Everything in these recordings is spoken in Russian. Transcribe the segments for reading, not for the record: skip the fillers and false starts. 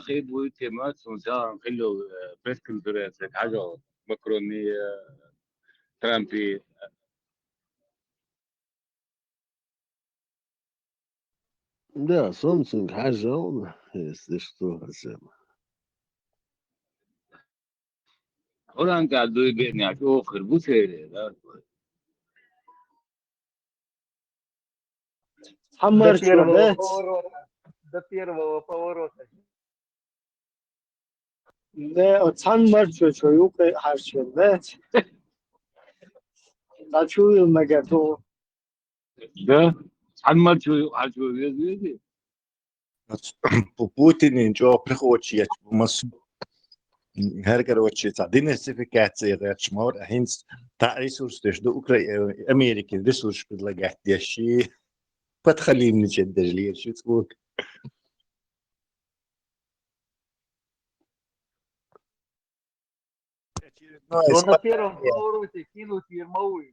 أخي будет темать, сначала خلوا пресс-конференция, حاجة Макрони, Трампи. Да, something حاجة если что хотя бы. Orang قاعد يبيعني عشان خربوش لا. До первого поворота. До первого поворота. Да, от Хаммар что юка харчил, да? А чую магату. Да? Хаммар что видишь? Putin ничего приходит, hergeroči tā diversifikācija, taču mor hins tā resursi do Amerikas resursi предлагать деши подхалимничать даже легче сколько. Но на первом повороте кинуть Ермолу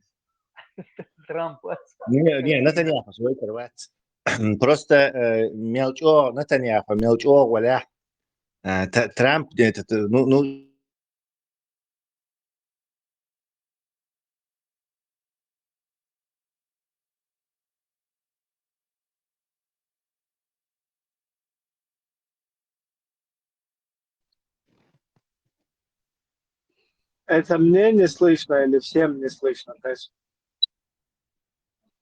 Трампа. Не, Натаньяху свой порвать. Просто мелчо Натаньяху, мелчо валя Трамп, ну Это мне не слышно или всем не слышно?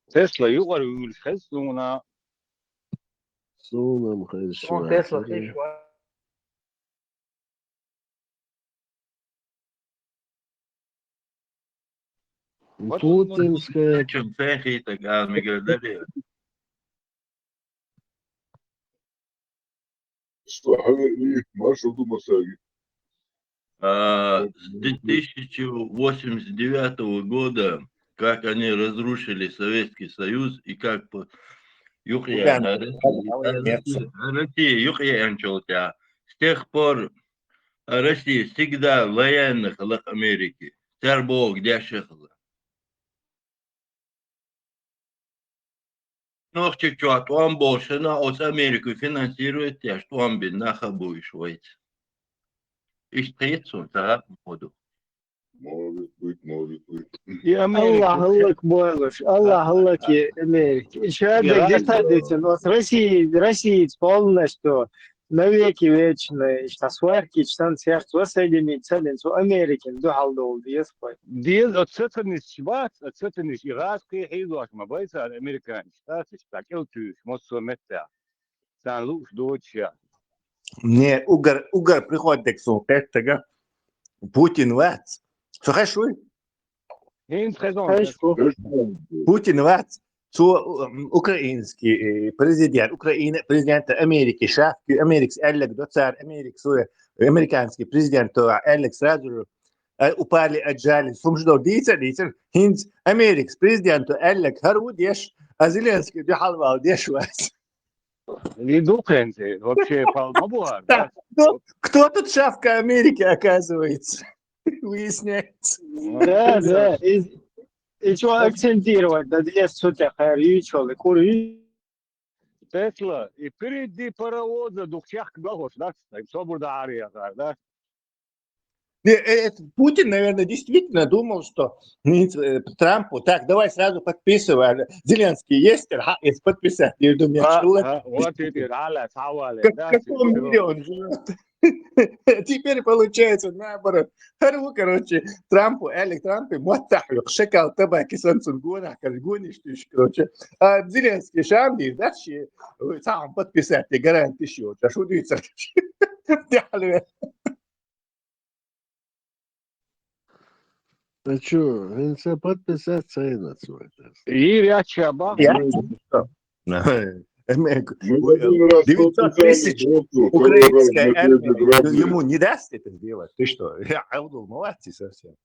Тесла يقدر يخس ونا. Суном хорошо. Он Тесла фишку. Путинская. Чем цехи так мигрдали. Что говорит, Маша Думасаги. С 1089 года, как они разрушили Советский Союз и как с тех пор Россия всегда лояльна к Америке. Тербо, где шехла. Но что он больше на от Америку финансирует, я что он бы нахабу и швейц. И что это моду. Может быть. Allah Allah бойлыш, Allah Allah ки Америки. Еще где-то вот Россия полностью навеки вечные, что сварки, что сердце соединить целым с Америкой, до халдол, диаспой. Диз отцетный шват, отцетный иракский, хейдуаш мабайса, американский, штаты, так и утюг, моссометта. Сан луч доча. не угар приходит к сумке, Путин вац. Что хорошо? Путин вац. Что украинский президент, президент Америки, шеф Америки, Элек, доцар Америки, свой американский президент, Элек сразу упали, отжали, сумждо дийца, хинц Америкс президенту Элек, Харудеш, а Зеленский дюхалвал, дешвац. Лидухенцы, вообще полмабуар. Кто тут шавка Америки, оказывается? Выясняется. Да. И что акцентировать, да, есть что-то харичол, кури. Тесла, и впереди паровоза духчах голос, да? Все будет ария, да? Путин, наверное, действительно думал, что Трампу, так, давай сразу подписывай. Зеленский есть, есть подписать. Я думаю, вот это, в каком мире он живет? Теперь получается наоборот. Короче, Трампу, Элек Трампу, мотахлюк, шекал табаки, солнцем гонах, гонишь, короче. А Зеленский шамди, дальше сам подписать, и гарант еще. А что двигаться? А что, нельзя подписаться и на свой. И ряд чаба. 900 тысяч украинской армии ему не даст это сделать. Ты что? Аудул, молодцы совсем.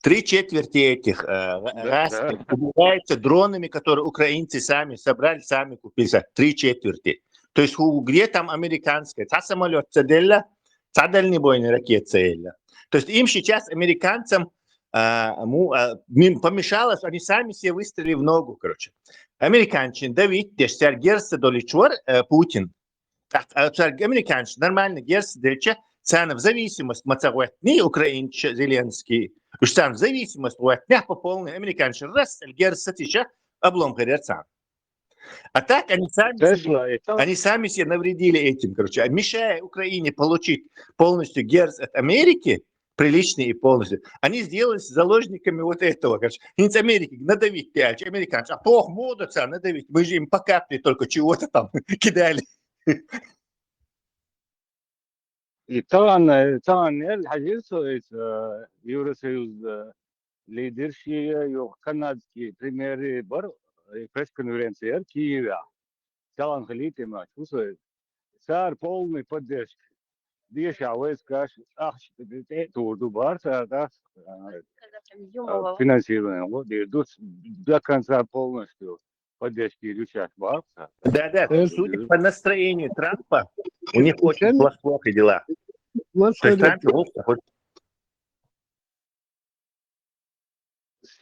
Три четверти этих убиваются дронами, которые украинцы сами собрали, сами купили. Три четверти. То есть где там американская? Та самолет Цаделла, та дальнобойная ракета Цаделла. То есть им сейчас, американцам, помешалось, они сами себе выстрелили в ногу, короче. Американчин, Давид, дешсер герса доличвор Путин. Американчин, нормально, герса дельче, цена в зависимость мацагует, не украинче Зеленский, уж сам в зависимость ует, не по полной, американчин, раз, герса тища, облом горят. А так они сами себе навредили этим, короче, мешая Украине получить полностью герц от Америки, приличный и полностью, они сделались заложниками вот этого, короче. Из Америки надавить пять, американцы, а плохо модуться, надавить, мы же им по капле только чего-то там кидали. И طبعا الحديث Евросоюз лидершие канадские примеры бар пресс-конференции Киева. Талан халитима, слушай, царь полной поддержки. Деша войска, турду барса, да, финансирование, вот, идут до конца полностью поддержки рычаг барса. Да, судя по настроению Трампа, у них очень плохие дела.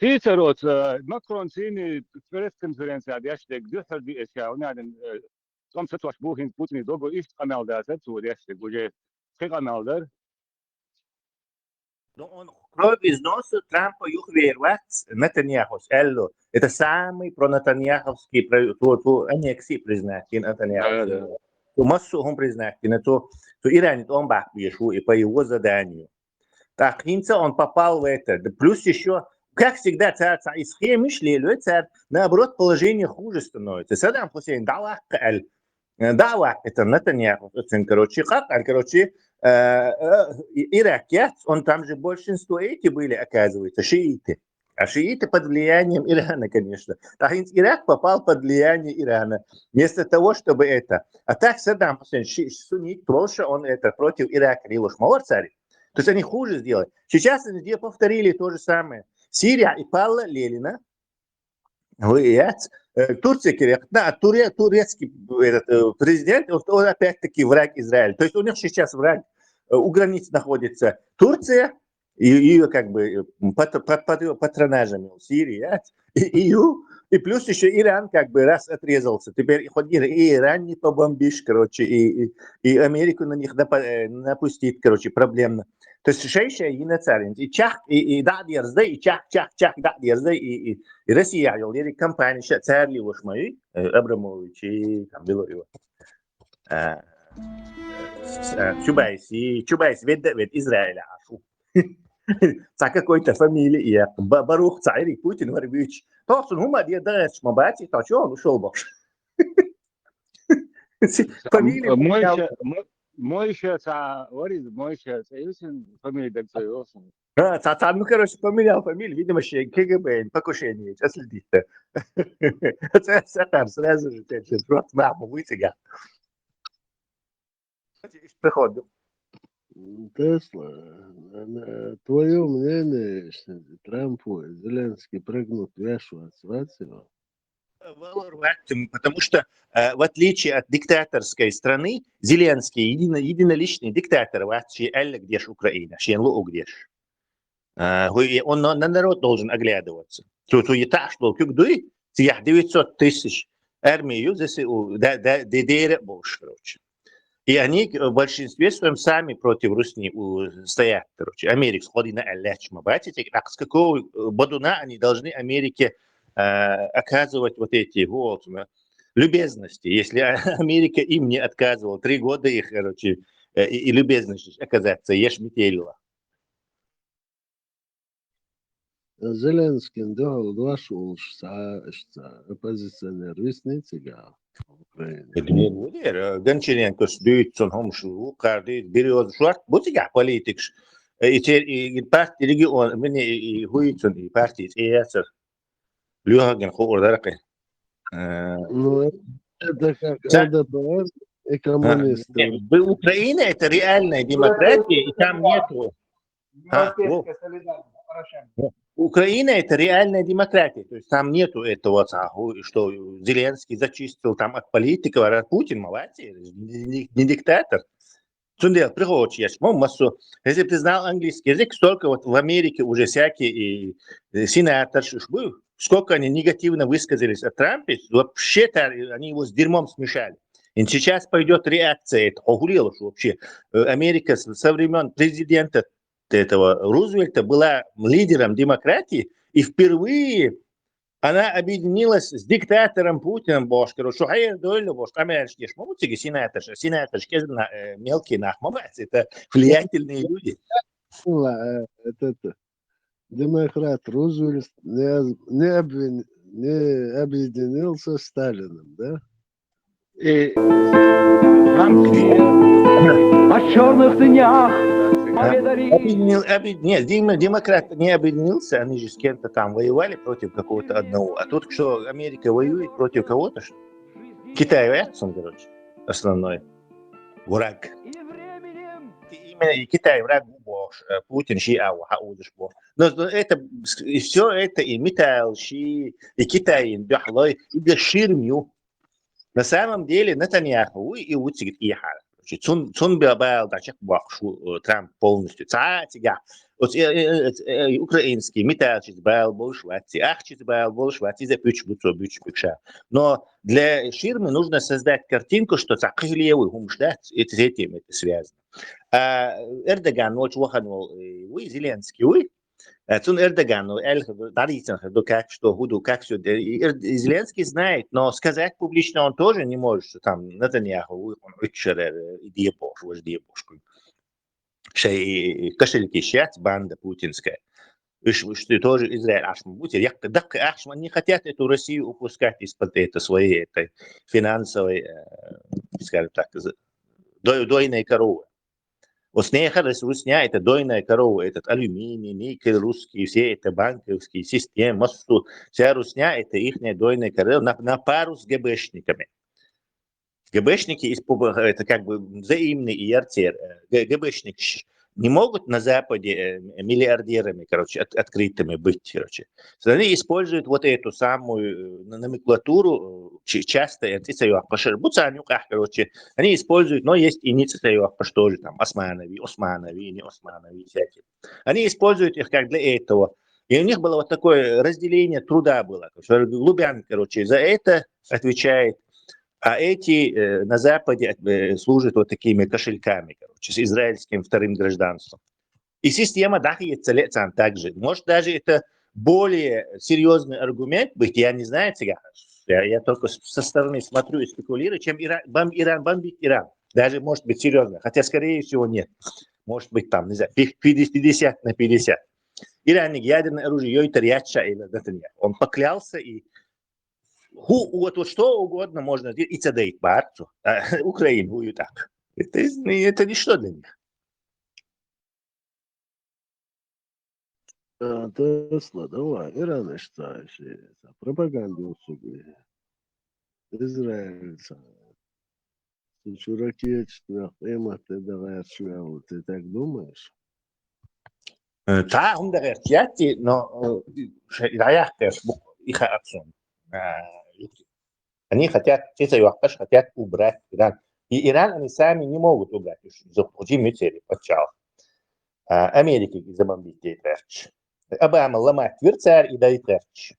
Сицерот, Макрон цени пресс-конференция, деште, гдюхер ди эшя, он яден, сам сетваш бухин Путин дого ишт амелдаса, цу деште, гуже, хек амелдар. Он кровь из носа Трампа юхверват Нетаньяху, элло. Это самый пронатаньяховский аннексии признак Нетаньяху. Массу он признак, то Иран он бах бешу и по его заданию. Так, Хинца он попал в это. Плюс еще, как всегда, царь из схемы шли, наоборот, положение хуже становится. Саддам Хусейн дала это Нетаньяху, короче, Ирак, он там же большинство эти были, оказывается, шииты. А шииты под влиянием Ирана, конечно. Так Ирак попал под влияние Ирана. Вместо того, чтобы это... А так Саддам Хусейн, суннит, больше он это против Ирака, Лилуш Малар-Цари. То есть они хуже сделали. Сейчас они повторили то же самое. Сирия и Палла Ленина. Турция, турецкий президент, он опять-таки враг Израиля. То есть у них сейчас враг у границ находится Турция, и как бы под патронажами Сирия, и EU, и плюс еще Иран как бы раз отрезался. Теперь хоть и Иран не побомбишь, короче, и Америку на них напустить, короче, проблемно. То есть шейшая и нацарин, и чах, и да дерзай, и чах, да дерзай, и Россия, и компания, царь Лилуш мои, Абрамович, и там было его. Чубайс, ведь Израиля, ашу. За какой-то фамилии, Барух царь, Путин, Варвич. То, что он мне дает шмабати, то что он ушел больше. Фамилия. Мой сейчас, фамилия Дагцайосин. Ну, короче, поменял фамилию, видимо, еще КГБ, покушение, сейчас следит-то. Там сразу же, просто маму вытягал. Приходил. Тесла, твое мнение, что Трампу и Зеленский прыгнут в вашу отсватию? Потому что, в отличие от диктаторской страны, Зеленский единоличный диктатор, вообще где ж Украина, шенлу гдеш. Он на народ должен оглядываться. Тут и так, что кюгдуй, 900 тысяч армию, здесь ДДР больше, короче. И они в большинстве своем сами против Русни стоят, короче. Америка сходит на Аллячма, бачите, с какого бодуна они должны Америке оказывать вот эти вот любезности. Если Америка им не отказывала 3 года их, короче, и любезности оказаться, ешь метелила. Зеленский дал вашу оппозиционер весница в Украине. Гончаренко сдуется, он берет шуарт, бутига политик. И партии регион, и Гуицун, и партии ЕСР. Люгаген Хордарки. Ну, это как ЛДПР и коммунисты. Украина это реальная демократия, и там нету. Украина это реальная демократия, то есть там нету этого, что Зеленский зачистил там от политиков, а Путин молодец, не диктатор. Цундел, приходишь, массу. Если бы ты знал английский язык, столько вот в Америке уже всякие сенаторы, сколько они негативно высказались о Трампе, вообще-то они его с дерьмом смешали. И сейчас пойдет реакция, это охуело, что вообще Америка со времен президента этого Рузвельта была лидером демократии, и впервые она объединилась с диктатором Путиным, Бошкеру, что дойлю Бошкер, американский, мамутики, сенаторы, мелкие нахмабцы, это влиятельные люди. Это демократ Рузвельт не объединился с Сталиным, да? И О черных днях Нет, демократ не объединился, они же с кем-то там воевали против какого-то одного. А тут что, Америка воюет против кого-то, что? Китай, короче, основной враг. Именно и Китай враг Бог, Путин, Бог. Но это, и все это, и металл, и Китай, и ширмю. На самом деле, Нетаньяху и Уцигит и Яхар. Цун Биабал, да, Трамп полностью. Украинский металл был больше, был больше, за бычка. Но для ширмы нужно создать картинку, что это с этим это связано. Эрдоган очень ваханул, Зеленский, Цун Эрдоган, как все, Зеленский знает, но сказать публично он тоже не может, что там Нетаньяху, он идея бошку. Кошельки сейчас банда путинская. Что тоже Израиль, они хотят эту Россию упускать из-под своей этой финансовой, скажем так, дойной коровы. Русня это дойная корова, этот алюминий, никель русский, все это банковские системы, вся Русня это их дойная корова на пару с ГБшниками. ГБшники это как бы взаимный иертер. ГБшник не могут на Западе миллиардерами, короче, открытыми быть, короче. Они используют вот эту самую номенклатуру, часто, короче, они используют, но есть и ницетайохпаш тоже, там, Османови, не Османови, всякие. Они используют их как для этого. И у них было вот такое разделение труда было. Лубян, короче, за это отвечает, а эти на Западе служат вот такими кошельками, короче, с израильским вторым гражданством. И система дахается лицам также. Может, даже это более серьезный аргумент быть, я не знаю, я только со стороны смотрю и спекулирую, чем Иран бомбит Иран. Даже может быть серьезно, хотя скорее всего нет. Может быть там, не знаю, 50/50. Иран ядерное оружие, он поклялся и вот что угодно можно сделать, и цадает Барцу, Украину и так. Это ничто для них. Тесла, давай, Иран считаешь, пропаганду услуги. Израиль, ракетчиков, ты давай отшвел, ты так думаешь? Да, он говорит, но я их акцент. Они хотят убрать Иран. И Иран они сами не могут убрать. Америка забомбить Дейтерч. Обама ломать Тверцарь и Дейтерч.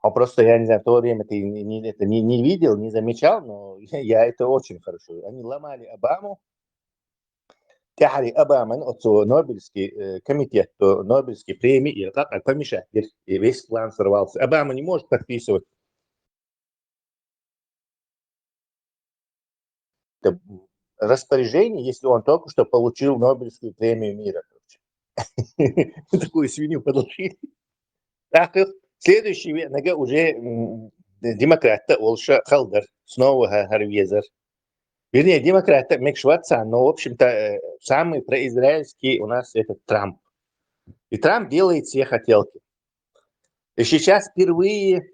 Он просто, я не знаю, в то время ты не видел, не замечал, но я это очень хорошо. Они ломали Обаму. Тяхали Обама, Нобелевский комитет, Нобелевские премии, и как помешать. И весь план сорвался. Обама не может подписывать распоряжение, если он только что получил Нобелевскую премию мира. Такую свинью подложили. Так, следующий уже демократ Олша Халдар, снова Харвезер. Вернее, демократ Мекшватсан, но, в общем-то, самый произраильский у нас это Трамп. И Трамп делает все хотелки. И сейчас впервые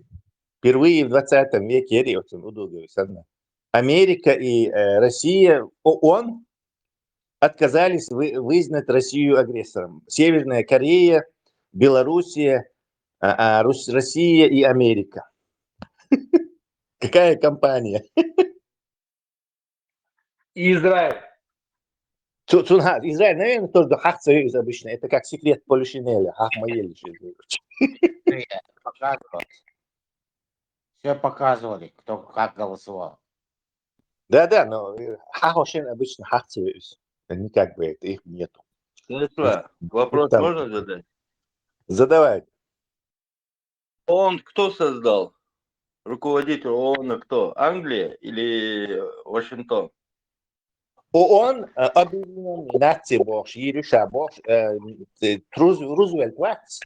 в 20 веке, Америка и Россия, ООН отказались вызнать Россию агрессором. Северная Корея, Белоруссия, Россия и Америка. Какая компания? И Израиль. Израиль, наверное, тоже Хах Союз обычно. Это как секрет Полишинеля. Хах Маелич. Показывали. Все показывали, кто как голосовал. Да, но Хахошин обычно Хах Союз. Они как бы это, их нету. Тесла, вопрос Там. можно задать? Задавай. ООН кто создал? Руководитель ООН кто? Англия или Вашингтон? ООН Объединенные Нации бог, Ириша бог, Рузвельт Ватс,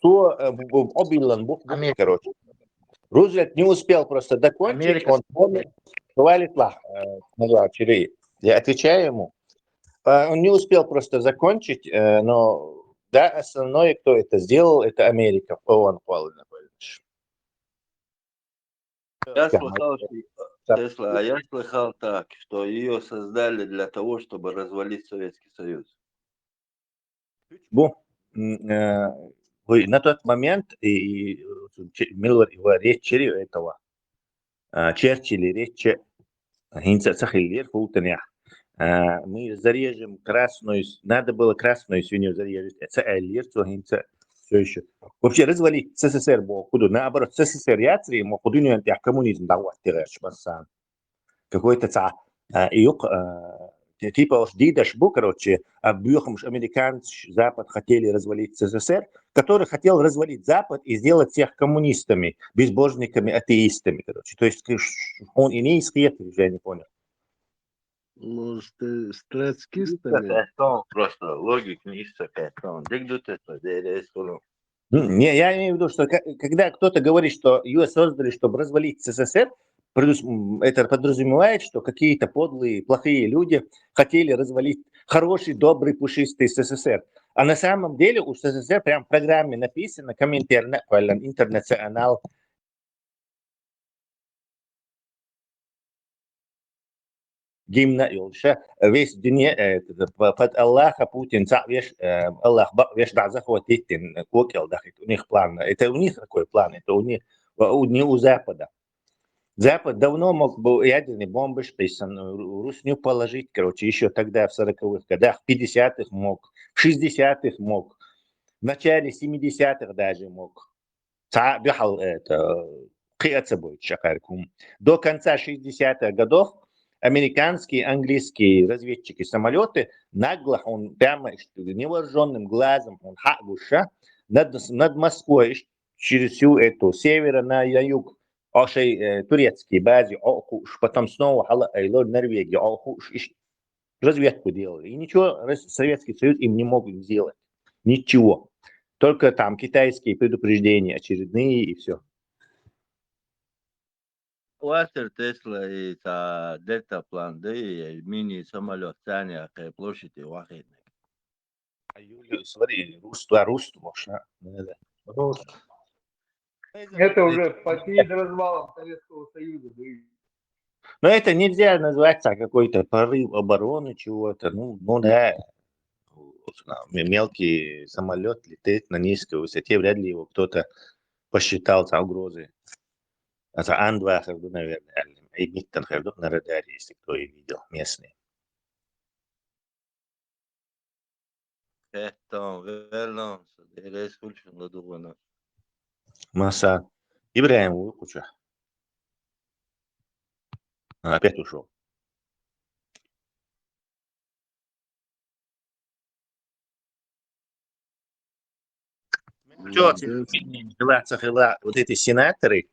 то объединен бог, короче. Рузвельт не успел просто закончить, Америка. он помнит, хвалит лах, я отвечаю ему. Он не успел просто закончить, но да, основное, кто это сделал, это Америка. ООН хвалит. Я слыхал, Тесла, а я слыхал так, что ее создали для того, чтобы развалить Советский Союз. На тот момент Миллер его речь этого Черчилля речь Хинца Сахилер Фултанях. Мы зарежем красную, надо было красную свинью зарезать. Это Эльерцу Хинца все еще. Вообще развалить СССР было худу. Наоборот, СССР яцри ему худу не антиах коммунизм давать тираж басан. Какой-то ца юг типа уж дидаш бу, короче, объехом американцы Запад хотели развалить СССР, который хотел развалить Запад и сделать всех коммунистами, безбожниками, атеистами, короче. То есть он и не искрит, я не понял. Может, с троцкистами? Просто логик не истакатон. Не, я имею в виду, что когда кто-то говорит, что ее создали, чтобы развалить СССР, это подразумевает, что какие-то подлые, плохие люди хотели развалить хороший, добрый, пушистый СССР. А на самом деле у СССР прям в программе написано Коминтерн, интернационал. Гимна Юлша, весь дне под Аллаха Путин, Аллах, весь да захватит, кокел, у них план. Это у них такой план, это у них, не у Запада. Запад давно мог бы ядерные бомбы Русню положить, короче, еще тогда в 40-х годах, в 50-х мог, в 60-х мог, в начале 70-х даже мог. До конца 60-х годов американские, английские разведчики самолеты нагло, он прямо невооруженным глазом, он над Москвой через всю эту севера на юг, турецкие базы, потом снова Норвегия, разведку делали. И ничего Советский Союз им не мог сделать. Ничего. Только там китайские предупреждения очередные и все. Ластер Тесла и дельтаплан, да и мини-самолет Таня площади Вахидник. Смотри, Руст, Это уже перед развалом Советского Союза. Но это нельзя назвать какой-то прорыв обороны чего-то. Ну да, мелкий самолет летит на низкой высоте, вряд ли его кто-то посчитал угрозой. Это Ан-2, наверное, и Миттен на радаре, если кто и видел, местные. Это верно, это исключительно думано. Маса. Ибраим Вукуча. Опять ушел. Вот эти сенаторы,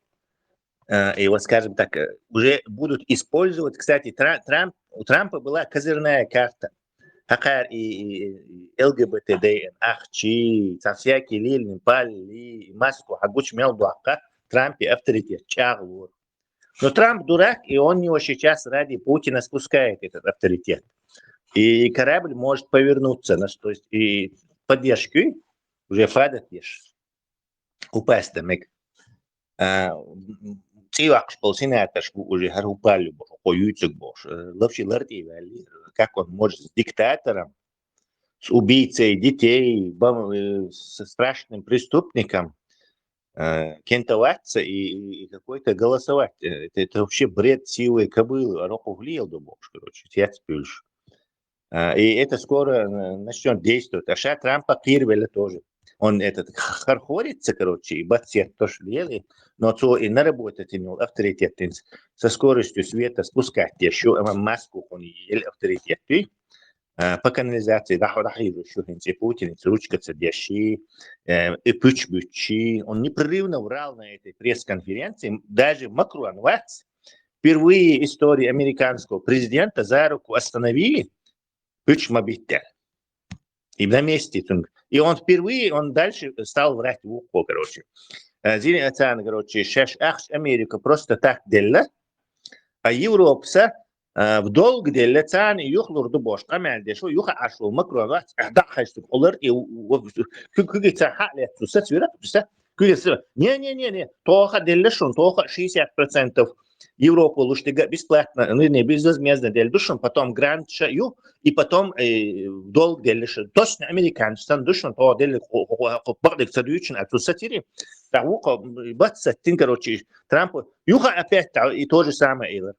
и вот, скажем так, уже будут использовать, кстати, у Трампа была козырная карта. Хакар и ЛГБТ, Ахчи, всякие Лилин, Пали, Маску, Хагуч Мелблака, Трампе авторитет, Чарлур. Но Трамп дурак, и он его сейчас ради Путина спускает этот авторитет. И корабль может повернуться, то есть и поддержкой уже падает упасть там. Цивакш полсенаташ уже харупали поютик бош. Ловчи ларти как он может с диктатором, с убийцей детей, со страшным преступником кентоваться и какой-то голосовать. Это вообще бред силы кобылы. А роху влиял до бош, короче. Я спюльш. И это скоро начнет действовать. А сейчас Трампа Кирвеля тоже. Он этот хорхорится, короче, и бацет тоже делает, но то и наработать имел авторитет со скоростью света спускать еще маску он и авторитет. По канализации راح يشوف Путин ручка сидящий и пуч-бучи. Он непрерывно врал на этой пресс-конференции. Даже Макрон впервые в истории американского президента за руку остановили пуч-мобитель. И на месте. И он впервые, он дальше стал врать в ухо, короче. Короче, Америка просто так делала, а Европа в долг делала, цан юхлур дубош, камель дешу, юха ашу, Макрон, дахайстук, олар, и кугица халет, сацвира, не, тоха делешун, тоха 60% Европу лучше бесплатно, не безвозмездно делишь, потом грант шаю, и потом долг делишь. Точно американцы, там душно, то делишь, багдик царючен, а тут сатири, того, бац, короче, Трамп, юха опять и то же самое, Илар.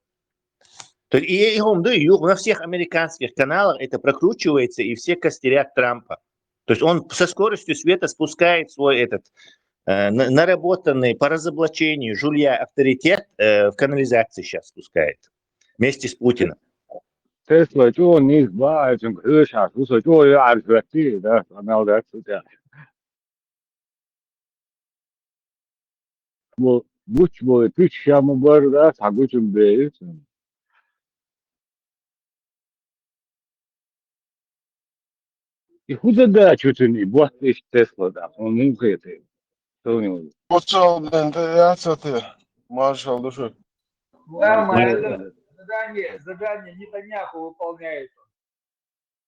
То есть на всех американских каналах это прокручивается, и все костерят Трампа. То есть он со скоростью света спускает свой этот наработанный по разоблачению жулья авторитет в канализации сейчас спускает. Вместе с Путиным. Tesla jo niet waar, zo'n geurschap, hoe zou jo ja uitwerken, dat nou dat ja. Bu üç yaşamı var da sagucum değil. Huda da çötünü bu iş Tesla'da onun kıyıtı. Söylüyorum. Маршал душой. Нормально. Задание Нетаньяху выполняется.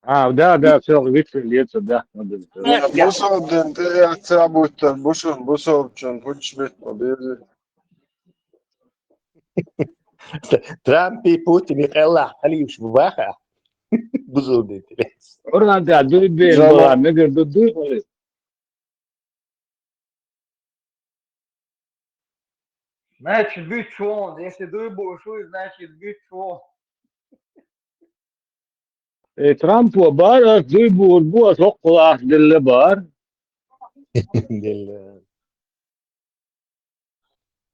Да, все, лица, да. Трамп и Путин, их Аллах, Алиевич, Баха. Бузулды. Oradan da duyduğum var, ne kadar duyduğum. Значит, бючон. Если дуй большой, значит бючон. Trump var, duyduğum bu çok kulak dille var.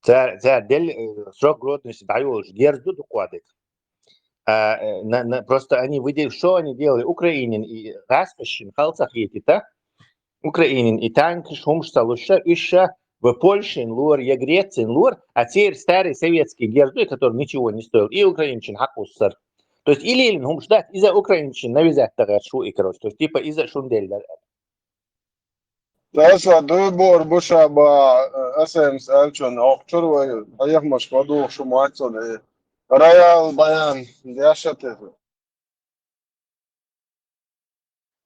Це дель срок годности даешь, держу докладик. Просто они выделили, что они делали? Украинин и Распашин, Халцах едет, Украинин и танки, Шумшталуша, еще в Польше, Лур, и Греции, Лур, а теперь старый советский герой, который ничего не стоил, и украинчин Хакуссар. То есть или ждать из-за украинчин навязать тогда шу и короче, то есть типа из-за шундель. Tesla duyubor bu şaba SMS Elçon okçur ve ayakmış kodu şu maçon Royal Bayan yaşatı.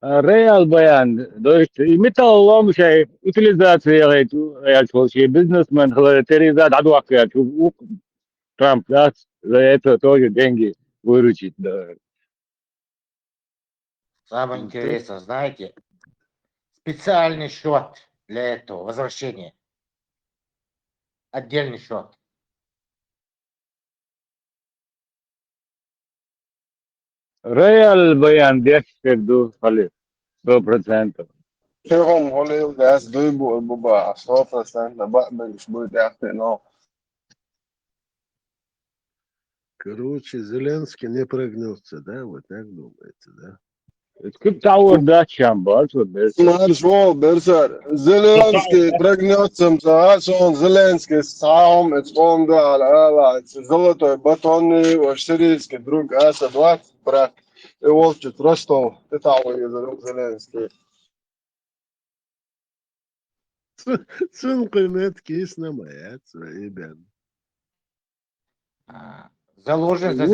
Real bayan, dolayısıyla imitallamış şey, utilizasyonu real şey, businessman, terizat adı akıyor. Çünkü Trump da, это тоже деньги выручить. Да. Самое интересное, знаете, специальный счет для этого возвращения. Отдельный счет. Real bayan destekliyor halı, 100%. Şehom holil gaz duyubor bu ba 100% бакбелиш будет яхтено. Короче, Зеленский не прогнется, да? Вы так думаете, да? Küp tavır da çambar, Маршал Берсер, Зеленский прогнется, он Зеленский сам, он да, золотой батонный, ваш сирийский друг Аса-20, брат, и Волчит Ростов, это он Зеленский. Сын кыйметки снамается, ребят. Залужин за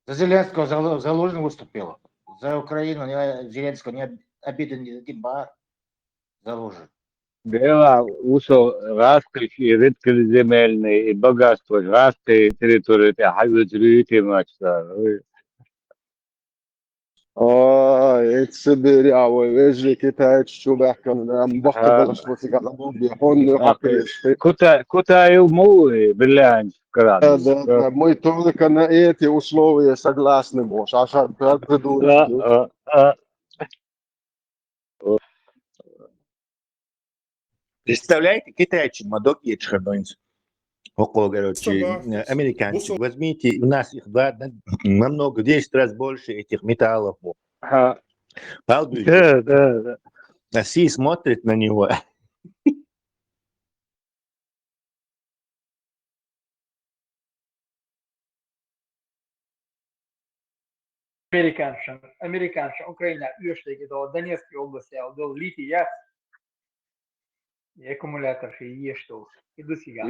Зеленского Залужин выступил. За Украину Зеленского не обиден ни один бар. Залужин. Дела усо растуть і рідкий земельний, і багатство росте, території, а хай зрюють мачта. Ой, Сибирь, а вы вежли китаец чубахка, мбахка ها بالشوتي قال ابو بيحون حقي كنت مو بالله كرامي هذا мой только на эти условия согласны, Бош, عشان предыдущие. اه Представляете, китайцы, мадок ечхабанец. Около, короче, Согласен. американцы. Возьмите, у нас их намного, 10 раз больше этих металлов. ها Палбюджет. ده А Си смотрит на него. Amerikaanse Oekraïne uursteken door Donetskje области, door Lithië, ja. Die accumulator hier stoot. Dus ja.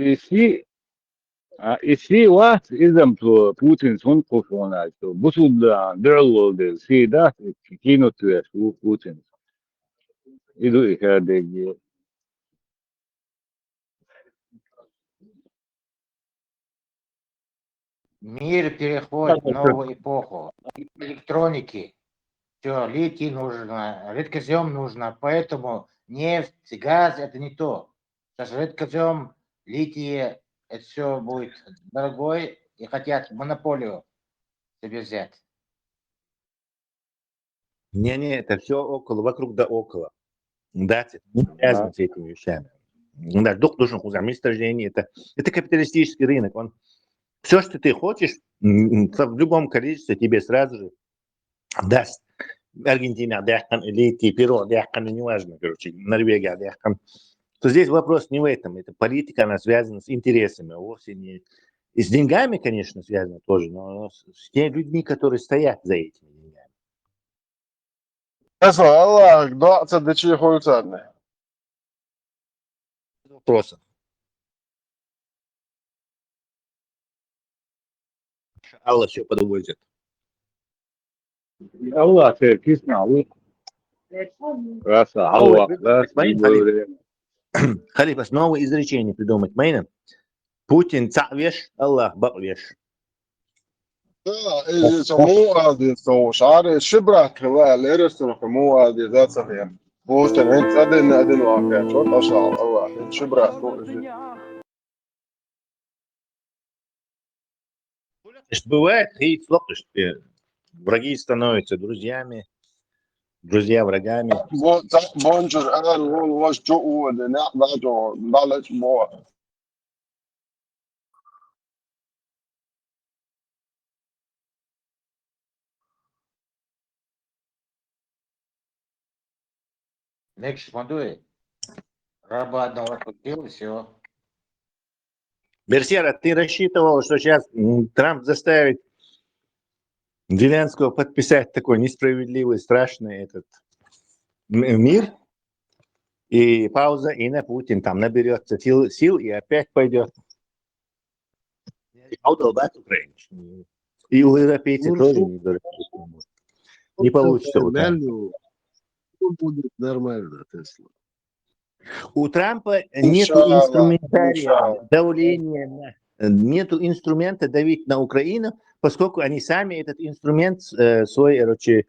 Isi واحد إذا بوتين سون كوفونا بوسود درلو دل سي ده كينو تيش بوتين إدو إكادي Мир переходит в новую эпоху. Электроники. Все, литий нужно, редкозем нужно. Поэтому нефть, газ – это не то. Сейчас редкозем, литий – это все будет дорогой и хотят монополию себе взять. Не-не, это все около, вокруг да около. Да, это не связано с этими вещами. Да, дух должен хузар, месторождение. Это капиталистический рынок. Он, все, что ты хочешь, в любом количестве тебе сразу же даст. Аргентина дяхан, литий, Перу дяхан, неважно, короче, Норвегия дяхан. То здесь вопрос не в этом. Это политика, она связана с интересами, вовсе не... И с деньгами, конечно, связана тоже, но с теми людьми, которые стоят за этими деньгами. اسمع الله ضاع تصدق خوي تساعدني. Вопросов. Алла все подвозит. الله تركيز معوي راس الله لا Халиф, новое изречение придумать. Майна. Путин цавеш, Аллах баквеш. مو هذه الصوش عارف شبرك لا الارسل مو هذه ذات صحيح هو كان انت ادن واقع شو اشعر الله شبرك Бывает, и слопаешь, враги становятся друзьями, друзья врагами. بونجر قال واش جو نعم ضلت مو Next мандует. Раба одного купил, все. Берсера, ты рассчитывал, что сейчас Трамп заставит Зеленского подписать такой несправедливый, страшный этот мир, и пауза, и на Путин там наберется сил и опять пойдет. Удолбать Украину. И у европейцев тоже не получится. Будет нормально, Тесла. У Трампа нет инструментария давления, нету инструмента давить на Украину, поскольку они сами этот инструмент свой, короче,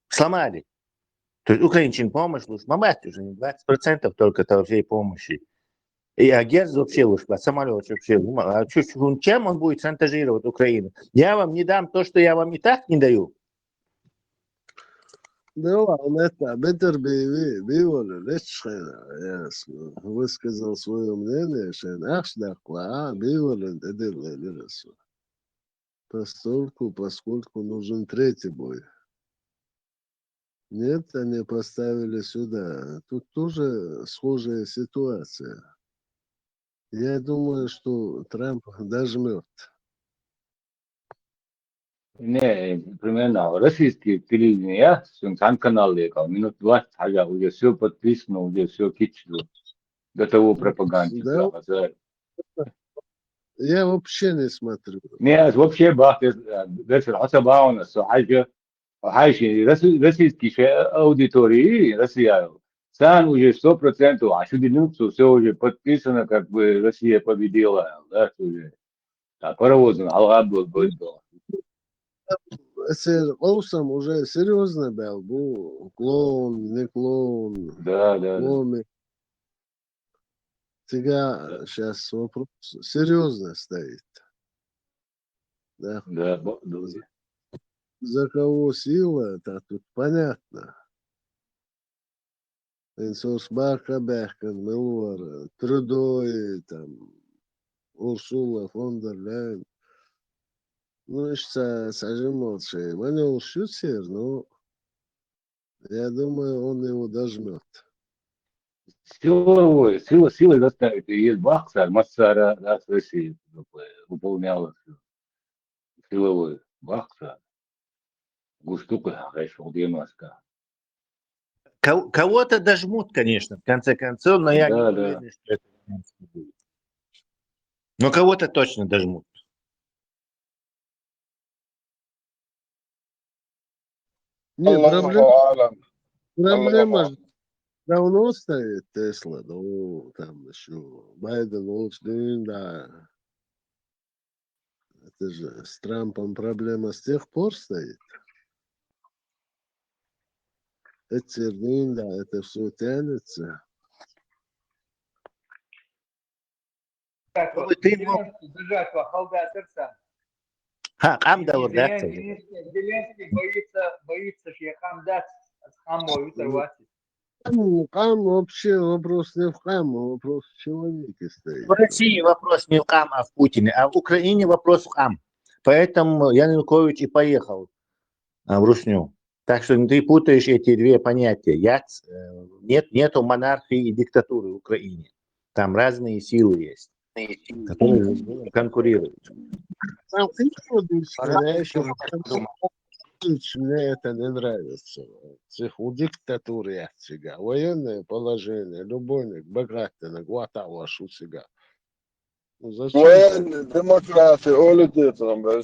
сломали. То есть украинчин помощь лучше, мамать уже 20% только того всей помощи. И Герц вообще ушла, самолет вообще. А чем он будет шантажировать Украину? Я вам не дам то, что я вам и так не даю. Да ладно, это Бетер Биволи, высказал свое мнение, что Ахшдакла, Биволи, поскольку нужен третий бой. Нет, они поставили сюда. Тут тоже схожая ситуация. Я думаю, что Трамп дожмет. Не, примерно российские телевидения, там каналы, минут 20, уже все подписано, уже все кичу. До того пропаганды. Да? Я вообще не смотрю. Нет, вообще бахтер, даже حسب у нас حاجة российский аудитории, Россия, сам уже 100%, а сюда минуту все уже подписано, как бы Россия победила, да, уже. Так, паровозом, алга был. Олсам уже серьезно был клоун, не клоун, Да, да, да. клоун. Сега сейчас вопрос серьезно стоит. Да. Да, За кого сила, это тут понятно. Инсос Бака Бехкан, Мелуар, Трудой, там, Урсула, фон дер Ляйен. Ну, еще Сажимовцы. Манял Шюцер, но я думаю, он его дожмет. силой заставить. И есть Бахсар, Массара, да, с Россией выполняла силовой Бахсар. Гуштука, конечно, Демаска. Кого-то дожмут, конечно, в конце концов, но я не Да, уверен, что это Зеленский будет. Но кого-то точно дожмут. Не, Аллаху алам. проблема давно стоит Тесла, ну, там еще Байден лучше, да. Это же с Трампом проблема с тех пор стоит. Это, да, это все тянется. Так вот, Ты Зеленский держать халда терса. Зеленский боится, что я хамдат от хамой уторваться. Хам вообще вопрос не в хам, вопрос в человеке стоит. В России вопрос не в Хам, а в Путине, а в Украине вопрос в Хам. Поэтому Янукович и поехал в Русню. Так что ты путаешь эти две понятия. Нету монархии и диктатуры в Украине. Там разные силы есть, которые конкурируют. Мне это не нравится. У диктатуры сега. Военное положение, любовник, богатый, гватал у сега. Ну, зачем? Военные демократы, олюди там, бля.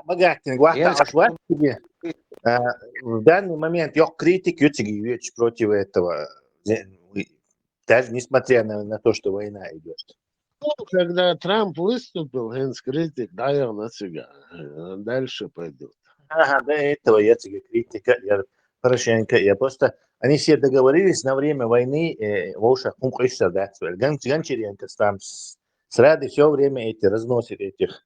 Богатый, в данный момент есть критик, есть против этого. Даже несмотря на то, что война идет. Когда Трамп выступил, критик, наверное, сега. Дальше пойдут. Ага, до этого я тебе критика, я Порошенко, они все договорились на время войны, Волша, да, Гончаренко там с Рады все время разносит этих.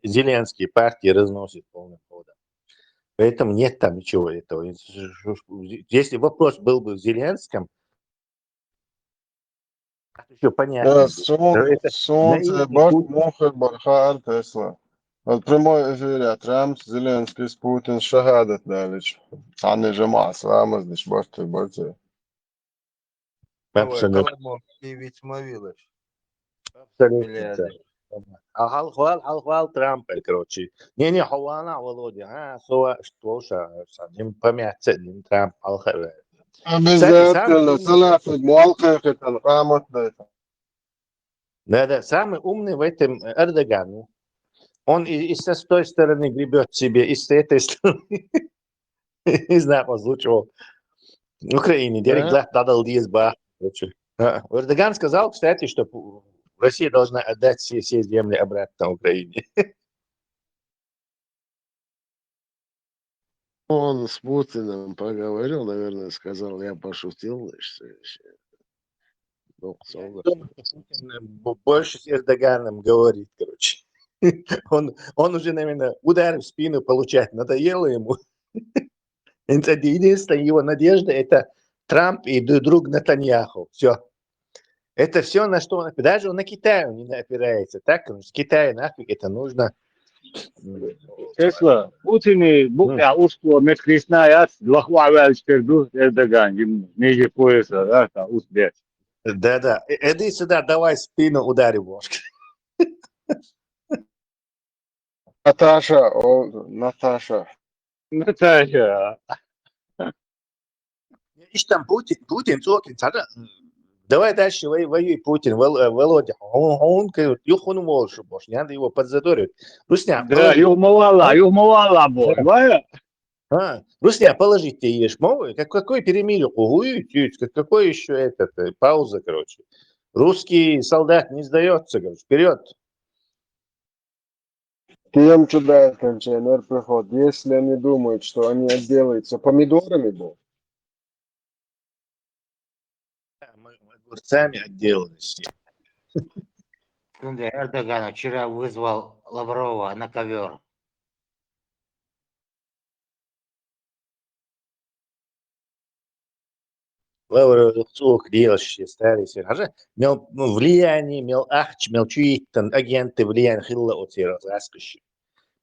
Зеленские партии разносит полным ходом. Поэтому нет там ничего этого. Если вопрос был бы в Зеленском, еще понятно. Солнце, баш, мохер, бархар, Тесла. Вот прямой эфир, Трамп, Зеленский, Путин, шагадат далеч. Они же масса, рамаздыш, башты, борцы. Абсолютно. Абсолютно. Хвал Трампа, короче. Не, хвала Володя. Что ним помяться, ним Трамп, Обязательно, салафик, муалках, это рамат, да. Да, самый умный в этом Эрдоган. Он и с той стороны гребет себе, и с этой стороны. Не знаю, озвучивал. В Украине. Директ дал ДСБ. Эрдоган сказал, кстати, что Россия должна отдать все земли обратно Украине. Он с Путиным поговорил, наверное, сказал, я пошутил. Больше с Эрдоганом говорит, короче. Он уже, наверное, удар в спину получать надоело ему. Единственная его надежда – это Трамп и друг Нетаньяху. Все. Это все, на что он опирается. Даже он на Китай не опирается. Так, с Китая нафиг это нужно. Тесла, Путин букля усту меткрисная, лохва вельштерду, Эрдоган, ниже пояса, да, там устбеч. Да. Иди сюда, давай спину ударь ложкой. Наташа. Наташа. Ишь там Путин, давай дальше воюй, Путин, Володя. Он юхун волшу, бош, не надо его подзадоривать. Русня, да, юхмавала, бо, Русня, положите ешь, мовы, какой перемирие, какой еще пауза, короче. Русский солдат не сдается, говорит, вперед. Тем чудакам, ЧНР приход, если они думают, что они отделаются помидорами, был, Мы огурцами отделались. Эрдоган вчера вызвал Лаврова на ковер. Лавров делающий старый сержант, имел влияние, имел ахч, имел чуиттан, агенты влияния хилла от раскоши.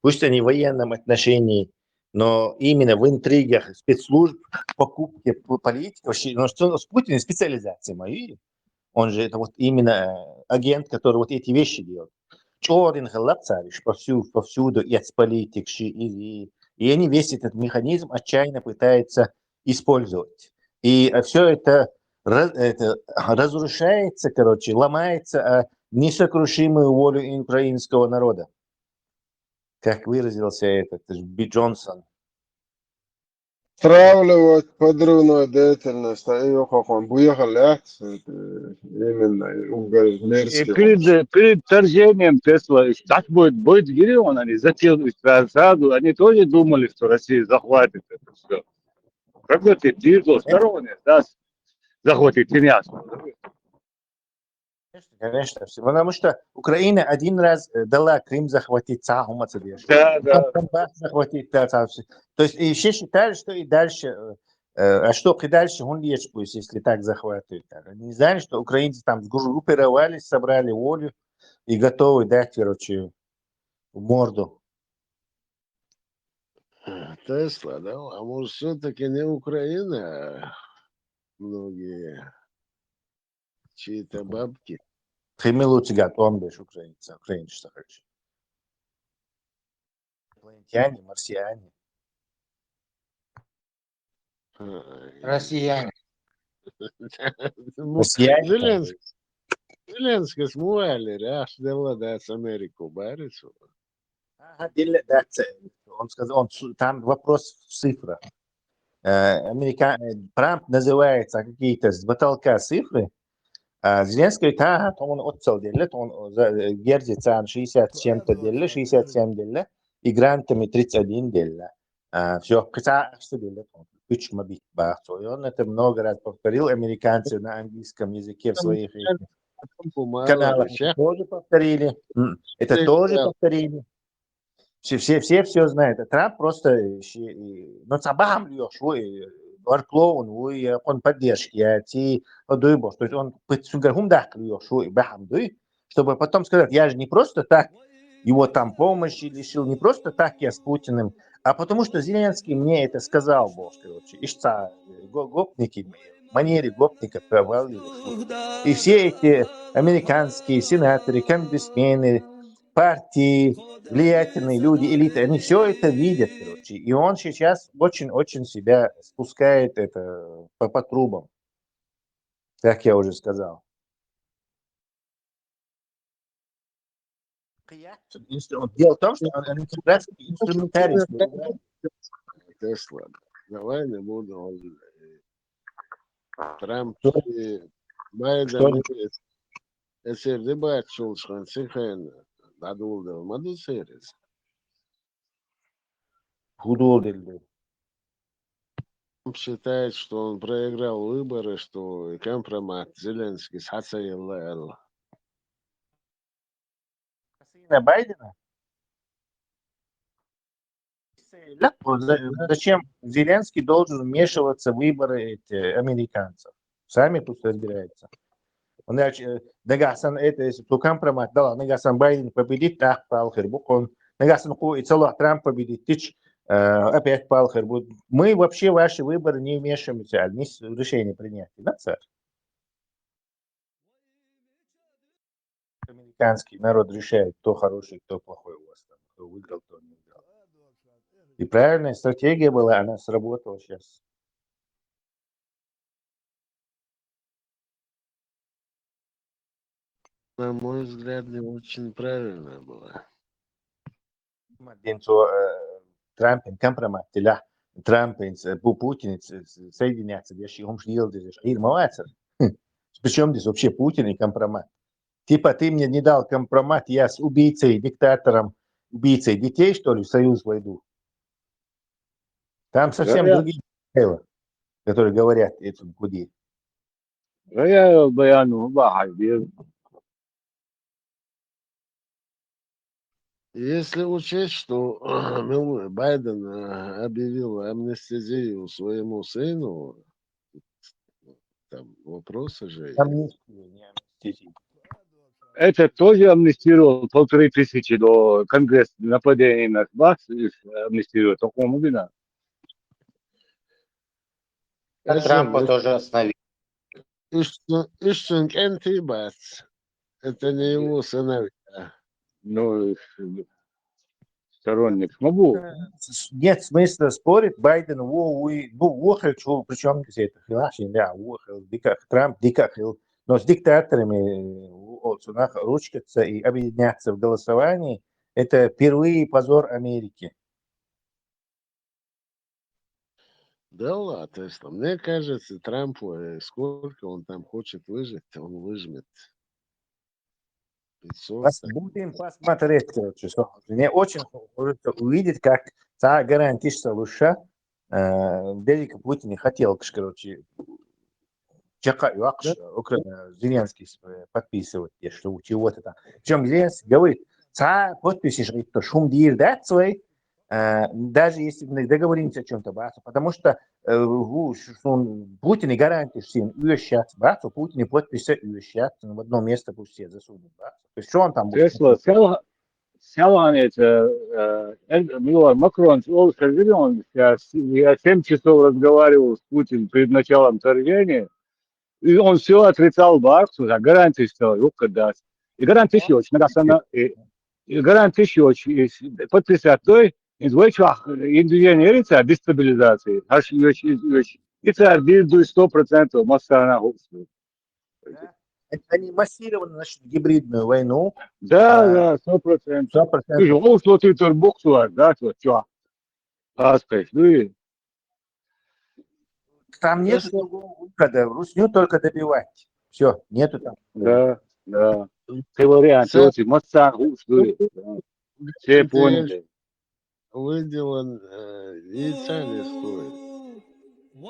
Пусть они в военном отношении, но именно в интригах спецслужб, покупке политиков, но что с Путиным специализация моей, он же это вот именно агент, который вот эти вещи делает. Чорин халапцариш повсюду и политик, и они весь этот механизм отчаянно пытаются использовать. И все это разрушается, короче, ломается несокрушимую волю украинского народа. Как выразился этот Джонсон. стравливать подрывную деятельность, а ее как он выехал, именно угольмерский. Перед вторжением Тесла, так будет Гирион, они затем сразу, они тоже думали, что Россия захватит это все. Когда ты двусторонне, да, захватит Тиньяску. Конечно, потому что Украина один раз дала Крым захватить, Да, да. Донбасс захватить. То есть и все считали, что и дальше, а что и дальше он лечь пусть, если так захватывают. Они не знали, что украинцы там сгруппировались, собрали волю и готовы дать, короче, в морду. Тесла, да? А может, все-таки не Украина, а многие чьи-то бабки? Химилу цыган, он бишь украинцы, что хочешь. Инопланетяне, марсиане. Россияне. Марсиане. Зеленский смуали, аж деладать Америку, барицу. Он сказал, там вопрос в цифрах. Трамп называется какие-то с потолка цифры, а Зеленский он отцел делит, он гердится 60 чем-то делит, 67 делит, и грантами 31 делит. Все, что делит он? Почему бить бахту? И он это много раз повторил, американцы на английском языке в своих каналах тоже повторили. Это тоже повторили. Все знают. Трамп просто, ну, сабам льешь, Орклоун, он поддержки, то есть он чтобы потом сказать, я же не просто так его там помощи лишил, не просто так я с Путиным, а потому что Зеленский мне это сказал, короче, гопники, в манере гопника провалили. И все эти американские сенаторы, конгрессмены, партии, влиятельные люди, элиты, они все это видят, короче. И он сейчас очень-очень себя спускает это по трубам, как я уже сказал. Дело в том, что он инструментарист. Тесла, давай не буду. Трамп и Байден, если дебат шулшхан сихен, надул маду серис. Худол. Трамп считает, что он проиграл выборы, что компромат Зеленский схацаил. Байдена? Зачем Зеленский должен вмешиваться в выборы американцев? Сами пусть разбираются. Он нагасан это если то компромат дала нагасан Байден победит так палхер букон нагасан и целых Трамп победит тич опять палхер будет. Мы вообще ваши выборы не вмешиваемся, одни решения принять. Да, царь? Американский народ решает, кто хороший, кто плохой у вас там, кто выиграл, кто не выиграл. И правильная стратегия была, она сработала сейчас. На мой взгляд, не очень правильно было. Трампин компромат, да, Трампин, Путин, соединяться, я считаю, что делать, это моваться. Причем здесь вообще Путин и компромат? Типа ты мне не дал компромат, я с убийцей, диктатором, убийцей детей, что ли, в союз войду? Там совсем другие правила, которые говорят этому куди. ريال البيان واحد. Если учесть, что Байден объявил амнистию своему сыну, там вопросы же есть. Амнистию, не амнистию. Это тоже амнистировал 1500 до Конгресса нападения на вас, амнистировал такому вина. Трампа тоже остановили. Ищенк Энтибац. Это не его сыновья. Ну, сторонник могу. Нет смысла спорить. Байден уехал, причем это да, уехал, Трамп дикахил. Но с диктаторами ручкаться и объединяться в голосовании – это впервые позор Америки. Да ладно, мне кажется, Трампу, сколько он там хочет выжить, он выжмет. 500. Будем посмотреть, короче. Мне очень хочется увидеть, как та гарантия лучше. Великий Путин не хотел, короче, Зеленский подписывать, что чего-то там. Причем Зеленский говорит, подписишь, что шум дир дать свой, даже если мы договоримся о чем-то, потому что Путин и гарантирует всем уезжать, Путин и подписать уезжать, в одно место пусть все засудят. То есть что он там будет? Сялан это, Макрон, он зеленый, я 7 часов разговаривал с Путиным перед началом торжения, и он все отрицал Барсу, а гарантии сказал, рука даст. И гарантии еще очень, гарантии еще очень, подписать той, из вычах инженерится дестабилизации, аж это будет 100% масса на губстве. Они массированно начали гибридную войну. Да, 100%. Ты же, что ты турбоксуешь, да, что? Ну и... Там нет выхода, русню только добивать. Все, нету там. Да. Ты вариант, очень масса, все поняли. Выделан яйца не стоит.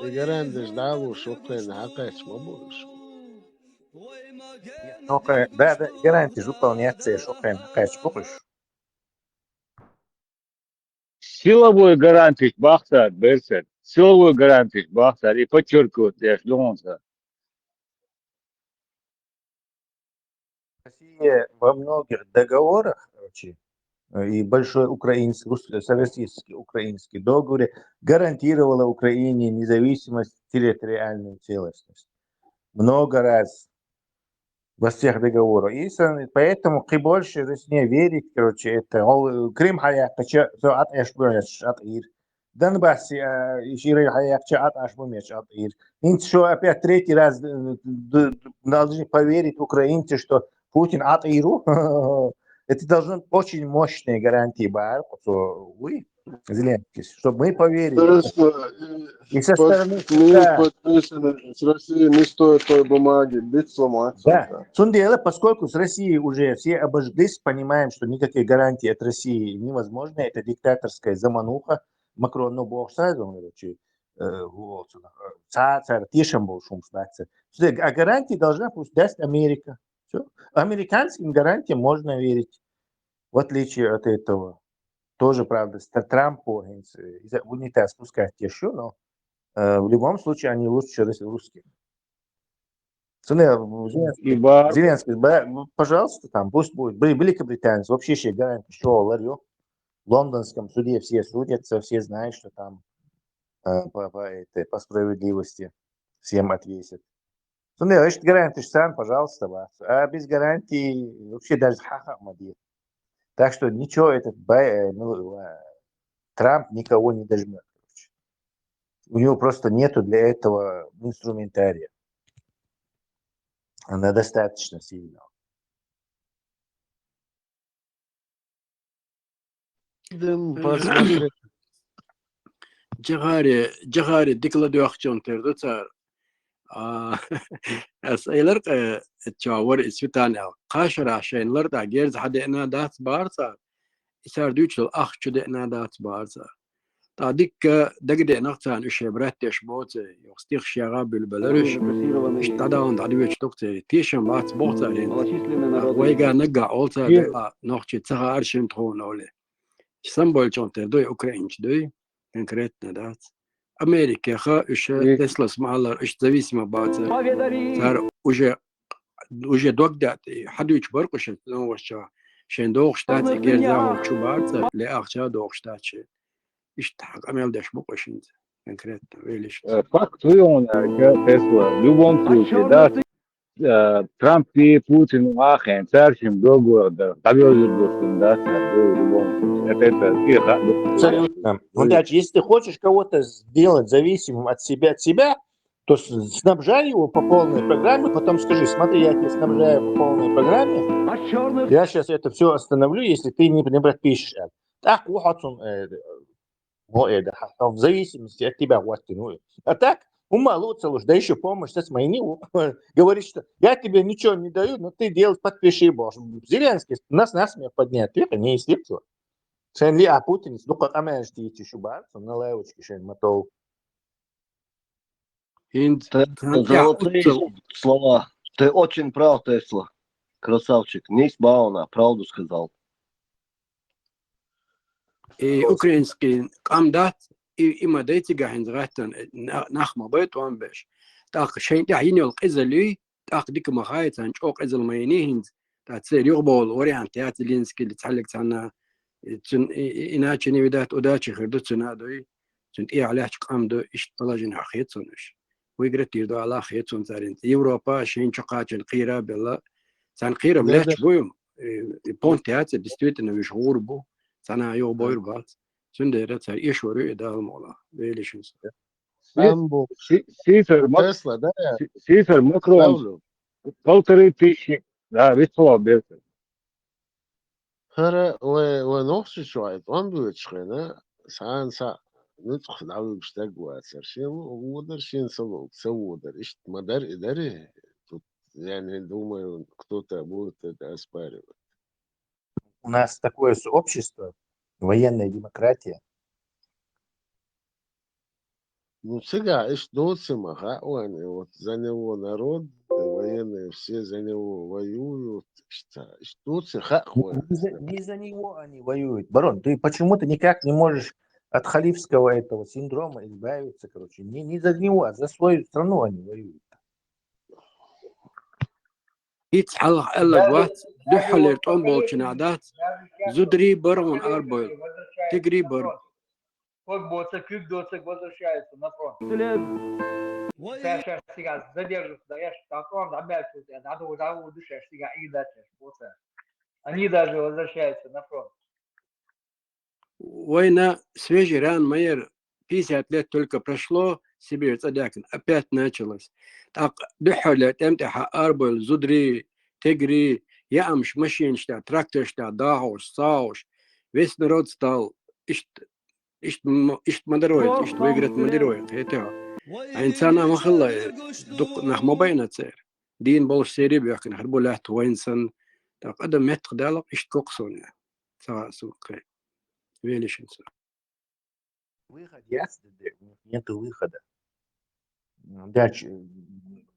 Ты гарантишь, да, шокай на хакач, будешь. Да, гарантия выполняться, шокай на хакач, будешь. Силовой гарантий бахтар, Берсет. Силовой гарантий бахтар. И подчеркивают, я жду. Россия во многих договорах, короче, и большой советский украинский договор гарантировала Украине независимость, территориальную целостность. Много раз во всех договорах. И поэтому ты больше Россия верит, короче, это Крым хаякча от эшбуэш от ир. Донбасс иширы хаякча от ашбумеш от ир. Что опять третий раз должны поверить украинцы, что Путин от иру. Это должны быть очень мощные гарантии, что вы, Зеленский, чтобы мы поверили. И со стороны подписаны с Россией не стоит той бумаги, дипломат. Да. Дело, поскольку с Россией уже все обожглись, понимаем, что никакие гарантии от России невозможны. Это диктаторская замануха. Макрон, ну, бог сразу, короче, царь, тишем был шум статься. А гарантии должна пусть даст Америка. Все. Американским гарантиям можно верить. В отличие от этого. Тоже, правда, Трампу унитаз спускать еще, но в любом случае они лучше русских. Зеленский, пожалуйста, там пусть будет. Великобританцы вообще еще гарантия, что ларю. В лондонском суде все судятся, все знают, что там по справедливости всем отвесят. Гарантия сам, пожалуйста, а без гарантии вообще даже ха-ха-мадир. Так что ничего этот Трамп никого не дожмет. У него просто нету для этого инструментария. Она достаточно сильная. Джагари декладуахчон тердоцар. أسئلة تشاور إسفتان قاشر عشان لرد جيرز حد إنا دات بارسا يصير دوتش الأخ شد إنا دات بارسا تعديك دقدي نقطان إيش براتش بوت يختيخ شغاب بالبلرش إيش تداون تعديش دكتور تيشن بات بوتا لين ويجا نجا أولتا نقطة تسعة أرشين تهون أولي سمبل جونتر دوي أوكرانيش دوي конкретно дат Америка ха еще Тесла смалар إيش зависимо бата صار уже догдат حدوش برقش نوشة شين دوغشتات إجازة شو بارتا لأخشى دوغشتات شيء إيش تحق أميل داش بقشين конкретно ويلش Факт он, Тесла, в любом случае, да, Трамп и Путин ахен, царщим договор, да, довел да, в любом случае. Это Абсолютно. Ну, дальше, если ты хочешь кого-то сделать зависимым от себя, то снабжай его по полной программе, потом скажи, смотри, я тебя снабжаю по полной программе, я сейчас это все остановлю, если ты не подпишешь. Так, в зависимости от тебя, а так, умолотся уж, да еще помощь с моей говорит, что я тебе ничего не даю, но ты делать подпиши, боже. Зеленский нас насмех поднять, это не естественно. Шен ли, а Путин, ну, как амешти идти шубарцу, на левочке шен мотол. Золотые слова. Ты очень прав, Тесла. Красавчик. Низ Бауна, правду сказал. И украинский камдат и има дайте гахин згатан нахма бيت وان بش تاق شين تعين القزلي تاق ديك مخايت عن شوق ازل ماينين تاتصير يغبول وري عن تيات لينسكي اللي تحلقت عنها إناتشني بدات أداتشي خردتنا هذوي سنت إيه عليه قام دو إيش طلاجين حخيتونش ويقرت يدو على خيتون تارين يوروبا شين شقات القيرة بالله سان قيرة ملاش بويم بون تيات دستويت إنه مش غوربو سانا يو بوير بات سندرة تار إيش وري ده المولا بيليش Тесла, да? Сифер Макрон, полторы тысячи, да, весело бился. هرا ونوخش شوية وان بيتشخنا سا ندخل دعوة بشتاق واسرشين ودرشين سووا درشت مدار إداري يعني думаю, кто-то будет это оспаривать. У нас такое общество, военная демократия. Ну, сега, ишь доцима, вот за него народ, военные все за него воюют, что Не за него они воюют. Барон, ты почему-то никак не можешь от халифского этого синдрома избавиться, короче. Не за него, а за свою страну они воюют. يتحلق ألا جوات دحل تقوم نعدات زدري برغون أربل تجري بر Как боцакик доцак возвращается на фронт. Сейчас сега задержишься, да я таком опять надо удушаешь сега и дальше. Они даже возвращаются на фронт. وين свежий ран майер 50 лет только прошло Сибирь цадякин опять началось так дحل تمتح أربل زدري تجري يأمش ماشين شتا трактор شتا داعوش صاوش весь народ стал إشت مدرويت إشت ويقرت مدرويت هيتها إنسان ما خلا دق نح ما بينه تصير دين بولش سيري بيحكي حربوا له توينسن تقدم متق دالق إشت كوكسون سواء سوق ويليش إنسان Выход ясно, нет выхода. Дальше.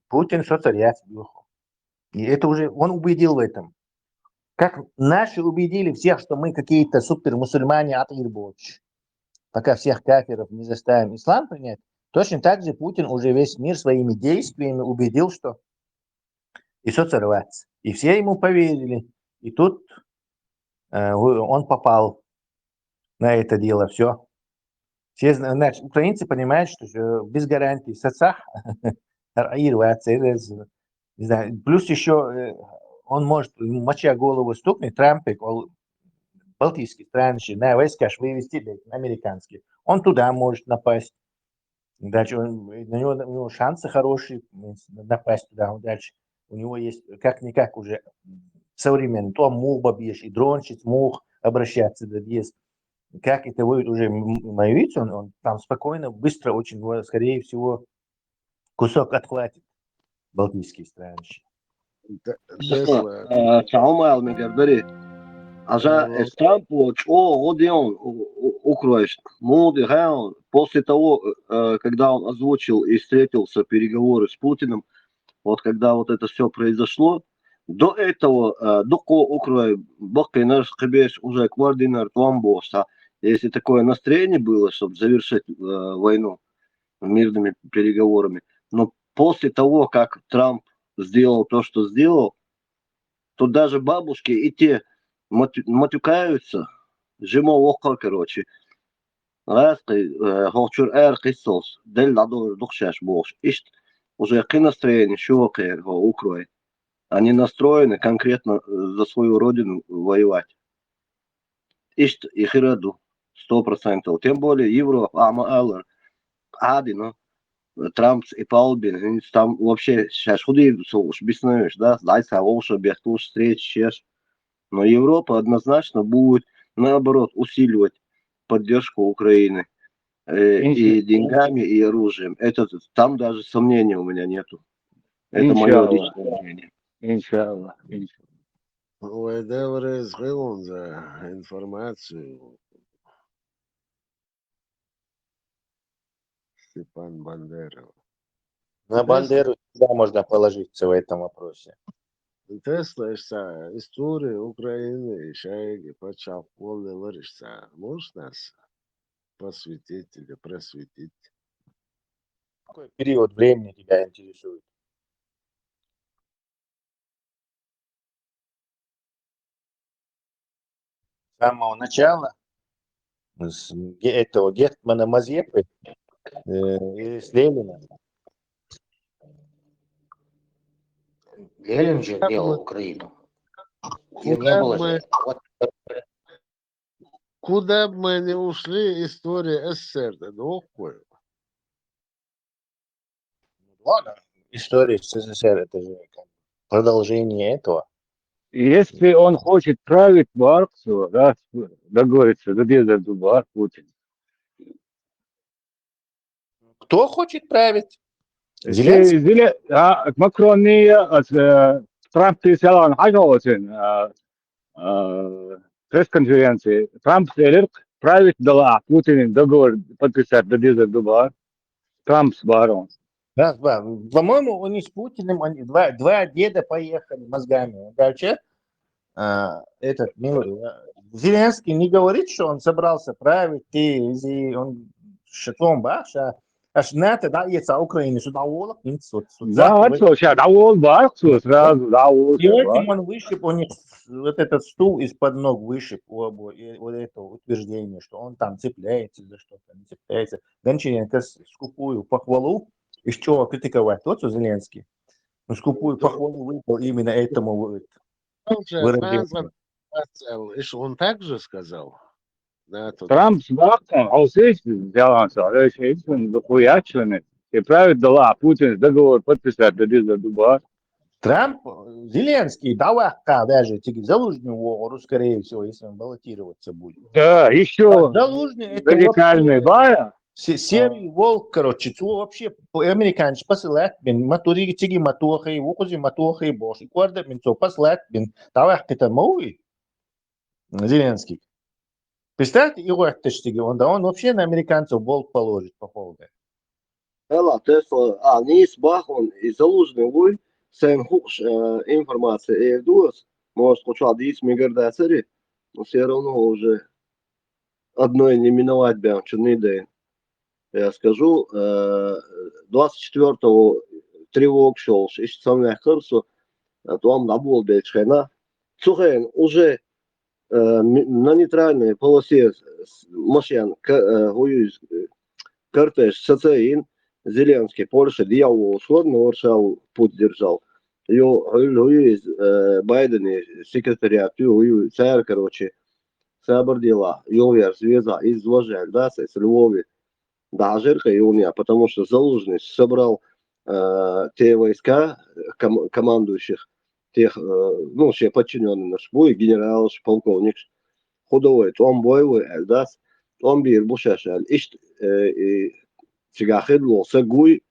Путин что-то выход. И это уже он убедил в этом. Как наши убедили всех, что мы какие-то супер-мусульмане от Ирбоч. Пока всех кафиров не заставим ислам принять, точно так же Путин уже весь мир своими действиями убедил, что и соцрваться. И все ему поверили. И тут он попал на это дело. Все. Все значит, украинцы понимают, что без гарантий соцах рваться. Плюс еще он может, моча голову стукнет, Трамп, балтийские страны, на войска вывести американские. Он туда может напасть. Дальше на него шансы хорошие напасть туда. Дальше у него есть как-никак уже современный. То мух бабьешь, и дрончик, мух обращаться до без. Как это будет уже моевиться, он там спокойно, быстро, очень, скорее всего, кусок отхватит. балтийские страны. Tesla. Чаумайл мегердери. Ажа Трампу чо одеон Украиш. Моды гаун после того, когда он озвучил и встретился переговоры с Путиным, вот когда вот это все произошло, до этого доко Украй Бакинер Скибеш уже Квардинер Твамбоса. Если такое настроение было, чтобы завершить войну мирными переговорами, но после того, как Трамп сделал то, что сделал, то даже бабушки и те матюкаются, жимо око, короче. Хохчур Кисос, дель ладор духшаш бош. Ишт уже какие настроения, шуоке Украй. Они настроены конкретно за свою родину воевать. Ишт их раду 100%. Тем более Европа, Аллар, Ади, но Трамп и Палбин, там вообще сейчас худи уж беснуешь, да, дайся, волша, бехтуш, встреч, но Европа однозначно будет, наоборот, усиливать поддержку Украины и деньгами, и оружием. Это, там даже сомнений у меня нету. Это мое личное мнение. Иншаллах. Вайдевре сгылон за информацию. Степан Бандеров. На Бандеру всегда можно положиться в этом вопросе. Тесла история Украины, шайги, почав полный вырежься. Можешь нас посвятить или просветить? Какой период времени тебя интересует? С самого начала, с этого Гетмана Мазепы и с Ленина. Ленин же делал Украину. Ее не было же. Вот. Куда бы мы не ушли, история СССР, да, Ладно, история СССР это же продолжение этого. Если он хочет править Барксу, да, договориться, где Бар Путин. Кто хочет править? Зеленский? Макрон Трамп تسأل حاجة пресс-конференции. Трамп селит править дала Путин договор подписать до Бар. Трамп с Баром. Да. По-моему, они с Путиным, два деда поехали мозгами. Дальше Зеленский не говорит, что он собрался править, он шатом баша, аж НАТО, да, есть Украина, что даволок, Да, сейчас давол Барксу сразу, давол. Сегодня он вышиб, у них вот этот стул из-под ног вышиб у обоих, вот это утверждение, что он там цепляется за что-то, не цепляется. Гончаренко скупую похвалу, из чего критиковать, тот, что Зеленский, но скупую похвалу выпал именно этому выражению. Он также сказал? Да, Трамп с Барком, а здесь взялся, дохуячленный, и править дала Путин договор подписать до Бар. Трамп, Зеленский, давака даже, Залужный вору, скорее всего, если он баллотироваться будет. Да, еще Залужный радикальный бая. Серый волк, короче, вообще американец посылает, матури тиги матухай, вукузи матухай, боши, кварда, минцо посылает, давак это мой Зеленский. Представьте, его оттащили, он вообще на американцев волк положит по поводу. Ела, Тесла, Нис Бахон и Залужный вой, sen хуш информация эвдуас, может, хоть адис мигрдацери, но все равно уже одной не миновать бям, черный день. Я скажу, 24-го тревог шел, и самое хорошо, там набул бельчхена. Цухен уже на нейтральной полосе машин кортеж СЦИН, Зеленский, Польша, дьявол сходно, Варшаву путь держал. Байден, секретариат, царь, короче, сабр дела, Йовер, Звезда, изложил, да, с Львове, да, Жирка и Уния, потому что Залужный собрал те войска, командующих, тех, ну, все подчиненные наш бой, генерал, полковник, худовой, он боевой, да, он бир бушашал, ишт, Сигахид лоса гуй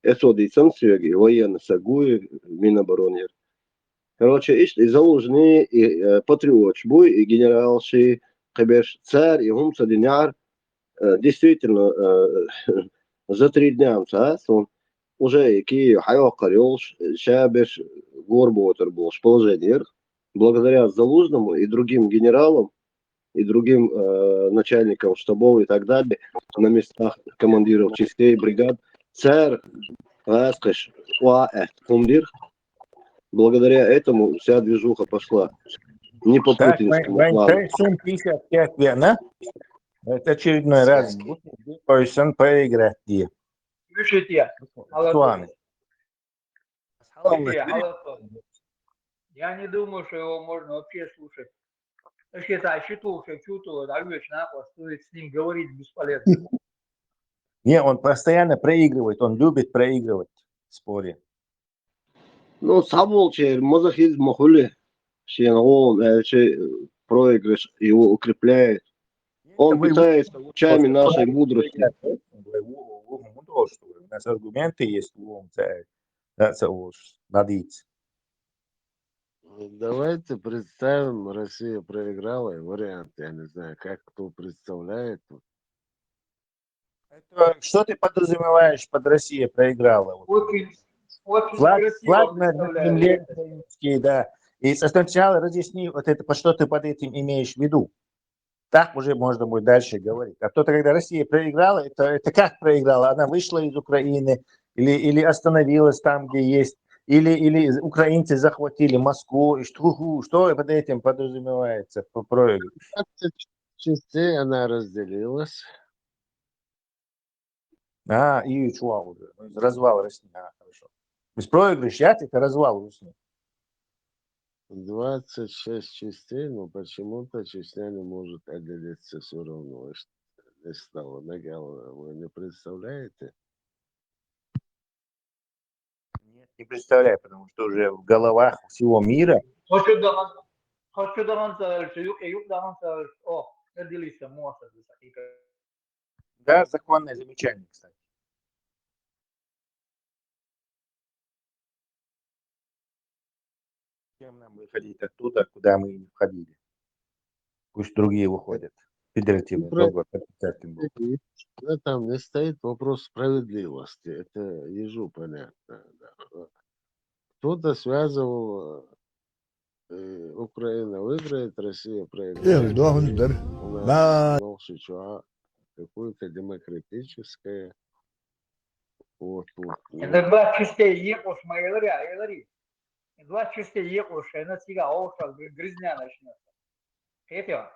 эсоди санкции, военные сагуи, Минобороны. Короче, и заложены, и патриот, буй, и генерал, ши, кабеш, царь, и гум садиняр, действительно, за 3 дня, он уже ки хайокар, ёлш, шабеш, горботер был, положение. Благодаря Залужному и другим генералам, и другим начальникам штабов и так далее, на местах командиров частей, бригад, царь, раскаш, кумдир, благодаря этому вся движуха пошла. Не по Так, путинскому Вань, плану. 55 вена. Это очередной раз Бойсон проиграть. Слушайте, Славный. я не думаю, что его можно вообще слушать. Я считаю, чуту, да, вечно стоит с ним говорить бесполезно. Не, он постоянно проигрывает, он любит проигрывать в споре. Ну, саболчер, мазохизм, махули, проигрыш его укрепляет. Он питается лучами нашей мудрости. У нас аргументы есть, надеяться. Давайте представим, Россия проиграла, вариант, я не знаю, как кто представляет. Что ты подразумеваешь под Россией проиграла? Очень Флаг красиво на представляю. земле украинский, да. И сначала разъясни, вот это, что ты под этим имеешь в виду. Так уже можно будет дальше говорить. А то, когда Россия проиграла, это как проиграла? Она вышла из Украины или остановилась там, где есть, или украинцы захватили Москву. И что под этим подразумевается по проигрышу? 20 частей она разделилась. И чего уже? Развал России. Хорошо. То есть проигрыш, это развал России. 26 частей, но почему-то Чечня не может отделиться все равно. Не стало Нагала. Вы не представляете? Нет, не представляю, потому что уже в головах всего мира. Хочу даванца, юг даванца, отделись, может. Да, законное замечание, кстати. Зачем нам выходить оттуда, куда мы не входили? Пусть другие выходят. Федеративный договор. Там не стоит вопрос справедливости. Это ежу понятно. Да. Кто-то связывал, Украина выиграет, Россия проиграет. Какое-то демократическое. Вот. 20 частей ехал, говори. 20 частей ехал, на тебя грязня начнется. Это?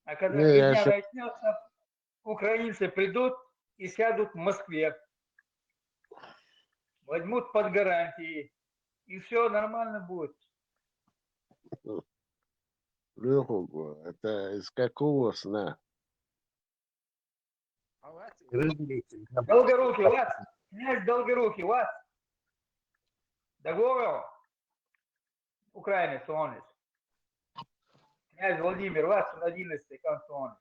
А когда грязня начнется, украинцы придут и сядут в Москве. Возьмут под гарантии. И все нормально будет. Лёху, это из какого сна? Долгорукий, вас. Князь Долгорукий, вас. Договор. Украинец, он. Князь Владимир, вас 11 конституционный.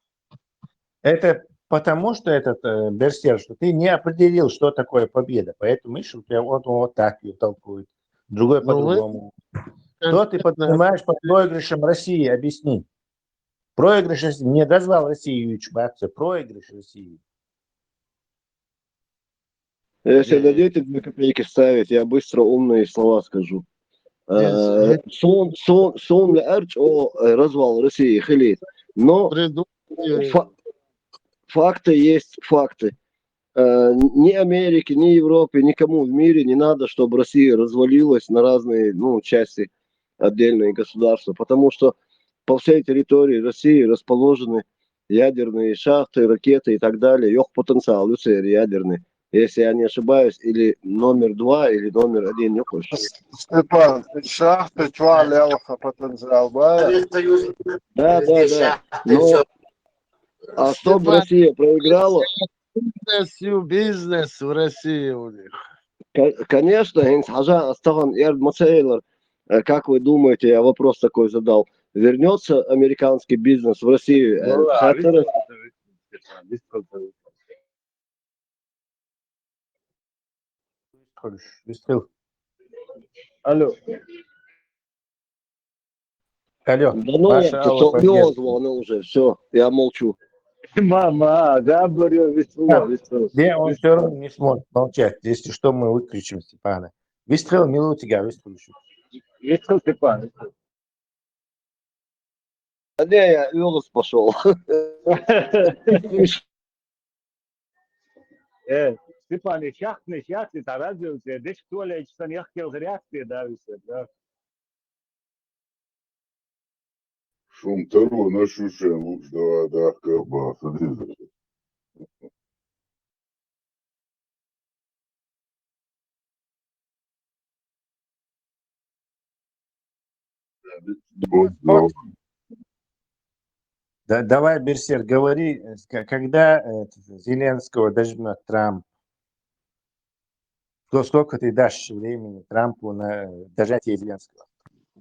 Это потому, что этот Берсер, что ты не определил, что такое победа. Поэтому Миша прям вот так ее толкует. Другой по-другому. Что ты поднимаешь под проигрышем России? Объясни. Проигрыш России. Не дозвал Россию ебаться. Проигрыш России. Если дадите 2 копейки ставить, я быстро умные слова скажу. Сон лярч о развал России хилит. Но факты есть факты. Ни Америке, ни Европе, никому в мире не надо, чтобы Россия развалилась на разные части отдельные государства. Потому что по всей территории России расположены ядерные шахты, ракеты и так далее. Их потенциал ядерный. Если я не ошибаюсь, или номер 2, или номер 1, не хочешь. Степан, шахты, чвалялха потенциал, Да. Но, а чтобы Россия проиграла... Бизнес в России у них. Конечно, как вы думаете, я вопрос такой задал, вернется американский бизнес в Россию? Выстрел. Алло. Алло. Да ну, Маша Алла часов поддерживает. звонил уже, все, я молчу. Мама, да, говорю, весело, весело. Где он все равно не сможет молчать. Если что, мы выключим Степана. Выстрел, милую тебя, выстрел. Весело, Степан. А не, я Юрус пошел. Степан, шахтный шахты, таразился, десь кто ли, что не хотел реакции, да, да. Шум таро на шуше, луч да, каба, Да, давай, Берсер, говори, когда Зеленского дожмет Трамп, сколько ты дашь времени Трампу на дожатие Зеленского?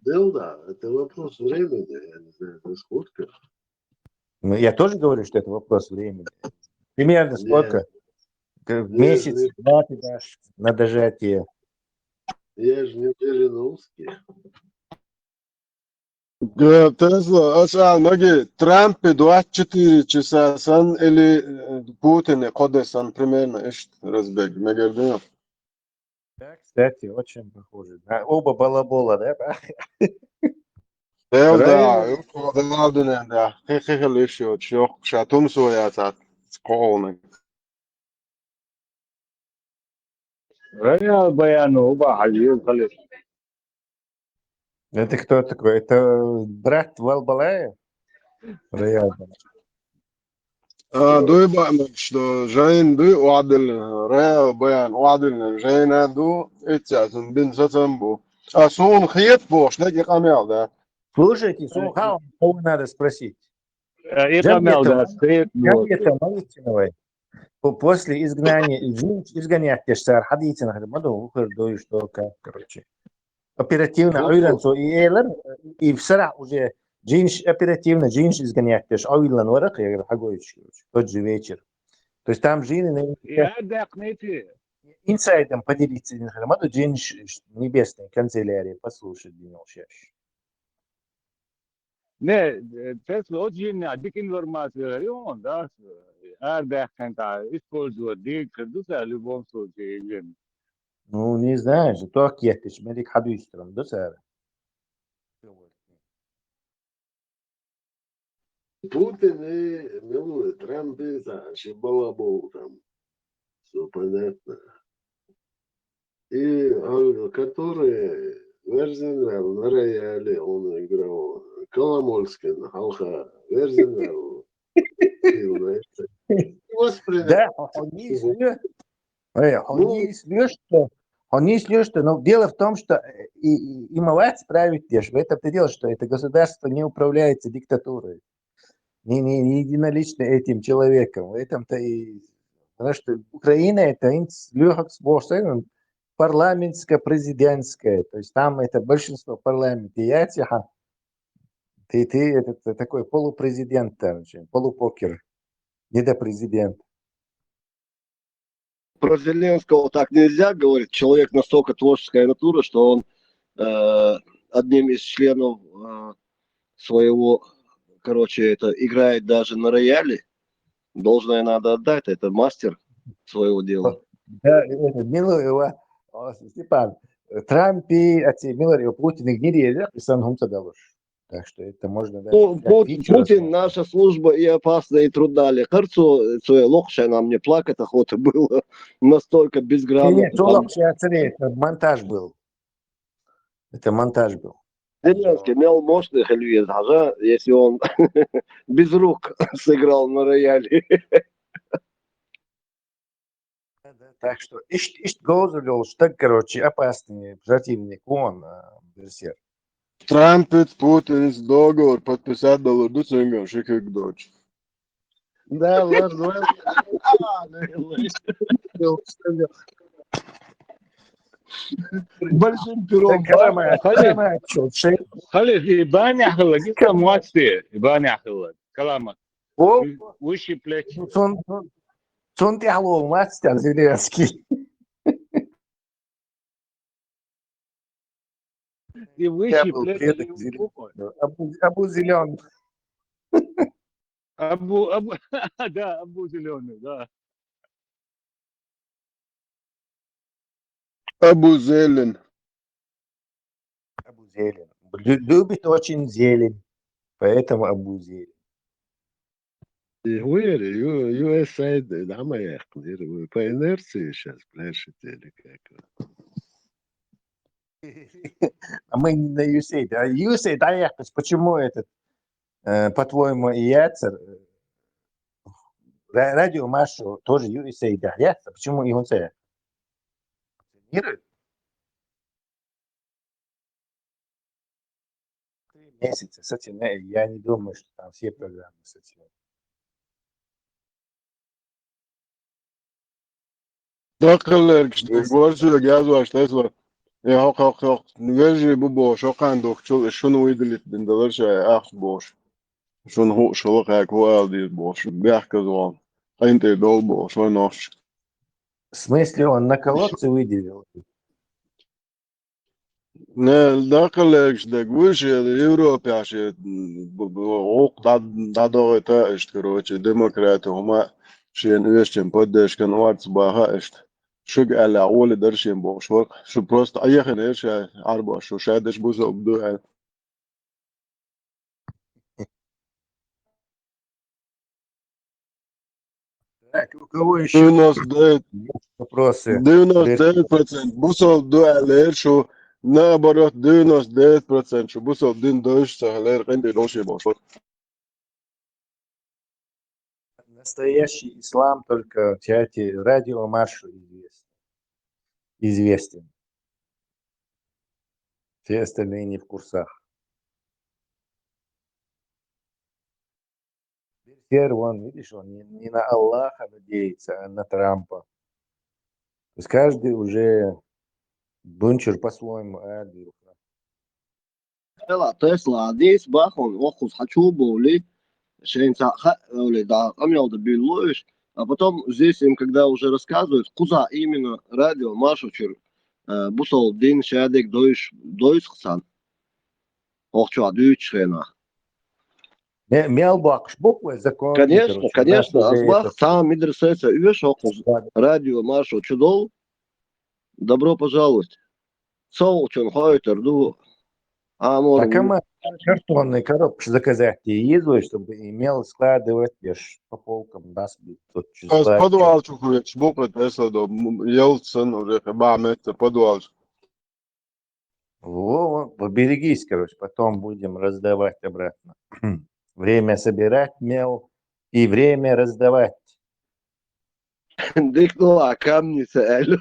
Да, это вопрос времени, я не знаю, это сколько. Ну, я тоже говорю, что это вопрос времени. Примерно сколько? Месяц, два ты дашь на дожатие. Я же не Жириновский. Тесла, ноги Трампе 24 часа сан или Путин Кодесан примерно ишт разбег. Мегердинов. Да, кстати, очень похоже. Оба балабола, да? Да, да, хихихал еще, чё, шатун своя цат, сколны. Реал Баяну, оба халил, халил. Это кто такой? Это брат Валбалая? دوی что Жайн دوی وعدل رأي بيان وعدل Жайна ду اتساسن بن ساتنبو سون خيط بوش نجي قامل да. Слушайте, Сухал, кого надо спросить? Джамбетова, после изгнания изгонять Тешсар Хадитина, что как, короче. Оперативно, и в Сара уже Джинш оперативно, Джинш изгонять Теш, Ойлан Варак, я говорю, Хагоич, тот же вечер. То есть там Джин инсайдом поделиться, Джинш небесной канцелярии, послушать, Динал Шеш. Ne, Tesla o cihni dik informasyonu veriyor da eğer kanka использовать dik kırdısa любом случае. Ну, не знаю, же, то кехтиш, медик хадуистром, да, сэр? Путин и милует Трамп и Саши балабол там. Все понятно. И которые Верзинвел на рояле он играл. Коломольскин, Алха, Верзинвел. Да, он не слез, что, но дело в том, что и мовать править в этом-то дело, что это государство не управляется диктатурой, не единолично этим человеком. В этом-то и... Потому что Украина это парламентско-президентская, то есть там это большинство парламента. Ты это такой полупрезидент, полупокер, недопрезидент. Про Зеленского так нельзя говорить. Человек настолько творческая натура, что он одним из членов своего, короче, это играет даже на рояле. Должное надо отдать. Это мастер своего дела. Да, милую его, Степан, Трамп и Миллер и Путин их не резят, и сам далуш. Так что это можно даже... Путин, наша служба и опасна, и трудали. Харцу, лохша нам не плакать охота было. Настолько безграмотно. Нет, это монтаж был. Это монтаж был. Зеленский имел мощный хельвиз, если он без рук сыграл на рояле. Так что ишт Гозулёл, что, короче, опасный противник, он, Берсер. Трамп и Путин договор подписать доллар шик как дочь. Да, ладно. Большим пером. خلص يبان يحلق انت مواتي يبان يحلق كلامك وش بليك Сон ты алло, мастер Зеленский. И Я выше был плетали предок зеленый. буквы. Абу зеленый. Абу, да, Абу зеленый, да. Абу Зелен. Абу зелень. Любит очень зелень. Поэтому Абу зелень. Хуяли, USA дама яхтер, по инерции сейчас пляшете как. А мы не на USAID. А USAID, да, якось, почему этот, по-твоему, и Яцер, радио Машу тоже USAID, да, ясно? Почему его це функционирует? 3 месяца с этим, я не думаю, что там все программы с этим. Dakıllar işte görüşürüz yazmış tesla. Hak. Ngeji bu boş. Okan dokçul şunu uydulit dindalar şey boş. Şunu şoluk hak var diye boş. Bırak zaman. Aynı dol boş. Var naş. В смысле, он на колодце выделил? Ne dakıllar işte görüşürüz Avrupa şey ok da doğru işte короче demokrat ama şeyin üstün поддержкан Арцбаха işte. Şu gel ağlı dersin boş var. Şu просто ayakın her şey arba şu şeydeş bu zobdu. Так, у кого еще 99 вопросы? 99% bu dualar şu naоборот 99% şu bu din dövüş sahalar kendi doşu boş var. Настоящий ислам только в чате радио Маршу известен. Все остальные не в курсах. Берсер, вон, видишь, он не на Аллаха надеется, а на Трампа. То есть каждый уже бунчер по-своему адил. طلع تسلا ديس باخون وخص حشوبه لي شين или да, амел добилуешь, а потом здесь им, когда уже рассказывают, куда именно радио Машучер бусол дин шадек дойш хсан, охчу дюч хрена. Мелбакш буквы закон. Конечно, конечно, азбах сам мидресеса юш охуз радио Машу чудол, добро пожаловать. Солчон хойтер ду. Так, а мы картонные коробки заказать еду, чтобы имел складывать по полкам, да, Подвал чухует, буквы Тесла до Елцин уже бамет подвал. Во, поберегись, короче, потом будем раздавать обратно. Время собирать мел и время раздавать. Дикнула камни сэль.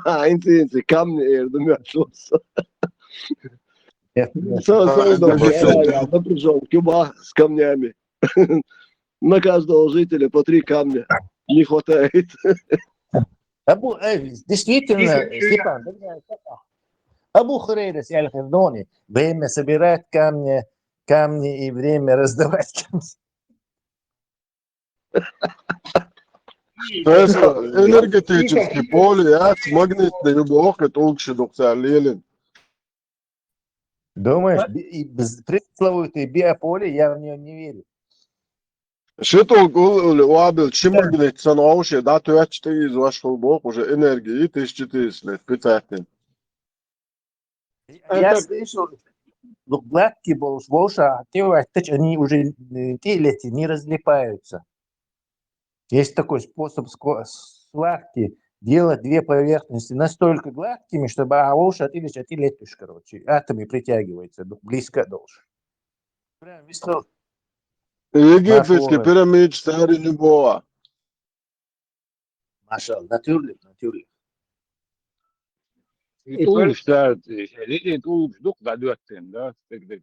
Einzige камни ердым яшлоса. Напряжен, Куба с камнями. На каждого жителя по 3 камня не хватает. Действительно, Степан, Абу Хурейра Аль-Хердони, время собирать камни и время раздавать камни. Энергетический поле, магнитный любовь, это лучше доктор Лелин. Думаешь, пресловутое биополе, я в нее не верю. Что толку уабил, чем магнит санауши, да, то я 4 из вашего бога уже энергии, 1400 лет, 15. Я слышал, гладкий волша, они уже эти не разлипаются. Есть такой способ сварки, делать 2 поверхности настолько гладкими, чтобы волша летишь, короче, атомы притягиваются, близко должен. Прям весел. Египетский пирамид старый любого. Машал, natürlich. يطول شتات يطول دق بعد وقتين ده تقدر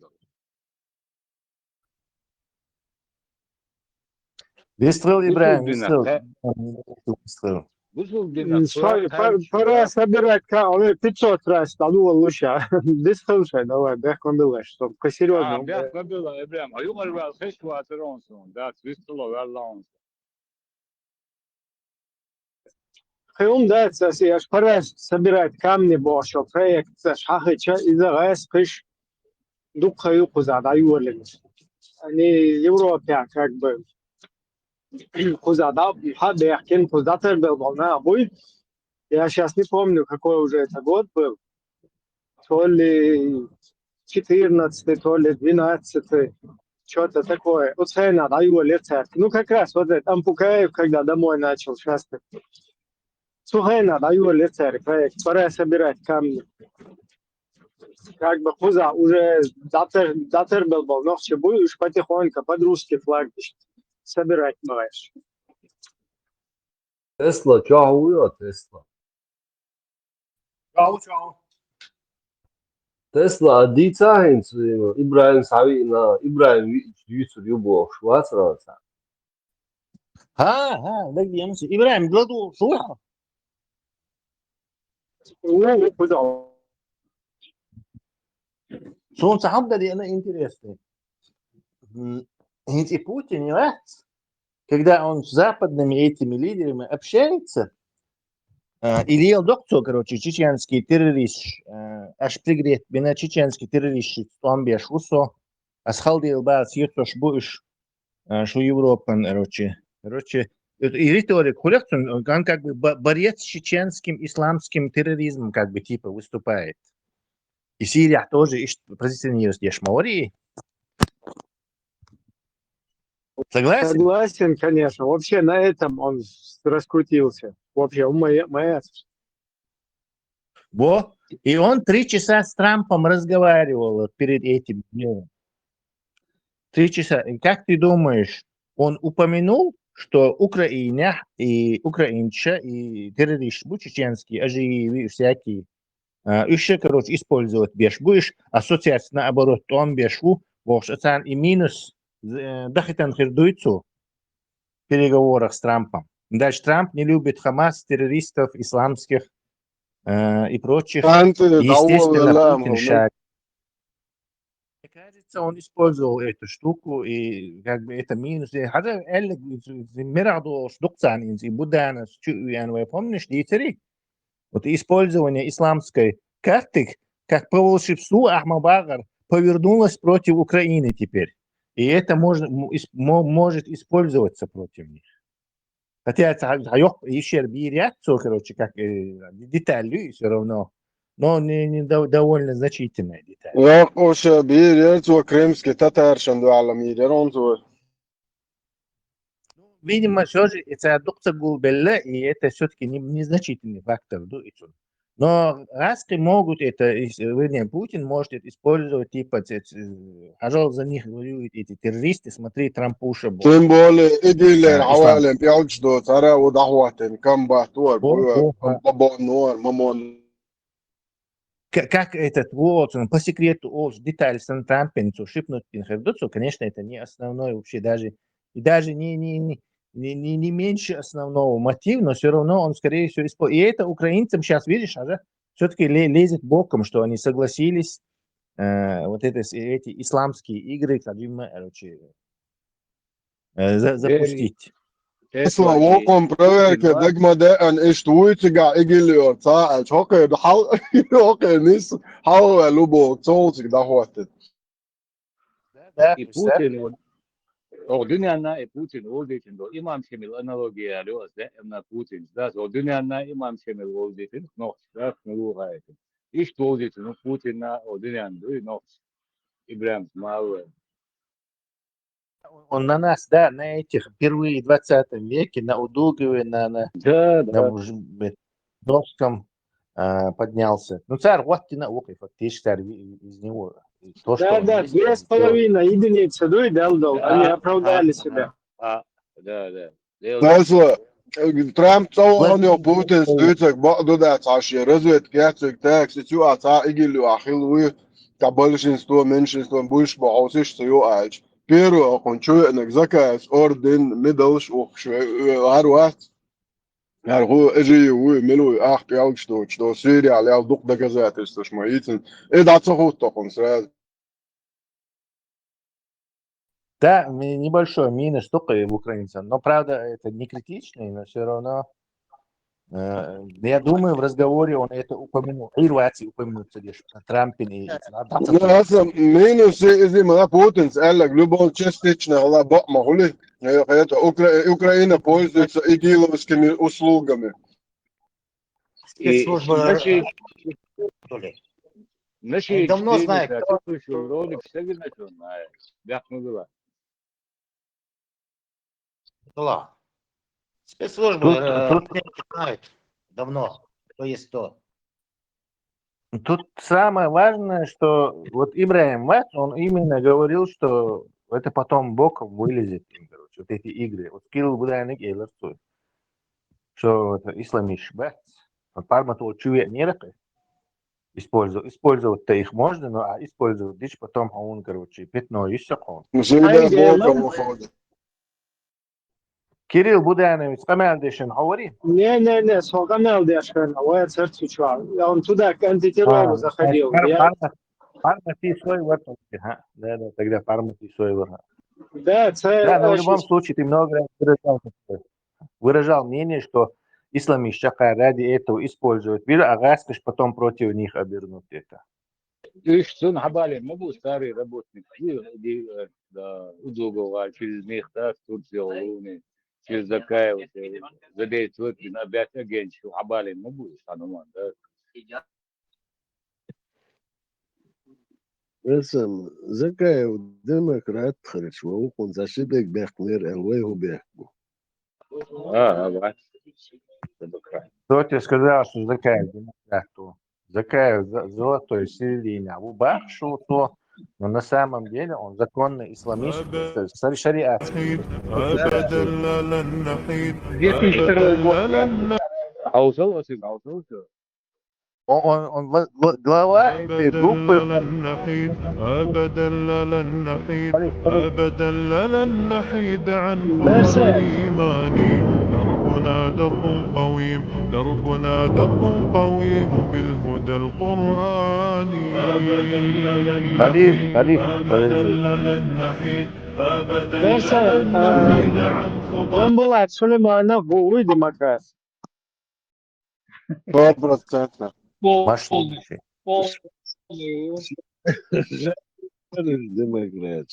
Выстрел, Ибраим, выстрел. Пора собирать, он 500 раз надул лучше. Дисхелшай, давай, бехком было, чтобы посерьезному. Бехком было, Ибраим. А юмор был хешва атеронсон, да, выстрел верлаунс. Хеум да, я пора собирать камни больше, проект, шахича из-за газ, кыш, дух хаю кузад, аюлин. Они Европе как бы кузада, хабе, яхтин кузатер был, волна, обуй. Я сейчас не помню, какой уже это год был. То ли 14-й, то ли 12-й. Что-то такое. Вот цена, да, его лица. Ну, как раз вот это, Ампукаев, когда домой начал шастать. Сухена, да, его лица, проект. Пора собирать камни. Как бы хуза, уже датер был, но все будешь потихоньку под русский флаг собирать можешь. Tesla, čau, Tesla. Čau. Tesla, die Zeichen zu Ibrahim Savina, Ibrahim Yusuf Yubo, Schwarzwasser. ها بدي امشي ابراهيم بلادو شو شو صاحب دي انا интересно. Ведь и Путин, когда он с западными этими лидерами общается, Илья Докцо, короче, чеченский террорист, аж пригрет, бина чеченский террорист, там беш усо, а с халдил бац, ютош буш, что Европа, короче, и риторик Хулехтун, он как бы борец с чеченским исламским терроризмом, как бы типа выступает. И Сирия тоже позиционирует Ешмаори. Согласен? Согласен, конечно. Вообще на этом он раскрутился. Вообще, моя. Во. И он 3 часа с Трампом разговаривал перед этим делом. 3 часа. И как ты думаешь, он упомянул, что Украина и украинча и террористы чеченские, аживи всякие, еще, короче, использовать беш будешь, ассоциация наоборот, он бешу, вож и минус дахитан хирдуйцу в переговорах с Трампом. Дальше Трамп не любит Хамас, террористов, исламских и прочих. Естественно, Путин шаг. Мне кажется, он использовал эту штуку, и как бы это минус. Хотя мирадо шдукцан инзи будана, помнишь, дитери? Вот использование исламской карты, как по волшебству Ахмабагар повернулось против Украины теперь. И это может использоваться против них. Хотя это еще реакцию, короче, как детали все равно, но не довольно значительная деталь. Якош бирец крымский татаршан дуаламир, Видимо, все же это доктор Гулбелла, и это все-таки незначительный фактор. Но раски могут это, вернее, Путин может это использовать, типа, пожалуйста, за них воюют эти террористы, смотри, Трампуша был. Тем более, идея عوالم يوجدوا ترى ودعوة كم باتور بابونور مامون. Как этот Уолтон по секрету детали с Трампенцу шипнуть Пинхердуцу, конечно, это не основной вообще даже не меньше основного мотива, но все равно он, скорее всего, использует. И это украинцам сейчас, видишь, все-таки лезет боком, что они согласились вот эти исламские игры, короче, запустить. Tesla وقم proverke degmade en istuitiga igilio ta choke de hal choke nis hal lubo tolsig da hotet. И Путин, Ордуняна и Путин, Ордитин, имам Шемил аналогия, на Путин, да, Ордуняна имам Шемил Ордитин, но штраф не лугает. И что Ордитин, ну Путин на Ордунян, но Ибрахим Смауэ. Он на нас, да, на этих впервые в 20 веке, на Удугове, на Доском поднялся. Ну, царь, вот ты наука, фактически, царь из него. То, Да, 2,5 единицы, дал, они оправдали себя. Да. Tesla Trump طوعني وبوتين ستويتك بقدو دا تعشي رزويت كاتك تاك ستيو عطا إجيلو أخيلوي كبالشين ستو منشين ستو بوش بعوسيش سيو أعج بيرو أقون شو إنك زكاس أوردن ميدلش وهار وقت هو إجي وي ملوي أخ بيالك شتو سيري على الدق دا كزات استش مايتن إيه دا تصخوت تقون سراز. Да, небольшой минус только в украинцам, но правда это не критичный, но все равно Я думаю, в разговоре он это упомянул. Хорватии упомянутся лишь Трампин и لا هسه مينوس إذا ما بوتنس قال لك لوبون частично على بق ما هو это Украина пользуется игиловскими услугами. И Спецслужбы, наши они давно чтения, знают, а кто... ты слышал ролик, все знают, бяхнула. Кто? Спецслужбы Тут знают давно, кто есть кто. Тут самое важное, что вот Ибрахим Ват, он именно говорил, что это потом боком вылезет, короче, вот эти игры. Вот Кирилл Будайник и Ларцой. Что это исламиш бэт. Вот парматул чуя нерахи. Использовать-то их можно, но использовать дичь потом он, короче, пятно и сякон. всегда боком выходит. Кирилл Будайник, скамялдешен, говори. Не, согамел дешкан, а я церцучал. Он туда к антитеррору заходил. Пармати свой выртал. Да, тогда пармати свой выртал. Да, Да, но в любом случае ты много раз выражал мнение, что исламисты ради этого используют вирус, а гаскаш потом против них обернут это. Видишь, сон Хабалин, мы был старый работник, удобовал через Мехтар, тут сделал луны, через Закаева, забей цветки на 5 агентов, Хабалин, мы был сануман, да. اسم زكاة ديمقراط خرج وكون زاشبك بيخنير الويه بيحكو بعد. Кто тебе сказал, что Закаев демократу? Закаев золотой середине, а Бахшу то, но на самом деле он законный исламист, шариат. 2002 год. Аусался. Он глава этой группы. أبدا لن نحيد عن خطى الإيمان دربنا درب قويم دربنا درب قويم بالهدى القرآني خليل он был от Сулеймана в демократ. 100%. Машинный. ديمقراط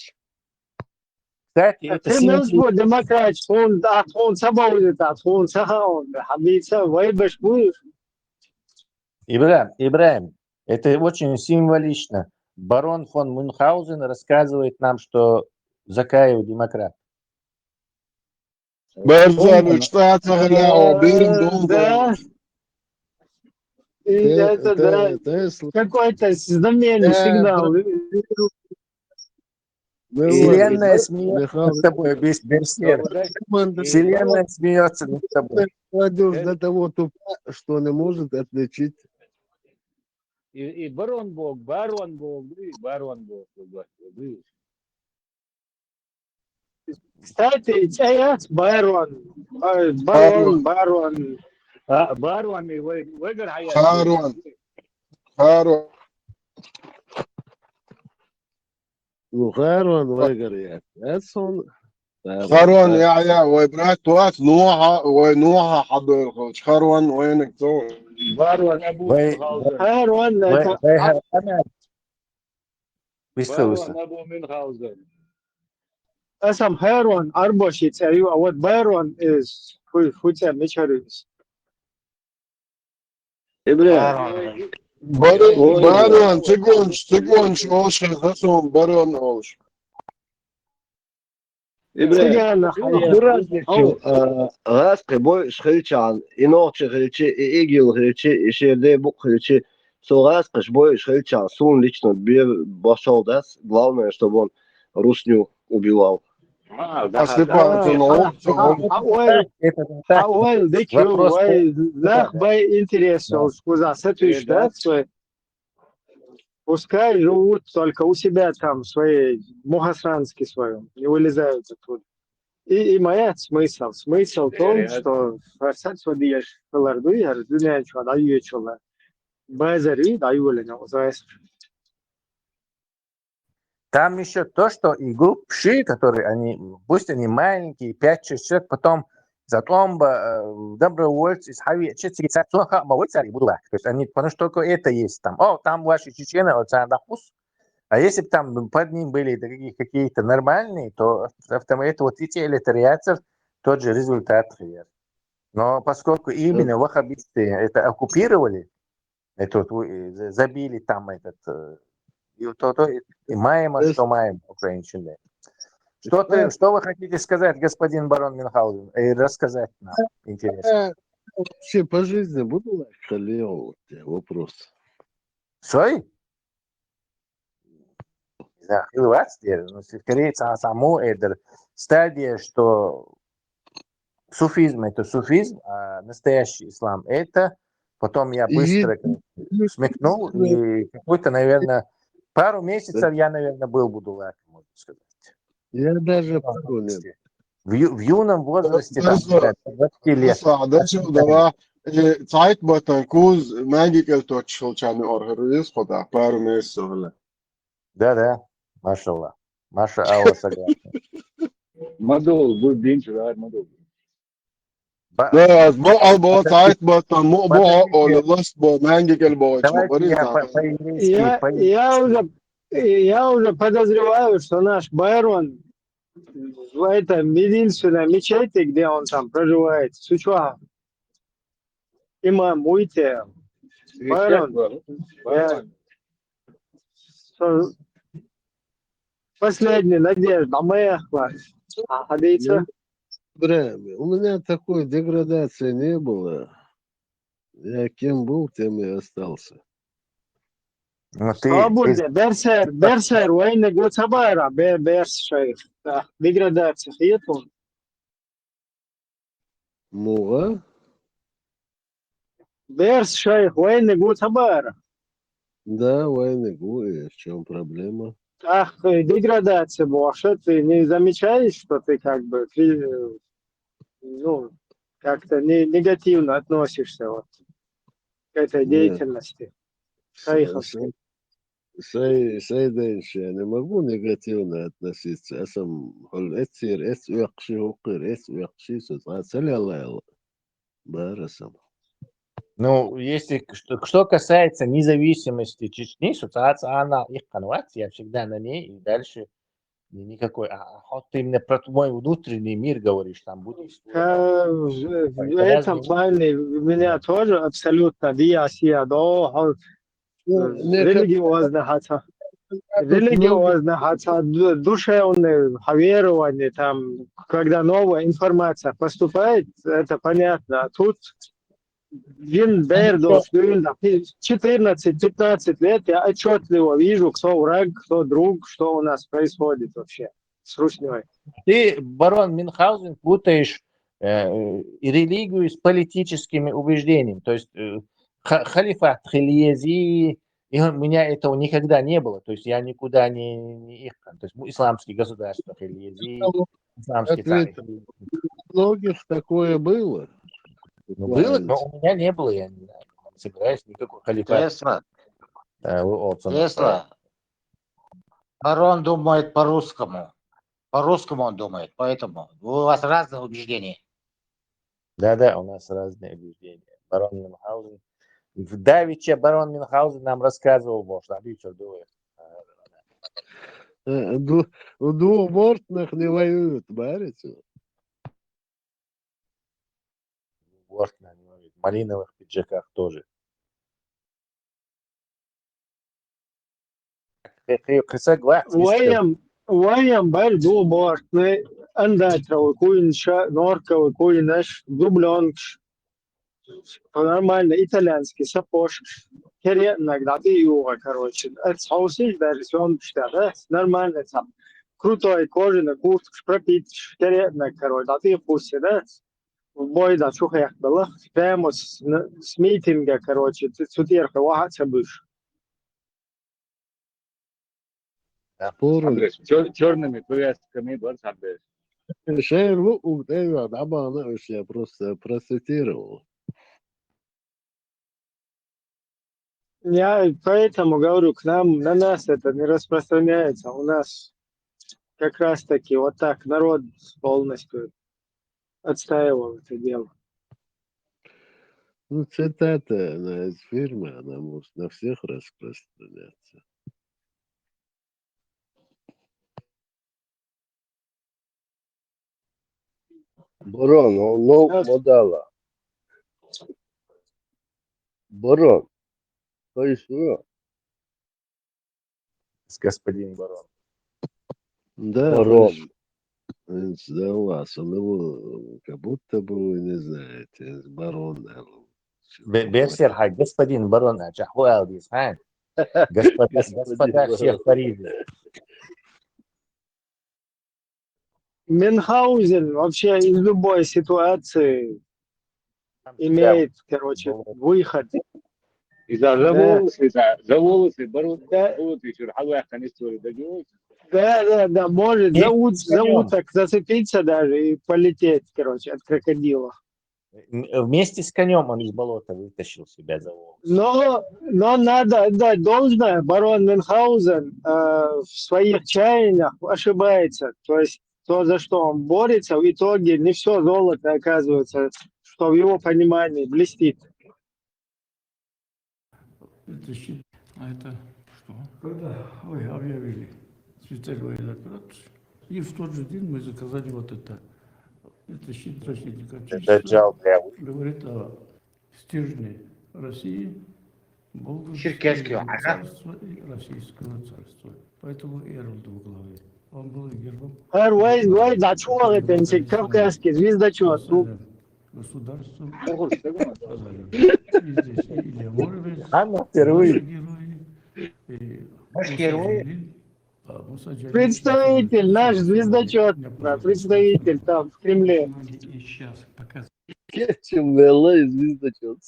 Кстати, это ты мелкий демократ, он собой он сахан, хабица, вайбаш будешь. Ибрахим, это очень символично. Барон фон Мюнхгаузен рассказывает нам, что Закаев демократ. Берзан, штат Сахаляо, Бирм Долго. Это какой-то знаменный сигнал. Вселенная смеется над тобой, Берсер. Вселенная смеется над тобой. Молодежь до того тупа, что не может отличить. И барон Бог. Кстати, Байрон. Барон и Вегер Харон. وخيرون ويقريات أصلا خروان يا وبرات وقت نوعها حضر خوش خروان وينك تو Барон Абу Мюнхгаузен. Asam Heron Arboshit, what Byron is Fucha Micharis. Барон, цыгонш, ош, хасом, барон, ош. Раски бой шхилчан, инорче хилчи, игил хилчи, ишерде бук хилчи. Со раски бой шхилчан, сун лично бошел дас, главное, чтобы он русню убивал. А Степан, ты пускай живут только у себя там, в своей Мухасранске своем, не вылезают оттуда. И моя смысл в том, что фарсат сводишь пыларду, я разделяю, что даю чего. Базари даю ли не узнаешь. Там еще то, что и группы, которые они, пусть они маленькие, 5-6 человек, потом Затом добровольцы из Хави, молодцы будут. То есть они, потому что только это есть там. О, там ваши чечены, а если бы там под ним были такие какие-то нормальные, то это вот эти элитариатцев тот же результат. Но поскольку именно ваххабисты это оккупировали, это вот, забили там этот, и маем, что маем, украинщины. Что вы хотите сказать, господин барон Мюнхгаузен, и рассказать нам? Интересно. Вообще по жизни буду халил, вопрос. Сой? Да, скорее само это стадия, что суфизм это суфизм, а настоящий ислам это. Потом я быстро смекнул, и какой-то, наверное, пару месяцев я, наверное, был будулак, можно сказать. Я даже понял. В юном возрасте, там, 20 лет. Zeit بتنكوز ماجيك التوتشل كان أورهريس خدا بارميس سهلة. Да, машаллах. Маша Алла согласна. Мадул, будет день, мадул. Да, бо Zeit بتنمو بو أولوس بو ماجيك البوش. Я уже подозреваю, что наш Байрон в этом единственной мечети, где он там проживает, Сучуа, имам Уйте, Байрон, последняя надежда моя, Хадица. У меня такой деградации не было. Я кем был, тем и остался. Берсер, войны Гуцабайра, Берсер, деградация, хиетун. Ну, Берс шейх, войны Гуцабайра. Да, войны в чем проблема? Ах, деградация была, что ты не замечаешь, что ты как бы, ну, как-то негативно относишься вот к этой деятельности шейховской? Дальше я не могу негативно относиться. Я сам эцир, Ну, если что касается независимости Чечни, ситуация, она их конвакция, я всегда на ней, и дальше никакой. А вот ты именно про твой внутренний мир говоришь, там будет. В этом плане у меня тоже абсолютно диасия до религиозно, душевное верование, там, когда новая информация поступает, это понятно. А тут 14-15 лет я отчетливо вижу, кто враг, кто друг, что у нас происходит вообще с Русней. Ты, барон Мюнхгаузен, путаешь и религию с политическими убеждениями. То есть халифат, хильези, и у меня этого никогда не было. То есть я никуда не их. То есть исламские государства, хильези, исламские цари. Многих такое было. Ну, было, но у меня не было, я не собираюсь никакой халифат. Тесла. Барон думает по-русскому. По-русскому он думает, поэтому у вас разные убеждения. Да, у нас разные убеждения. Барон Мюнхгаузен. Давеча барон Мюнхгаузен нам рассказывал, что Абичер думает. У двухбортных не воюют, барите? В малиновых пиджаках тоже. Воям бар двухбортный, андатровый, куинша, норковый, куинаш, дубленкш. Нормально, итальянский сапож. Иногда ты его, короче. Это соусиш, даже если он нормально там. Крутой кожаный куртка, пропит, короче, а ты пусть, да? В бой, да, чухаях было. Прямо с митинга, короче, цутерка, вахаться будешь. Андрей, черными повязками, Андрей. Я просто процитировал. Я поэтому говорю, к нам, на нас это не распространяется. У нас как раз таки вот так народ полностью отстаивал это дело. Ну, цитата, она из фильма, она может на всех распространяться. Барон, ну, модала. Барон, поясню. Господин барон. Да, Барон. Да, у вас, он его, как будто бы, вы не знаете, барон. Бесер, господин барон, Чахуэл Дисхан. Господа всех в Париже. Мюнхгаузен вообще из любой ситуации имеет, короче, выход. إذا за волосы, барон, вот еще, حاول канистру дадут. Да, может за уток зацепиться даже и полететь, короче, от крокодила. Вместе с конем он из болота вытащил себя за волосы. Но надо отдать должное, барон Мюнхгаузен в своих чаяниях ошибается. То есть то, за что он борется, в итоге не все золото, оказывается, что в его понимании блестит. А это что? Когда объявили специальную операцию, и в тот же день мы заказали вот это. Это щит защитника Отечества. Говорит о стержне России, Болгарского царства и Российского царства. Поэтому Эролд во главе. Он был гербом. Кавказский звездочет. Государством. И здесь и Илья Муромец, наши герои, Представитель, наш звездочет, представитель там в Кремле. И сейчас показывают. Geçim vallahi звездочет.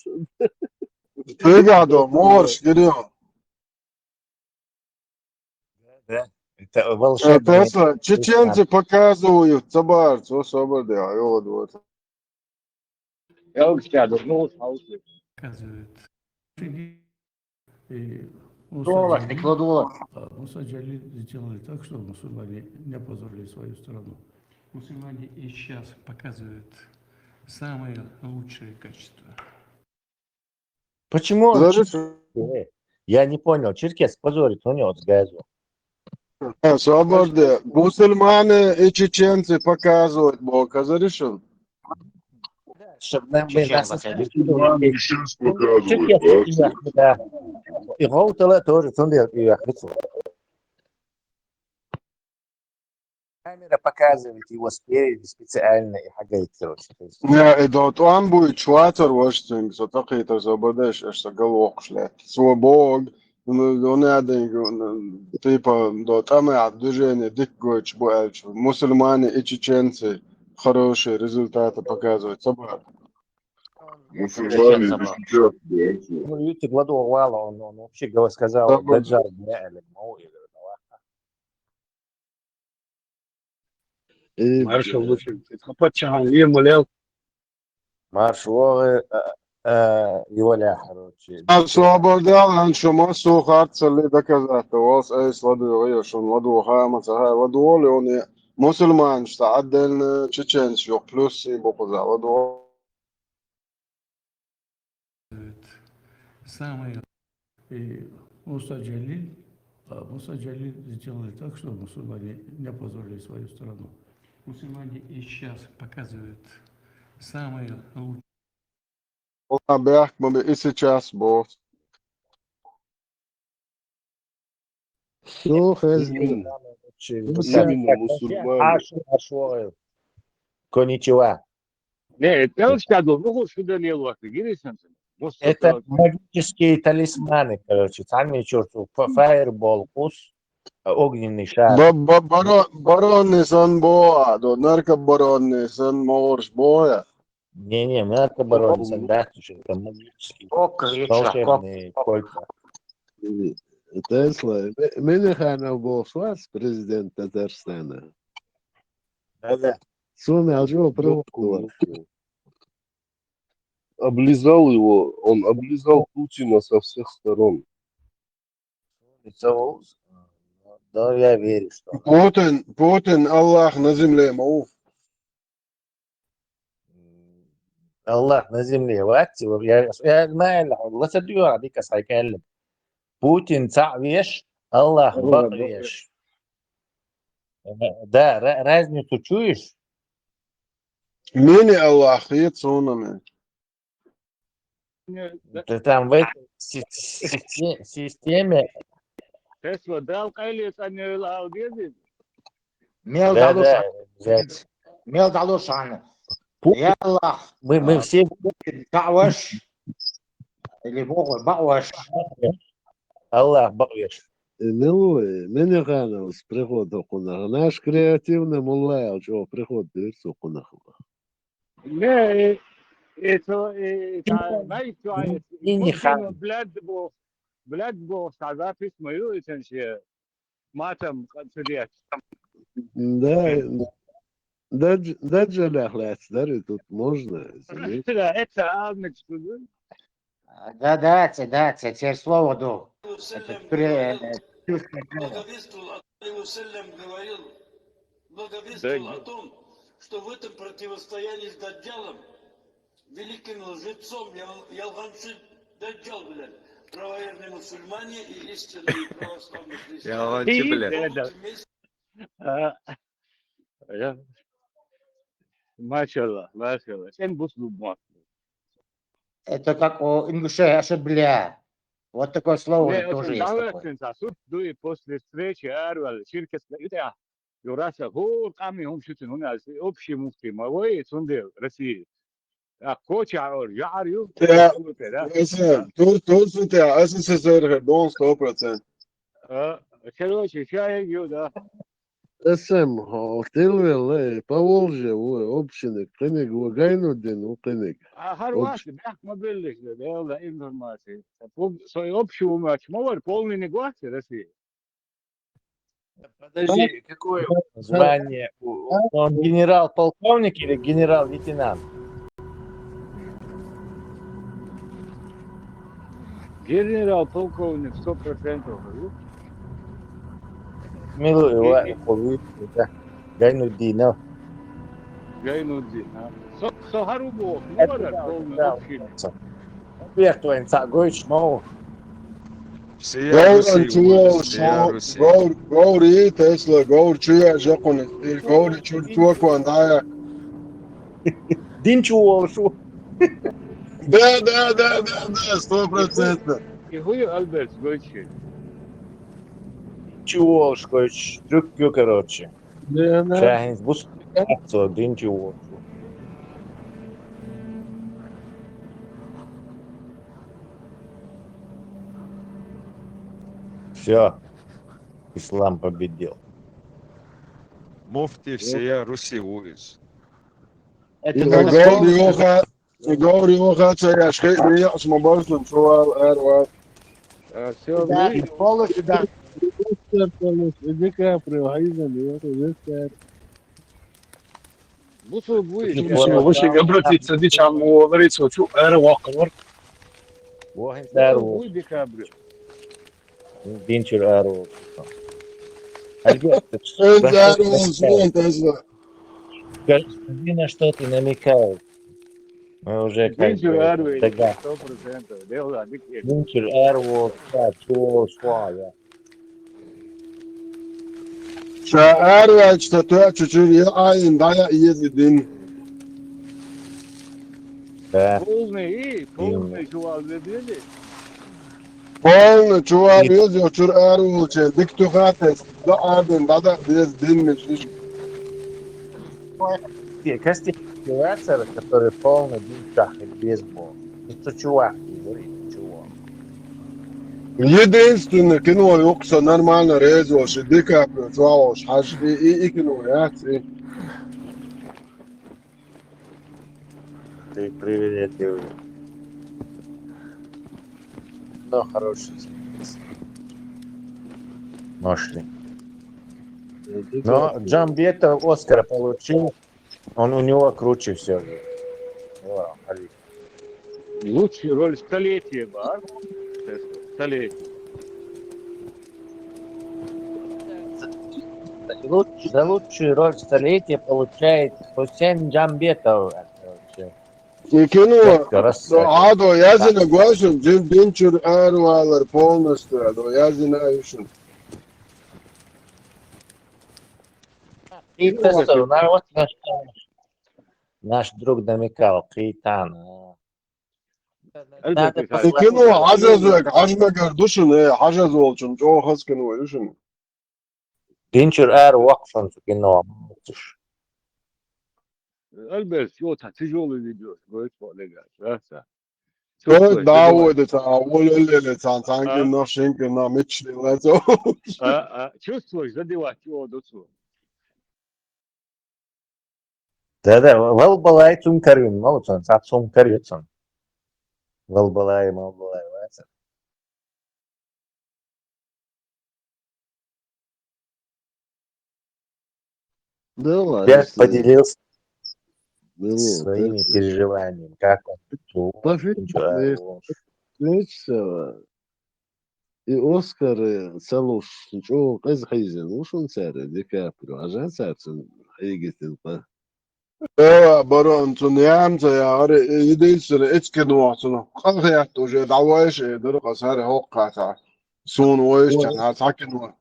Бригада, морж, Гирион. Это волшебный. Тесла, чеченцы показывают, собарцы, освободил, вот. Я вам скажу, ну, Показывает. Мусаджали сделали так, чтобы мусульмане не опозорили свою страну. Мусульмане и сейчас показывают самые лучшие качества. Почему он... Я не понял. Черкес позорит, у него с газу. Свобода. Мусульмане и чеченцы показывают, Бог разрешил. Чтобы нам бы нас... Да. И Роутела тоже Тундер и Ахвицу. Камера показывает его спереди специально и хагает, короче. Не, идут он будет шватер воштинг, so такие-то забодешь, что головок шлет. Свой Бог, он один, типа, до там и движение, дикгоч, больше. Мусульмане и чеченцы хорошие результаты показывают. Собрат. Мусульмане и сейчас, Ну, видите, Гладу Вала, он вообще сказал, Даджар, или Маршал лучше. Хапачан, Лемулел. Маршал его ля, короче. Освободил, что массу харцали доказать, вас эй сладу, что ладу хамаса, ладу ли он мусульман, что отдельно чеченцы, плюс и бокуза, ладу. Самые Муса Джалиль сделали так, чтобы мусульмане не опозорили свою страну. Мусульмане и сейчас показывают самые лучшие. Он бях, мы и сейчас, босс. Именно мусульмане. Коничева. Не, я вам скажу, ну, вот сюда не лох, гирисенцы. Это магические талисманы, короче. Сами черту. Фаербол, кус, огненный шар. Баронный сан боа, до наркобаронный сан морж боя. Не, наркобаронный сан, да, это магические волшебные кольца. Тесла, Миниханов был свас, президент Татарстана. Да. Сумел его провокировал. облизал его, он облизал Путина со всех сторон. Да, я верю, что... Путин, Аллах на земле, мауф. الله نزل لي وقت يا ما الله صدقوا هذيك سيكلم بوتين تعويش الله بقيش ده разницу чуешь? Mini Allah хит сонами. Ты там в этой системе. Tesla dal qayliq an al-Algezi. Мел Да, Далушан. взять. Мел Далушан. يلا Мы все تعوش اللي فوق بعوش الله بقيش. Meni gana s prihodom kunah. Naš kreativni mulaj, čo prihod dircu kunah. Ne, это знаете, не хан. بلاد بو سعدات اسمه يوتن شيء ماتم قد Даже ляхлять, дарит тут можно. لا это عامل شو да, теперь слово до. Благовествовал о том, что в этом противостоянии с Даджалом, великим лжецом, Ялганши Даджал, блядь, правоверные мусульмане и истинные православные христиане. Машаллах. Sen бусну мат. Это как у ингуша ошибля. Вот такое слово тоже есть. Суд дует после встречи Арвал, ширкет, Юраса, гор, камни, шутин, у нас общий муфти, мовой, сундел, России. Коча, Ярю. Тут сутя, СССР, дон 100%. Короче, чай, да. СМ, Тилвел, Поволжье, общины, клиник, Гайнудин, клиник. Харвати, бях мобильных, да, информации. Свой общий матч, мовой, полный негатив России. Подожди, какое звание? Он генерал-полковник или генерал-лейтенант? Генерал-полковник 100%. Милую его, Гайнуддинов. Сахарубов, полный общий. Вертуен Цагович, но... Gauri Tesla, Gauri Chuya Japon, Gauri Churko and Aya. Din чувствую. Да, 100%. И хуй Альберт Гойчи. Чувствую, трюк, короче. Шахин с бусом, Din чувствую. Все, ислам победил. Муфти всея Руси улиц. Gauri Ocha, я шхейт меня с мобильным шуал Эрва. Все, полностью, да. Ди Каприо, Хайзен, Бусу будет. Вышли обратиться, дичам говорить, что Эрваквар. Будет декабрь. Динчер Ару. Скажи, на что ты намекаешь? Мы уже как Динчер Ару, бы 100%. Динчер Ару, чего швая. Эрва, что ты чуть-чуть я айн, да я ездин. Да. Полный чувал ведели. Полный чувал ездил, чур Эрву, дикту хатес, да аден, да ездин, миш. Кости килацер, который полный динчах и без бога. Это чувак, говорит, чувак. Единственное кино, юкса нормально резал, что Ди Каприо, Чуалош, Хашби и кино, я Ты приветливый. Но хороший. Нашли. Но Джамбета Оскара получил, он у него круче все. Лучшая роль столетия, да? Столетие. За лучшую роль столетия получает Хусейн Джамбетов. Kino Garas ado yazına guaşun dinçür ervalar polnastı ado yazına yuşun. Investor, naš drug da mi kao Kitan. Kino hacazık hacma gördüşün hacaz olçun jo has kino yuşun. Dinçür er vakfın kino. Albert شو تحتاجوا الفيديو قلت ولا قاعد Evet davet et avol sanki naşenki na meçli lazo. чувствуешь задевать его досу Da, vēl balai cum karvin, malcon, sap sum karvicon. Vēl balai, mal balai, vajadzēs. Да ладно, Я если поделился было, своими так переживаниями, как он чувствовал. Лечься. И Оскар целуш, ничего, из Хайзен, уж он царь, Ди Каприо, а жен царцын, Хайгетин, па. Evet baron tuniyam ya are yedilsin etken vaatını. Kalkıyat oje davaş eder kasar hokkata. Son oişten ha sakin var.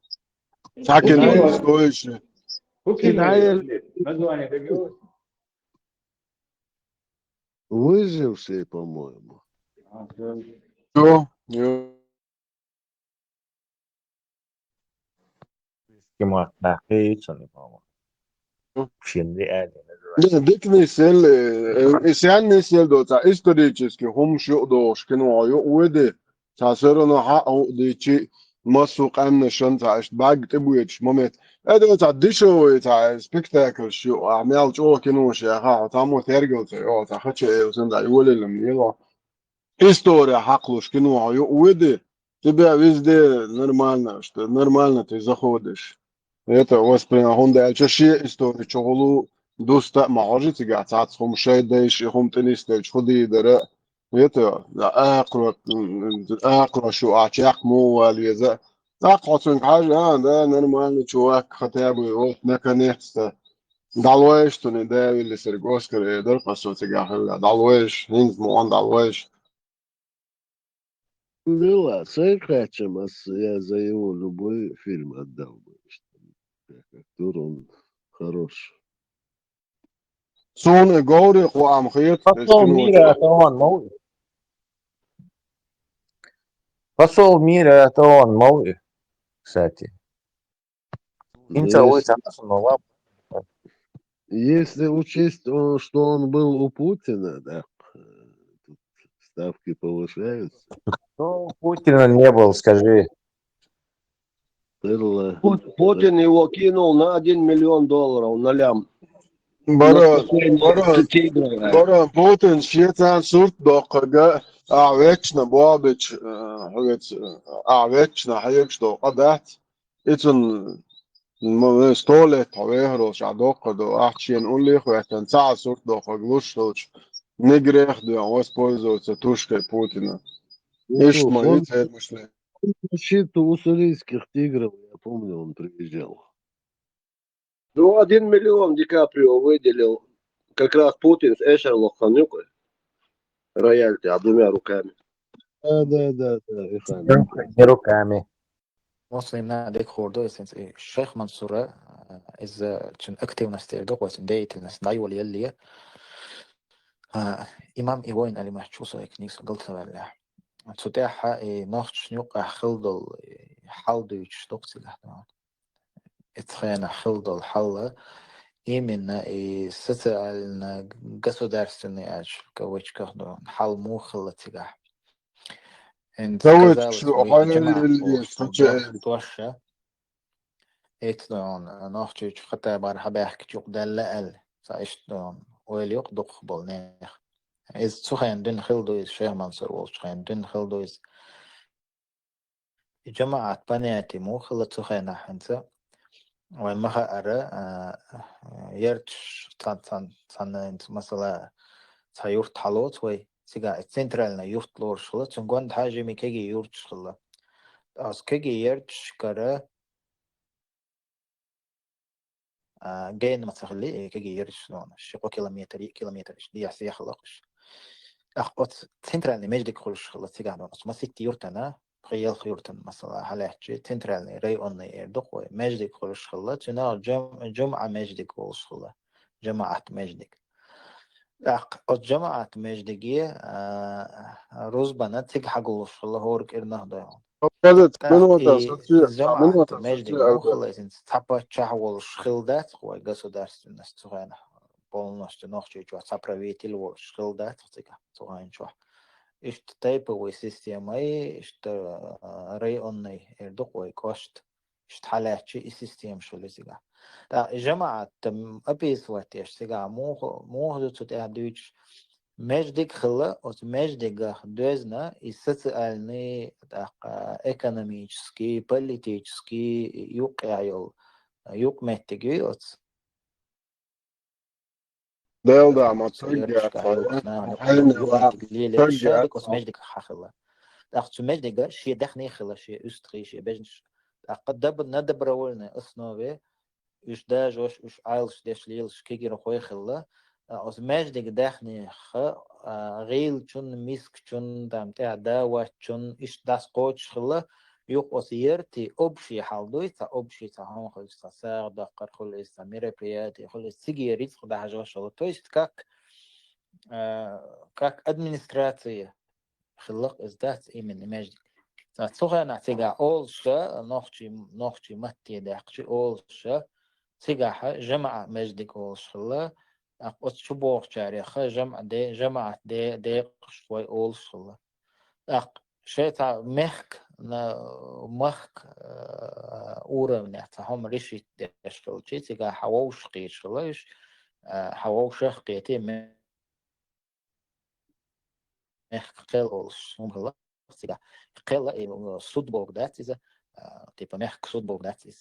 Sakin var stoiş. Кидай название как выживший, по-моему. Yo. Кема, да, Хайгетин, по-моему. Şimdi elde. Dikni sel, isyan nesel do ta исторически hum şu do şkinu ayo uede. Ta serona ha o de çi masuk amna şan ta iş bag tebu yetiş moment. Edo ta disho ta spectacle şu amel ço kinu şey ha ta mo tergel ta o ta haçe uzun da yolelim yelo. История haklı şkinu ayo uede. Тебя везде нормально, что нормально ты заходишь. Это воспринял он дальше историю чего دوست معاجي قاعد ساعات هم شيء دايش هم تنيستش خدي درا يتا اقرا شو اعشاق مو واليزا اقعد في حاجه ده نورمال شو خطاب وقت نكنيست دالويش توني ده اللي سرقوس كده ده قصو تجاه دالويش هينز مو ان دالويش Была, Сайкачем, я за его любой фильм отдал бы. Как актер он хорош. سون جوري قوام خيط Посол мира это он, Мауи. Посол мира это он, Мауи, кстати. Инца Уица основал. Если учесть, что он был у Путина, да, тут ставки повышаются. Ну, у Путина не был, скажи. Путин его кинул на $1 миллион на лям. Bara Putin şeytan surt doqaga avechna babich avechna hayek doqadat itun stole tavehro shadoqa do achien unli khwatan sa surt doqaglush toch негрех да воспользоваться тушкой Путина. Ишь мои цель мышли. Защиту уссурийских тигров, я помню, он приезжал. Ну, $1 миллион Ди Каприо выделил как раз Путин с Эшерлох Ханюкой. Рояльти, а 2 руками. Да. Не руками. Muslimlar dek xordo esens Sheikh Mansura iz çün aktivnosti doqos deytnes dayol yelliye imam iwoin ali mahchusa eknis qalt wala tutaha nacht nuqa khildal haldu ychtoqsilah اتخانة خلد الحلة إيمنا ستعلنا государственный аж كويش كهدو حل مو خلة تجاه إن казалось توشة إتلون نحكي حتى بار حباك تجوق دلال سايشتون ويليق دق بالنيخ إز تخين دين خلدو إز شيخ منصور وتخين دين خلدو إز جماعة بناتي مو خلة تخين حنسا ومها أرى يرتش تان مثلا تيورت حلوت وي سيجا السنترالنا يورت لور شلا تنقون حاجة ميكيجي يورت شلا أس كيجي يرتش كرا جين مثلا كيجي يرتش لون شقو كيلومتر دي يحسي يخلقش أخوت سنترالني مجدك خلش خلص تيجا بس ما ست يورتنا خيال خيورتن مثلا حالاتي سنترالني ري أني دقوي مجدك خلش خلص تنا جمعة مجدك خلش خلص جماعة مجدك الجماعة مجدقية روزبنا تيج حقوش خلص هورك إرنه قدرت تاق منو الجماعة منو مجدك مو خلص إنت تحب تشعول خلدات هو государственная струена полностью ночью чё соправитель вот шилдат тига туган чё ишт тайповой системой ишт районный эрдукой кошт ишт халачи и систем шулы тига та جماعة описывать тига мог тут адуч междик хла от междига дözна и социальный экономический политический юг меттиги от ديل دا ما ترجع الشابك وسمجدك حخلا أخت سمجدك شيء دخني خلا شيء أستري شيء بجنش قد ندبر ولنا أصنوه إيش داج إيش عايلش داش ليلش كيجي رخوي خلا وسمجدك دخني غيل شون ميسك شون دامتع داوة شون إيش داس قوتش خلا يوق وسيرتي أبشي حالدويتا أبشي تهون خلص تساعد دقر خلص мероприятие خلص تيجي رزق ده حاجة شغل то есть как администрация خلق إزدات إيمن إماجد تسوغا نعتقع أولشا نوخشي متي داقشي أولشا تقع جمع مجدك أولش خلا أقوت شبوغ جاريخا جمع دي شوي أولش خلا شيء تاع مخك уровня هم ريشي داشتول شيء تيجا حواوش قيش خلاش حواوش قيتي مخ قيل أولش هم خلا تيجا قيل صوت بوغدات إذا تيبا مخ صوت بوغدات إذا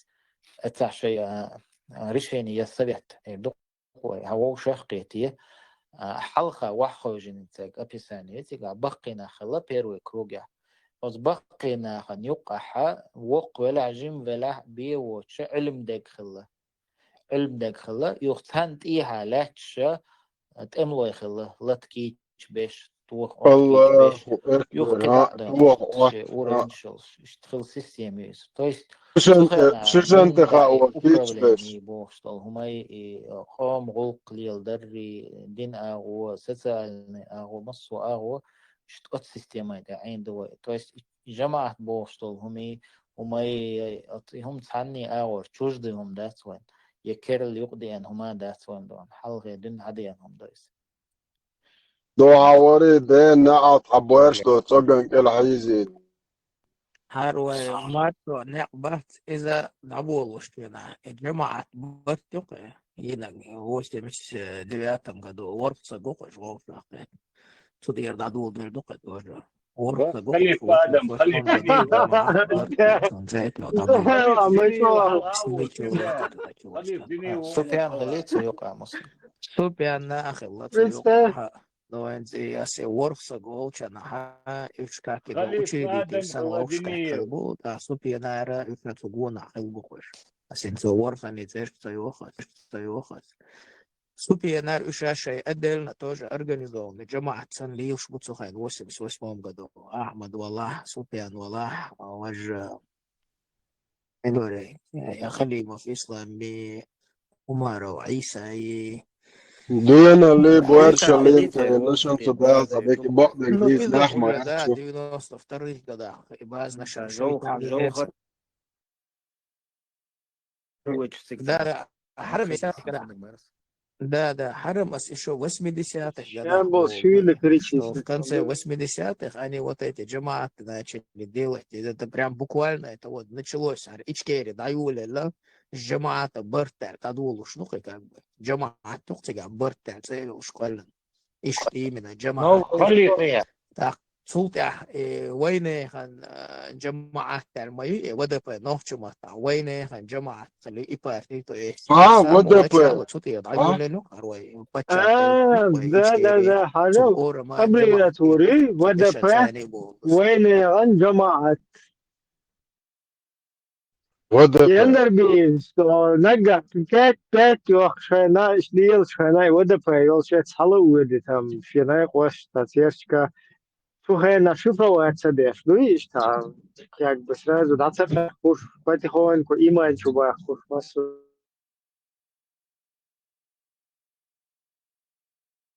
أتاع شيء ريشيني يسبت دقوي حواوش قيتي حلقة وحوجين تاج أبيسانية تيجا بقينا خلا بيروي كروجا بس بقينا خنيوقها وق ولا عجم ولا بيوتش علم دق خلا يختنت إيها لاتش تأملوا خلا لتكيش بيش توق الله بيش أكبر يختنت توق شيء أورنشلز يشتغل سيستم يس تويست شش أنت خاوة كيتش بيش بوشتل هماي قام غلق ليل دري دين أغو سسال أغو مصو أغو شتقط سيستم ده عين دو تويست جماعة بوشتل هماي هم تعني أغو تشوجدهم دات وين يكرل يقضي أن هما دات وين دون حلقة دين عدي أنهم دايس دو عواري دين نعط عبوش دو تسوغن كل حيزي هاروي ماتو نقبت إذا نبولش فينا الجماعة بتوقع هنا وش مش دبياتهم قدو ورقة قوقش ورقة تدير دادول بردقة ورقة خليك آدم خليك سفيان غليت يوقع مصر سفيان أخي الله يوقع لو أنت ياسي ورقة قوقش أنا إفشكاكي بوشي دي سنة إفشكاك خلبو سفيان أرى إفشكاكونا خلبوش أسنتو ورقة نتيش تيوخس سوبيانار إشاشة أدل نتوج أرجانيزون جماعة سن ليش بتصخين واسمهم قدو أحمد والله سوبيان والله وجه إلوري يا خليل في إسلام عمر وعيسى دينا اللي بورشة اللي انت نشان تبعث بيك بعض الجيز لحمة ده دي نص تفترض كده باز نشان شو ده حرم كده ده حرم еще 80-х годах. В конце 80-х они вот эти джамааты начали делать. Это прям буквально это вот началось. Ичкери, да, Юля, с джамаата бертер, тадул уж, ну как бы. Джамаат, ну как бертер, это уж школьно. И что именно джамаат. Так, سلطة وين خن جماعة ترمي ودب نوشما وين خن جماعة اللي يبارتي تو ودب سلطة ضايقون لنا أروي ده حاجة قبل توري ودب وين خن جماعة ودفع يندربي sto naga pet yok шайна шдил шайна ودفع يول شيت حلو ودي там شينا قوش تاتيرчка сухая нашифроваться деш ну и что как бы сразу да цепь куш потихоньку иман чуба куш масу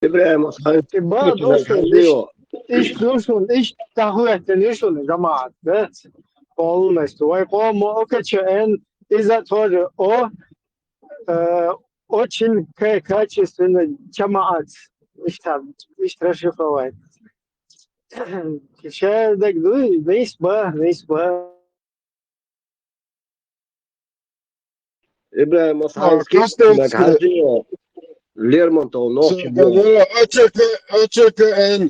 إبراهيم ты ба дошел إيش دوشون إيش تهوى تنيشون جماعة بس полностью ой кому окечен из-за того о очень качественный джамаат إيش расшифровать сейчас так нисба إبراهيم أصحابك إنك عاجي Лермонтов ночь ОЧКН,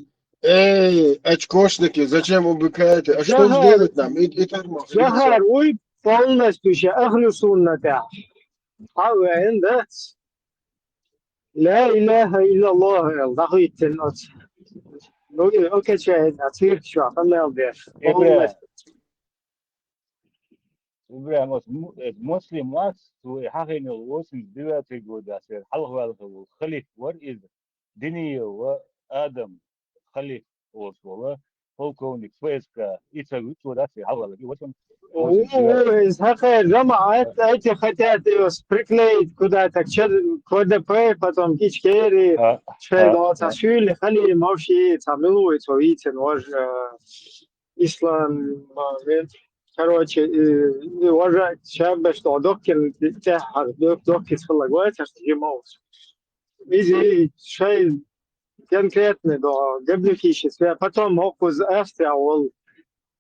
очкошники, зачем убыкаете? А что сделать нам? Захар, ой, полностью сейчас أهل سنة حاول بس لا إله إلا الله ضغيت النص أوكي شاهد أصير شو عمل بيش إبراهيم مسلم واس وحقين الوسن دلوقتي جود أصير حلوة خليف ورئيس دنيا وآدم خليف وصوله فوقوني فيسكا يتسوي ده في حلوة وسن Захар, جماعات эти хотят ее приклеить куда-то к КДП, потом кичкери, шейдоца шюли, хали мавши, тамилует, видите, нож ислам, короче, уважать шаббе, что докер, докер сфалагуется, что ему. Изи шей конкретный, да, габнифищи, потом окуз Австрия,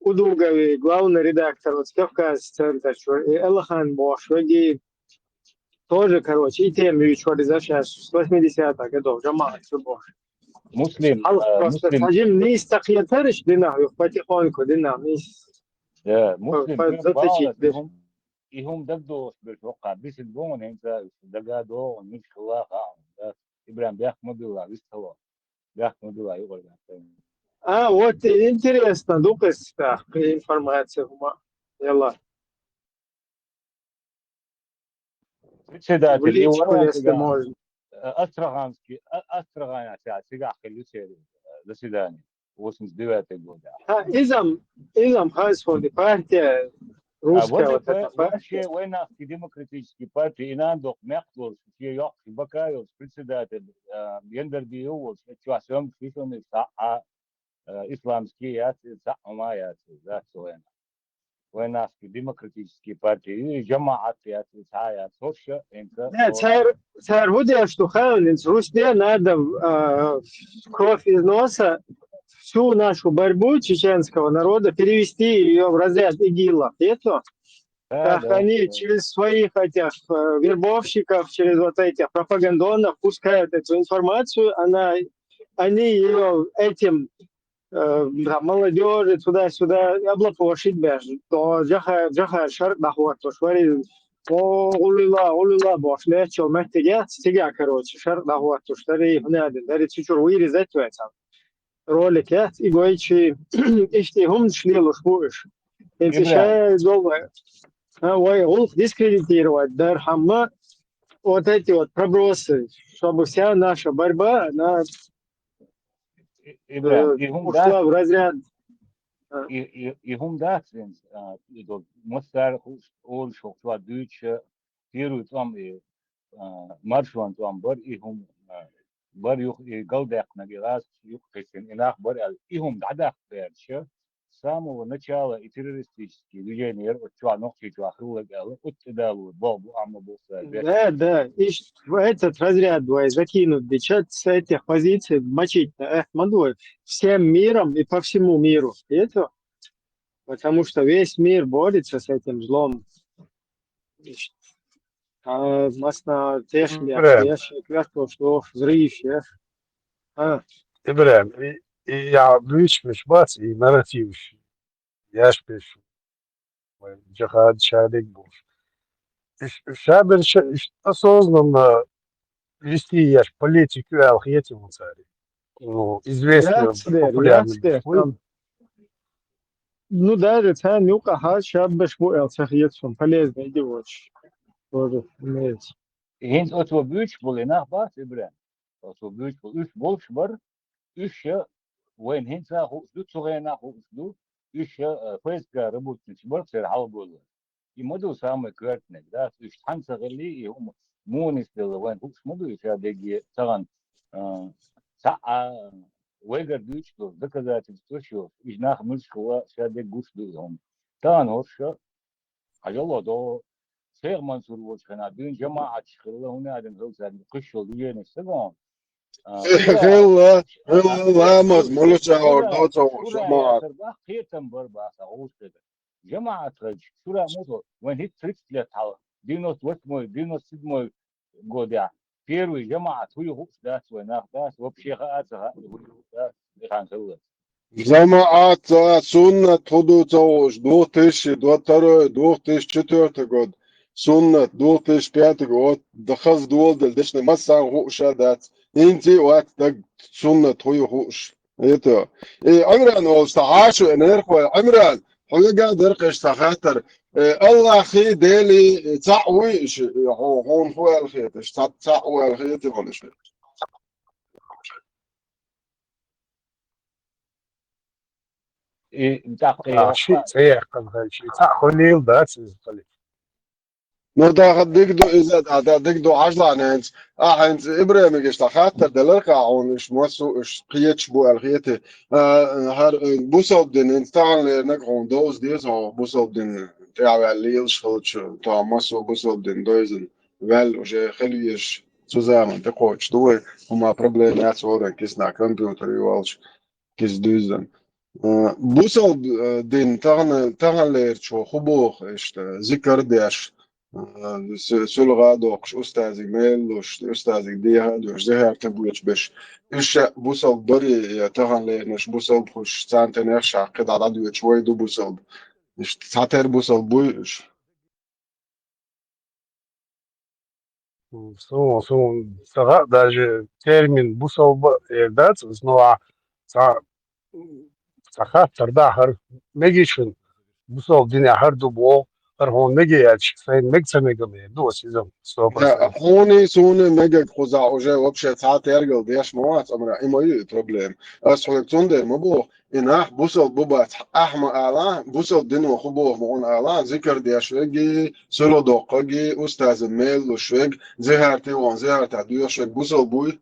удуговый главный редактор вот Кавказ-центр, Элахан Бош, тоже, короче, и тем сейчас с 80-х годов, Джамаат Бош. Муслим. Просто сажим не истахьятарыш динах, потихоньку динах. Да, муслим. إهم دقدو بالوقع بس الجون أنت دقادو مش الله قاعد إبراهيم بيحمد الله بيستوى بيحمد الله يقول вот интересно, дукас, информация, يلا. председатель Астраханский сига хилюсери заседание 89 года. Изам Хасфорд партия русская вот эта партия. Военнавский демократический партия инандок мехтур في يوم بكايو председатель يندربيو وشواسهم فيهم ساعة إسلامские ساعة ذات وين ويناسكي демократические партии جماعات ساعة сощо انت. Царь Вудя, что Хайлинс, Руснее надо кровь из носа всю нашу борьбу чеченского народа перевести ее в разряд ИГИЛа. Это как они через своих этих вербовщиков, через вот этих пропагандонов пускают эту информацию, они ее этим молодежи туда-сюда облапошить бежит. То джахар шарк нахуат, то швари улила бош, лечил мехтеге, стига, короче, шарк нахуат, то швари гнадин, дари чучур вырезать это. Ролик, и гойчи, ишти хум шлилу шпуш. Это ще долго. Дискредитировать, дархамма, вот эти вот пробросы, чтобы вся наша борьба, она ушла в разряд. И хум датвин, мастер ол шоква дуче, тирует вам и маршван вам бар, и хум бар юх и галдак на гелас, юх хесен инах бар, и хум дадак берче. С самого начала и террористические движения ногти Да, и в этот разряд закинуть бюджет с этих позиций, мочить Ахмадуев всем миром и по всему миру. Это потому что весь мир борется с этим злом. Масна техника, что взрыв, إبراهيم يا بيش مش بس نراتيف ياش بيش جهاد شادك بوش شابر осознанно вести яш политику алхиети муцари. Ну, известно популярный. Ну да, это цена нюка, сейчас бы шпуэл, цехиетсон, полезно, иди watch. Тоже имеется. Hins otwo beautiful enough bas Ibrahim. Otwo beautiful. Üç bolşvar, üç ya when hinsa du tsogena du, üç ya fezga работать бортер halbol. И моду самый квартник, да, üç tansa gelli и мунис дел when huş modu ya degi tagan sa weger beautiful доказательство что из нах мышкова шаде гуш ду. Tagan hoş Acaba da Şeyh Mansur Boşkan'a dün cemaat çıkırlı onu adın hılsa kış yolu yeni sıkıntı. خلا لامز ملوشة وردوتة Şura وجماعة yatırda kıyıtın var basa oğuz dedi. Cemaat kılıç şura moto when he tricks let how 98 года первый جماعة هو هو ده وناخ ده вообще خاطر ده كان هو جماعات سنة تودوتة 2022 2004 год سنة 2005 год دخز دول دلدشنا مسا هوشة دات انتي وقت دق سنة هوش ايتو اي عمران واستعاشوا انيرخوا عمران حقا درقش تخاطر الله خي ديلي تعويش هون هو الخيط تعوي الخيط هونش دقيقة شيء صحيح قد شيء خليل داس خليل نو دا ديك دو إذا دا ديك دو عجلة نانس هانس إبراهيم إيش تخاطر دلرقة عون إيش موسو إيش قيتش بو الخيتة هر بوسو بدن إنستان نقعون دوز ديز أو بوسو بدن تعوي الليل شغلش تا موسو بوسو بدن دوزن ول وجه خليش zusammen te coach دوي هما проблемات صورة كيسنا كمبيوتر يوالش كيس دوزن بوسو دين تغن ليرتشو خبوخ إيش ذكر ديش سلغة دوقش أستاذي ميل وش أستاذي ديها دوش زهر تبويش بش إيش بوصل بري تغن لينش بوصل بخش سانتين يرشع قد عدد شوي دو بوصل إيش ساتر بوصل بويش صراحة даже термин бусол дать снова сахатар да хар мегишн бусол диня хар дубо хар хон мегияч сайн мегсамегаме до сезон 100%. هوني سوني ميجا خوزا وجا وبشة ساعات يرجل ديش موات أمر إيماي بروبلم أصل تندر مبو إنها بوصل بوبا أحمى أعلان بوصل دينو خبوه مون أعلان ذكر ديش وجي سلو دوقجي أستاذ ميل وشوج زهرتي وان زهرت عدوية شوج بوصل بوي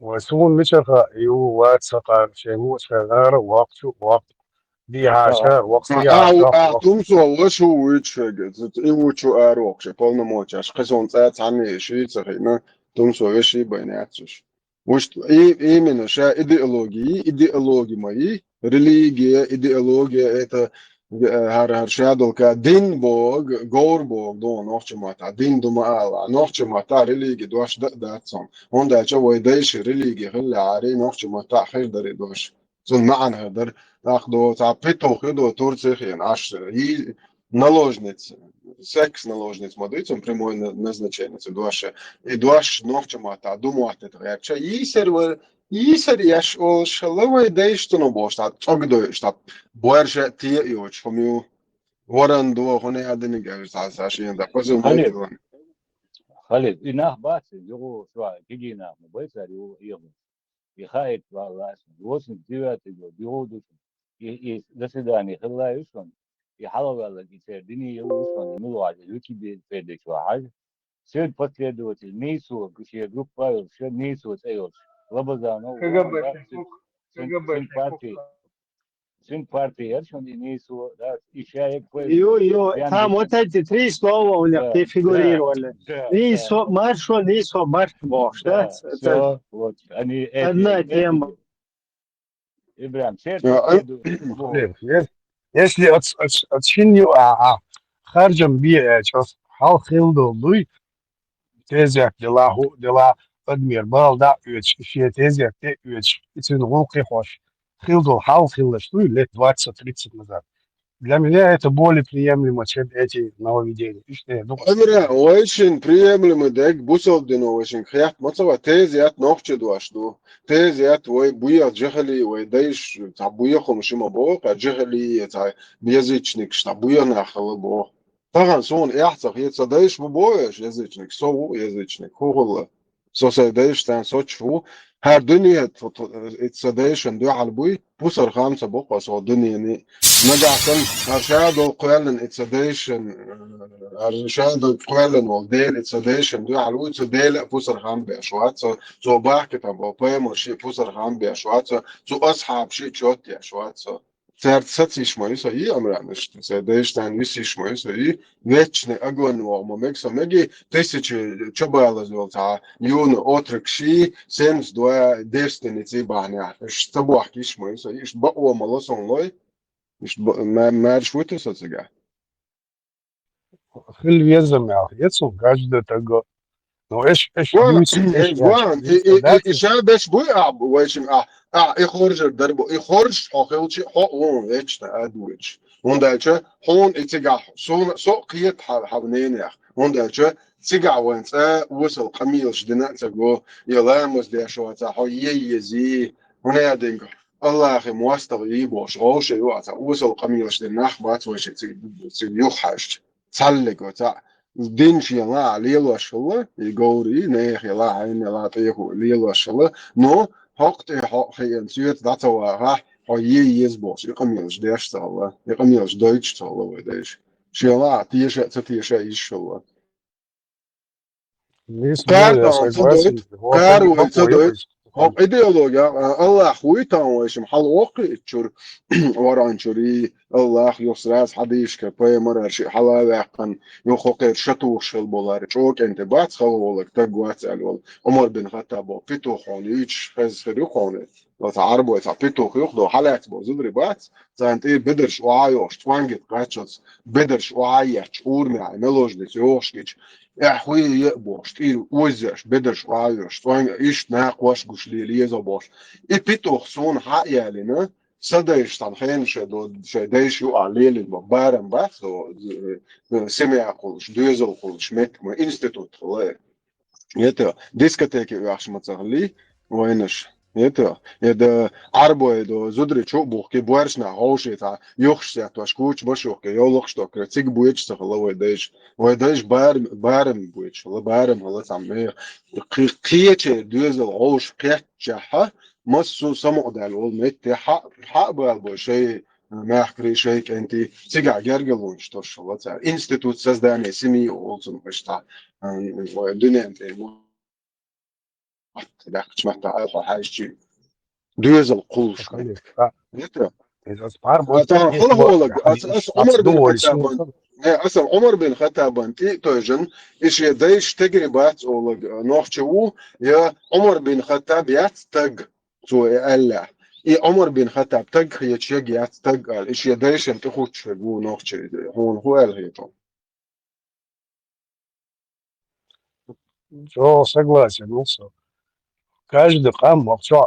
وسون مشخة يو واتسقى شيء شغار وقت دي عشاء وقت دي عشاء تمسو وشو ويتشج إيوتشو أروكش полномочияш خزون ساعات عني شيء صحيح تمسو وشي بيناتش وش именно ша идеологии мои религия идеология это هر شادل کا دین بوگ گور بوگ دو نوچه ماتا دین دو مالا نوچه ماتا رلیگی دوش داتسون هون دا چه ویدایش رلیگی خلی عاری نوچه ماتا خیر داری دوش زن معن هدر اخدو تا پیتو خدو турцихин аж и наложниц секс наложниц модицом прямое назначение дуаше и дуаш нوچه ماتا думать это якча и сервер Isar yaş o şalava değiştiğini boşta çok da işte boğarca tiye yok çünkü varan doğa konu adını gelirse aşağıya da kızım Halil, ne Halil, inah bahsi, yoğu şu an gidina, baysa yoğu yoğu. Yıkayet vallahi, olsun divati yoğu, yoğu düşün. Desidani, hılla düşün. Yahalı gider, dini yoğu düşün. Mülaade, yükü bir fedek var. Söz последователь, нейсу, кuşe grup var, şu neysu sayıyor. Labazano, Sün parti, Sün parti, her şey neysu, da işe Io, там вот эти три слова у них да, фигурировали. да. Нейсо марш бож, да? Это Все, вот, они одна тема. Ибрам, все последовательно. если отчиню харджам бия час хал хилдо луй тезяк дела адмир бал да üç şey tezяк те üç için hulqi hoş хилдо хал хилдо лет 20-30 назад для меня это более приемлемо, чем эти нововведения. И что я думаю, Emre, очень приемлемо, да, бусолдино очень хят, мацава тезиат нохчедвашду. Тезиат ой буя джехали ой даиш та буя хомшима бо, ка джехали та язычник шта буя нахала бо. Таган сон яхцах яца даиш бо язычник, сову язычник, хугулла. Соса даиш тан сочфу. Her dünya اتسدايشن دو على بوي بوصر خامسة بقى صو الدنيا ني نجع كان هرشادو قوالن اتسدايشن هرشادو قوالن والديل اتسدايشن دو على بوي تسديل بوصر خام بأشوات سو باحكي تبقى بيمر شي بوصر خام بأشوات سو أصحاب شي تشوت أشوات Цert сациш мой сои амранеш, се дэштан висиш мой сои, вечне агон во мекса меги, тысячи чобала золота, юн отрекши, сенс дуа дестини цибаня, штабах киш мой сои, ш бао малосон лой, ш мэр швуты социга. хил везем яхецу, каждый того. Но эш Ван, люси, эш ван, яч, شابش بوي ويشم يخرج الدرب يخرج أخلش حقون ويش نأدوش وندالش هون اتجاه سو قيت حبنين يا وندالش تجاه وانت وصل قميلش دنا تجو يلامس ده شو تاع يزي ونادينك الله أخي موستر يبوش غوش يوعى وصل قميلش دنا خبات وش تيوحش تسلق وتاع دينش يلا ليلو شلا يقولي نيخ يلا عين يلا تيخو ليلو شلا نو حقت حق ينسيت داتوا هو يزبوش يقميلش ديش تالا يقميلش دويتش تالا وديش شلا تيش يشلا здесь более كارتا согласен, تدويت вот كارو бакуя, تدويت هو إيديولوجيا الله خويتا ويشم حل وقي تشور وران شوري الله يسراس حديش كباي مرة شيء حلا يقن يخوقير شتوش البولار شوك انت بات خلولك تقوات الول عمر بن خطاب بيتو خونيش فز خريقوني لو تعربوا يتا بيتو خيوخدو حلات بوزدري بات زانت ايه بدرش وعايوش توانجت قاتشوز بدرش وعايش اورمي ملوش دي يوشكيش خوي يقبوش تير وزش بدرش وعايش توانج ايش ناقوش قش ليزو بوش ايه بيتو خصون حق يالينا صديش طبعاً شديش يقع ليل المبارم بس سمع قولش دوزل قولش مت ما إنستيتوت خلاص يتا ديسكتيك يعش متغلي وينش يتا يدا عربو يدا زدري شو بوخ كي بورشنا هوشي تا يخش تا واشكوش بشوخ كي يولخش تا كرتيك بويتش تا خلا ويداش بارم بويتش خلا بارم خلا تعمير قيتش دوزل هوش قيتش مصو سمع دال والميت حق بالبو شيء ما أحكي شيء أنت تيجا جرجلون شتوش الله تعالى إنستيتوت سازداني سمي أولزم بشتا الدنيا أنت لا كنت ألقى حاجة دوزل قلش نترى إذا صار ما طبعا تحس هو لك إيش عمر بن أتصدق خطاب أصلا عمر بن خطاب توجن إيش يديش تجربات أو نوخشوا يا عمر بن خطاب يتج سو الله إيه عمر بن خطاب تج هي تشجع يتج إيش يديش أنت خد شجوا نوخش هو الهيتو Все, согласен, ну все. Каждый хам вообще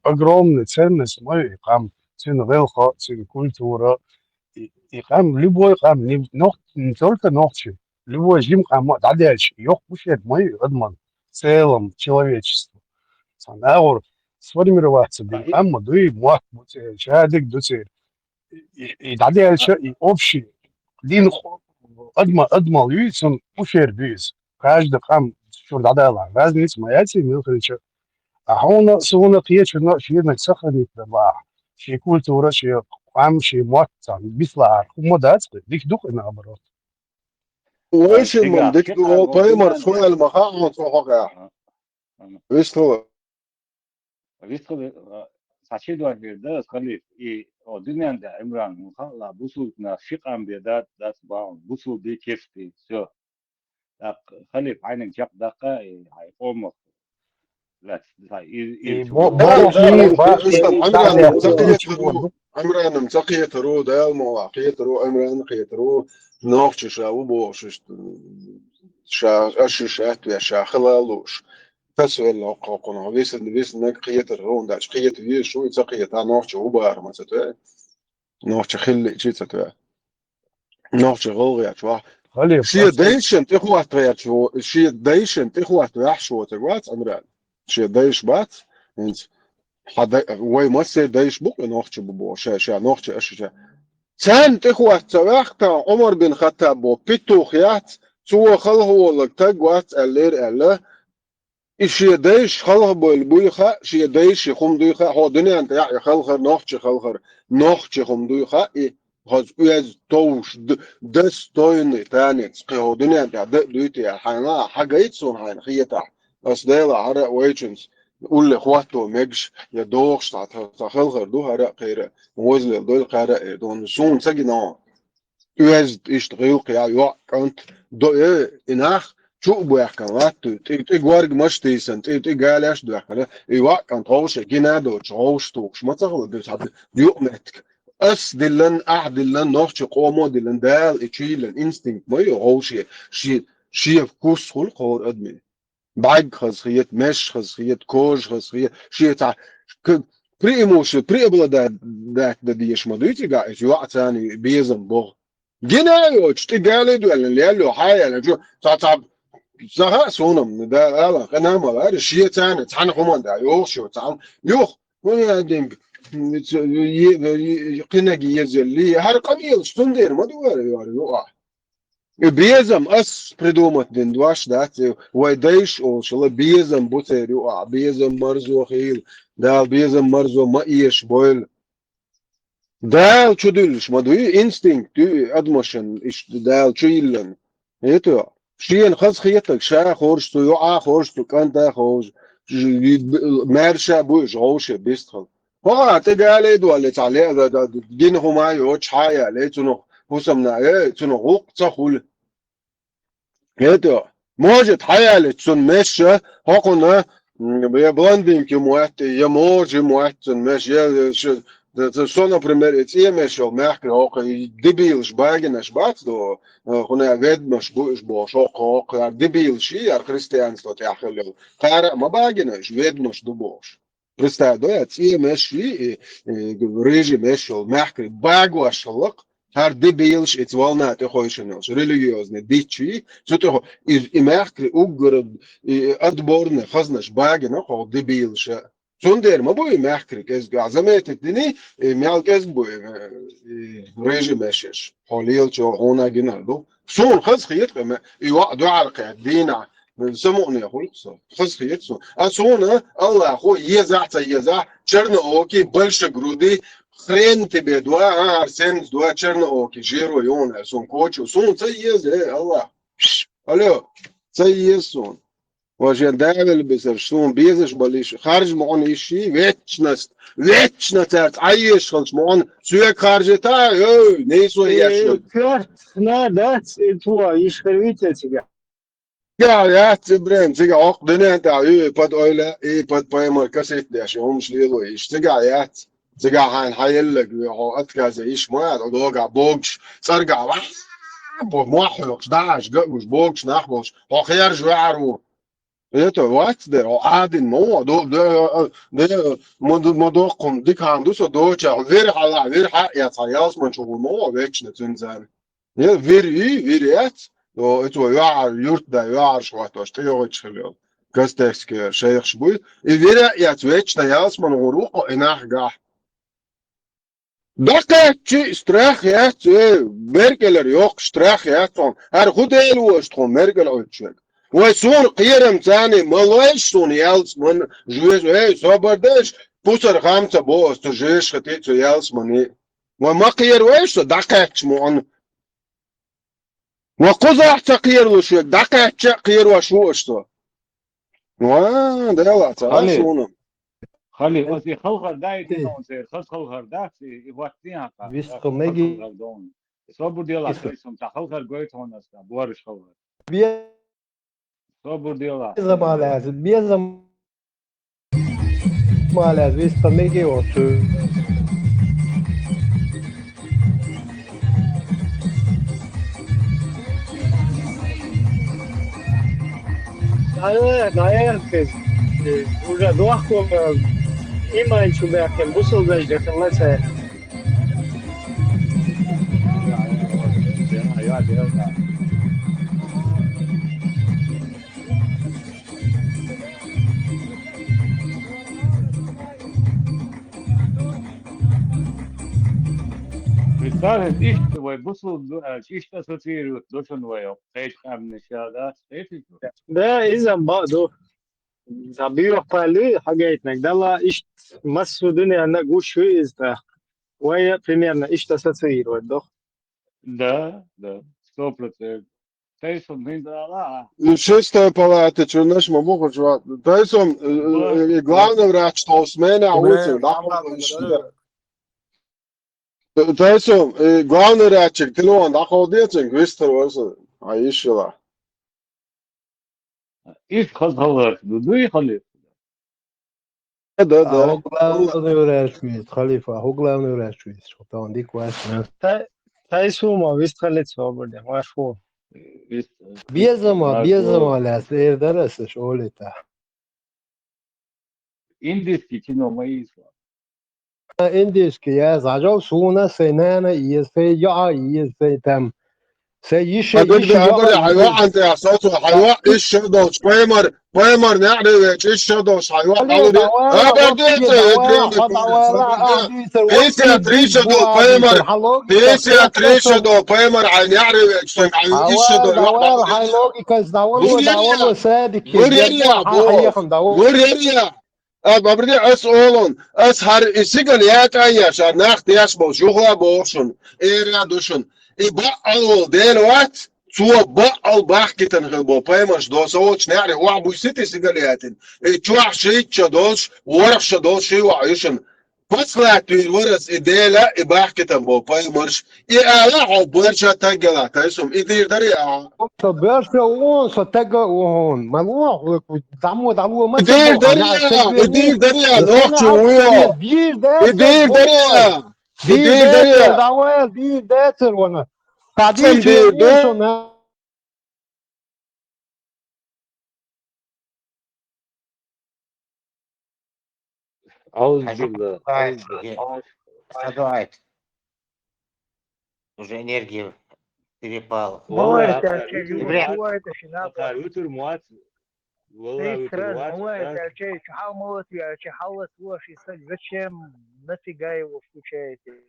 огромная ценность мой хам, цен велха, цен культура. И хам, любой хам, не только ногти, любой жим хам, да дальше, ёх пушет мой адман, в целом человечество. Санаур сформироваться бин хам, дуй муах, чадик дуцер. И да дальше, и общий, дин адмал юйцун пушер бюз. Каждый хам, شو العدالة لازم يسمع ياتي من الخليج هون سوونا قياش في انك سخني تبع شي كولتورا شي عام شي موتع بيطلع ومدات ديك دوق انا عبرت وإيش من ديك بايمر شوية المخاعن صحوك إيش هو Висқы сачидуар берді скали и дünyanın İmran hala busulna şiqan beda das bağın busul di kefti все خلي عينك جاب دقة هيقوم لا عمران متقية رو ده مواقية رو عمران قية رو نوخش شاو بوش شا أشيشات يا شا خلالوش تسويل لقاقنا ويس نك قية رو ده قية ويه شو يتقية نوخش وبار ما تتوه نوخش خلي شيء تتوه Nog gehoord, ja. خلي شيء دايشن تخوات ريات شو شيء دايشن تخوات راح شو تقوات أمران شيء دايش بات إنت حدا وي ما سي دايش بوك نوختش ببو شا نوختش أشجع كان تخوات تراختا عمر بن خطاب بو بيتو خيات سوى خلهو لك تقوات اللير ألا شيء دايش خلها بو البويخة شيء دايش يخم دويخة هو دنيا أنت يا خلخر نوختش خم دويخة هز uyaz tovuş dostойный танец قهودني أنت دويتي حنا حاجة يتسون هاي خيطة أصدقاء عرق ويجنس قول لإخواته مجش يدوخش تخلخر دو هرق قيرة موزل دول قيرة دون سون سجنا uyaz إشتغل يا يوقنت دو إناخ شو بيحكم واتو تيجوارج مش تيسن تيجالش دوحكم يوقنت هوش جنا دوش هوش توش ما تغلط بس هذا يومتك أس دلن أحدلن نوش قومو دلن دال إتشيلن إنستينكت ما يهوشي شيء في كوس خل قور أدمي بعد خزخيت مش خزخيت كوج خزخيت شيء تاع بريموش بريبلا دا ديش ما دويتي قاعد جوا ثاني بيزن بوغ جنايو تشتغل دول اللي له حاجة لجو تاع زها سونم دا ألا أنا ما بعرف شيء ثاني تحن خمان دا يوش وتعم يوخ وين دينك قناجي يزلي هر قبيل ستندير ما دوار يوقع بيزم أس بريدومت دين دواش دات ويدايش أو شلا بيزم بوتير يوقع بيزم مرزو خيل دال بيزم مرزو ما إيش بويل دال تشدلش ما دوي إنستينكت دوي أدمشن إيش دال تشيلن هيتو شين خاص خيتك شا خورش تو يوقع خورش تو كانتا خورش مرشا بوش غوش بيستخل هو تجالي دول تعليق دينه ما يوش حاجة ليتونه وسمنا إيه تونه غوق تخول هيتو موجة حاجة لتسون مشة هقنا بيبلاندين كموات يموج موات مشة سونا بريمير إتيه مشة محكي هق دبيلش باجنش بات دو هنا غد مش بوش هق دبيل شيء كريستيانس تو تأخذ قارئ ما باجنش غد مش دبوش Представляете, и мешли, режи мешел, мягкий, багуашалок, хар дебилш, и волна ты хочешь религиозный, дичи, что и мягкий, угор, и отборный, хазнаш, багина, хо дебилш. Сундер, мы будем мягкий, кезга, заметить, дни, мял кезбу, режи мешешь, холил, что он агинал, сун хаз хиет, и ваду арка, дина. سمعني يا أخوي خذ خيتسو أسونا الله أخوي يزع شرنا أوكي بلش جرودي خرين تبي دوا أرسن دوا شرنا أوكي جيرو يون أسون كوتشو سون سيز الله ألو سيز سون وجن داخل بسرشون بيزش بليش خارج معون إشي ويتشنت عايش خلص معون سويك خارج تا نيسو يشل كارت نادات توا يشخريته تيجا Ja, Brem, siga auch denen da pod oile pod poemer kaset da شو مش ليلو ايش siga siga han hayellek هو اتكاز ايش ما دوغا بوكش صرقع بو موحلوش داش جوش بوكش نحبوش هو خير جوعرو ايتو وات ده عادن مو ده مدوقم ديك هندوس دوچا فير على فير حق يا صياص من شو مو ويتش نتنزل يا فيريات تو اتو يعر يورت دا يعر شوات اشتيوش خليل كاستكس شيخ شبوي يفيرا ياتويتش دا ياسمن غروق اناح جاح دقيقة استراخ يات مركلر يوق استراخ ياتون هر خود الوشتون مركل اوتشك وسون قيرم ثاني مالوش سون يالس من جوز اي صبردش بوسر خمسة بوس تجيش خطيتو يالس مني وما قير ويش دقيقة مون وقزح تقير وشو دقيقة تقير وشو اشتو ده لا تعال خلي أصلي خلخر دايت إنه سير خلخر دايت يوقتني Visco megi صبر ديلا سيسم تخلخر قويت هون أصلا بورش خلخر صبر ديلا بيزم مالaz Visco megi otu Naja, уже двахку имаем чубяхем, бусул дождь, это леце. بعدها بالتالي ايش ويبصوا ايش تصير دوشن ويا قيد من الشهادات ايش ده إذا برضه Zabio пали хагайтнак дала иш массу дуня на гушу изда. Вая примерно иш ассоциирует, да? да 100%. Тайсон не дала. Шестая палата, что наш мамуха, чувак. Тайсон, главный врач, что с меня учит, да? Тайсон, главный врач, кто он, да, ходит, гвистер, аишила. ايش خلص دوي خلص Да. هو главный врач есть, халифа, هو главный врач есть, что он дик важно. Тайсума вистралит свободе, машу. Безама, ляс, эрдарас, шолита. индийский кино мои Индийский, я зажал суна, сенана, и там. حيوان انت يا صوت حيوان ايش شدوش بيمر نعرف ايش شدوش حيوان تريشدو بيمر عن يعرف ايش شدو أبردي أسألون أسهر إسيغنيات أيا شرناخت يشبو شغلا بوشن إيرا دوشن إبقى ديلوات سوى بقى بحكي تنغلبو بايمش دوس أوش نعرف وعبو ستي سيغنياتن إتشوح شيء تشدوش ورق شدوش شيء وعيشن فصلة الورس إديلا إبحكي تنبو بايمش إعلا عبورشا تنجلا تايسوم إدير دريا برشا وون ستجا وهون ملوح دعمو ما إدير دريا نوح شوية إدير دريا دعوال دير داتر وانا بعدين جيشون أعوذ بالله Продолжает. Уже энергию перепал. Бывает, бывает, وتر موات والله бывает, чехалмот, я чехалот, вошь, зачем нафига его включаете?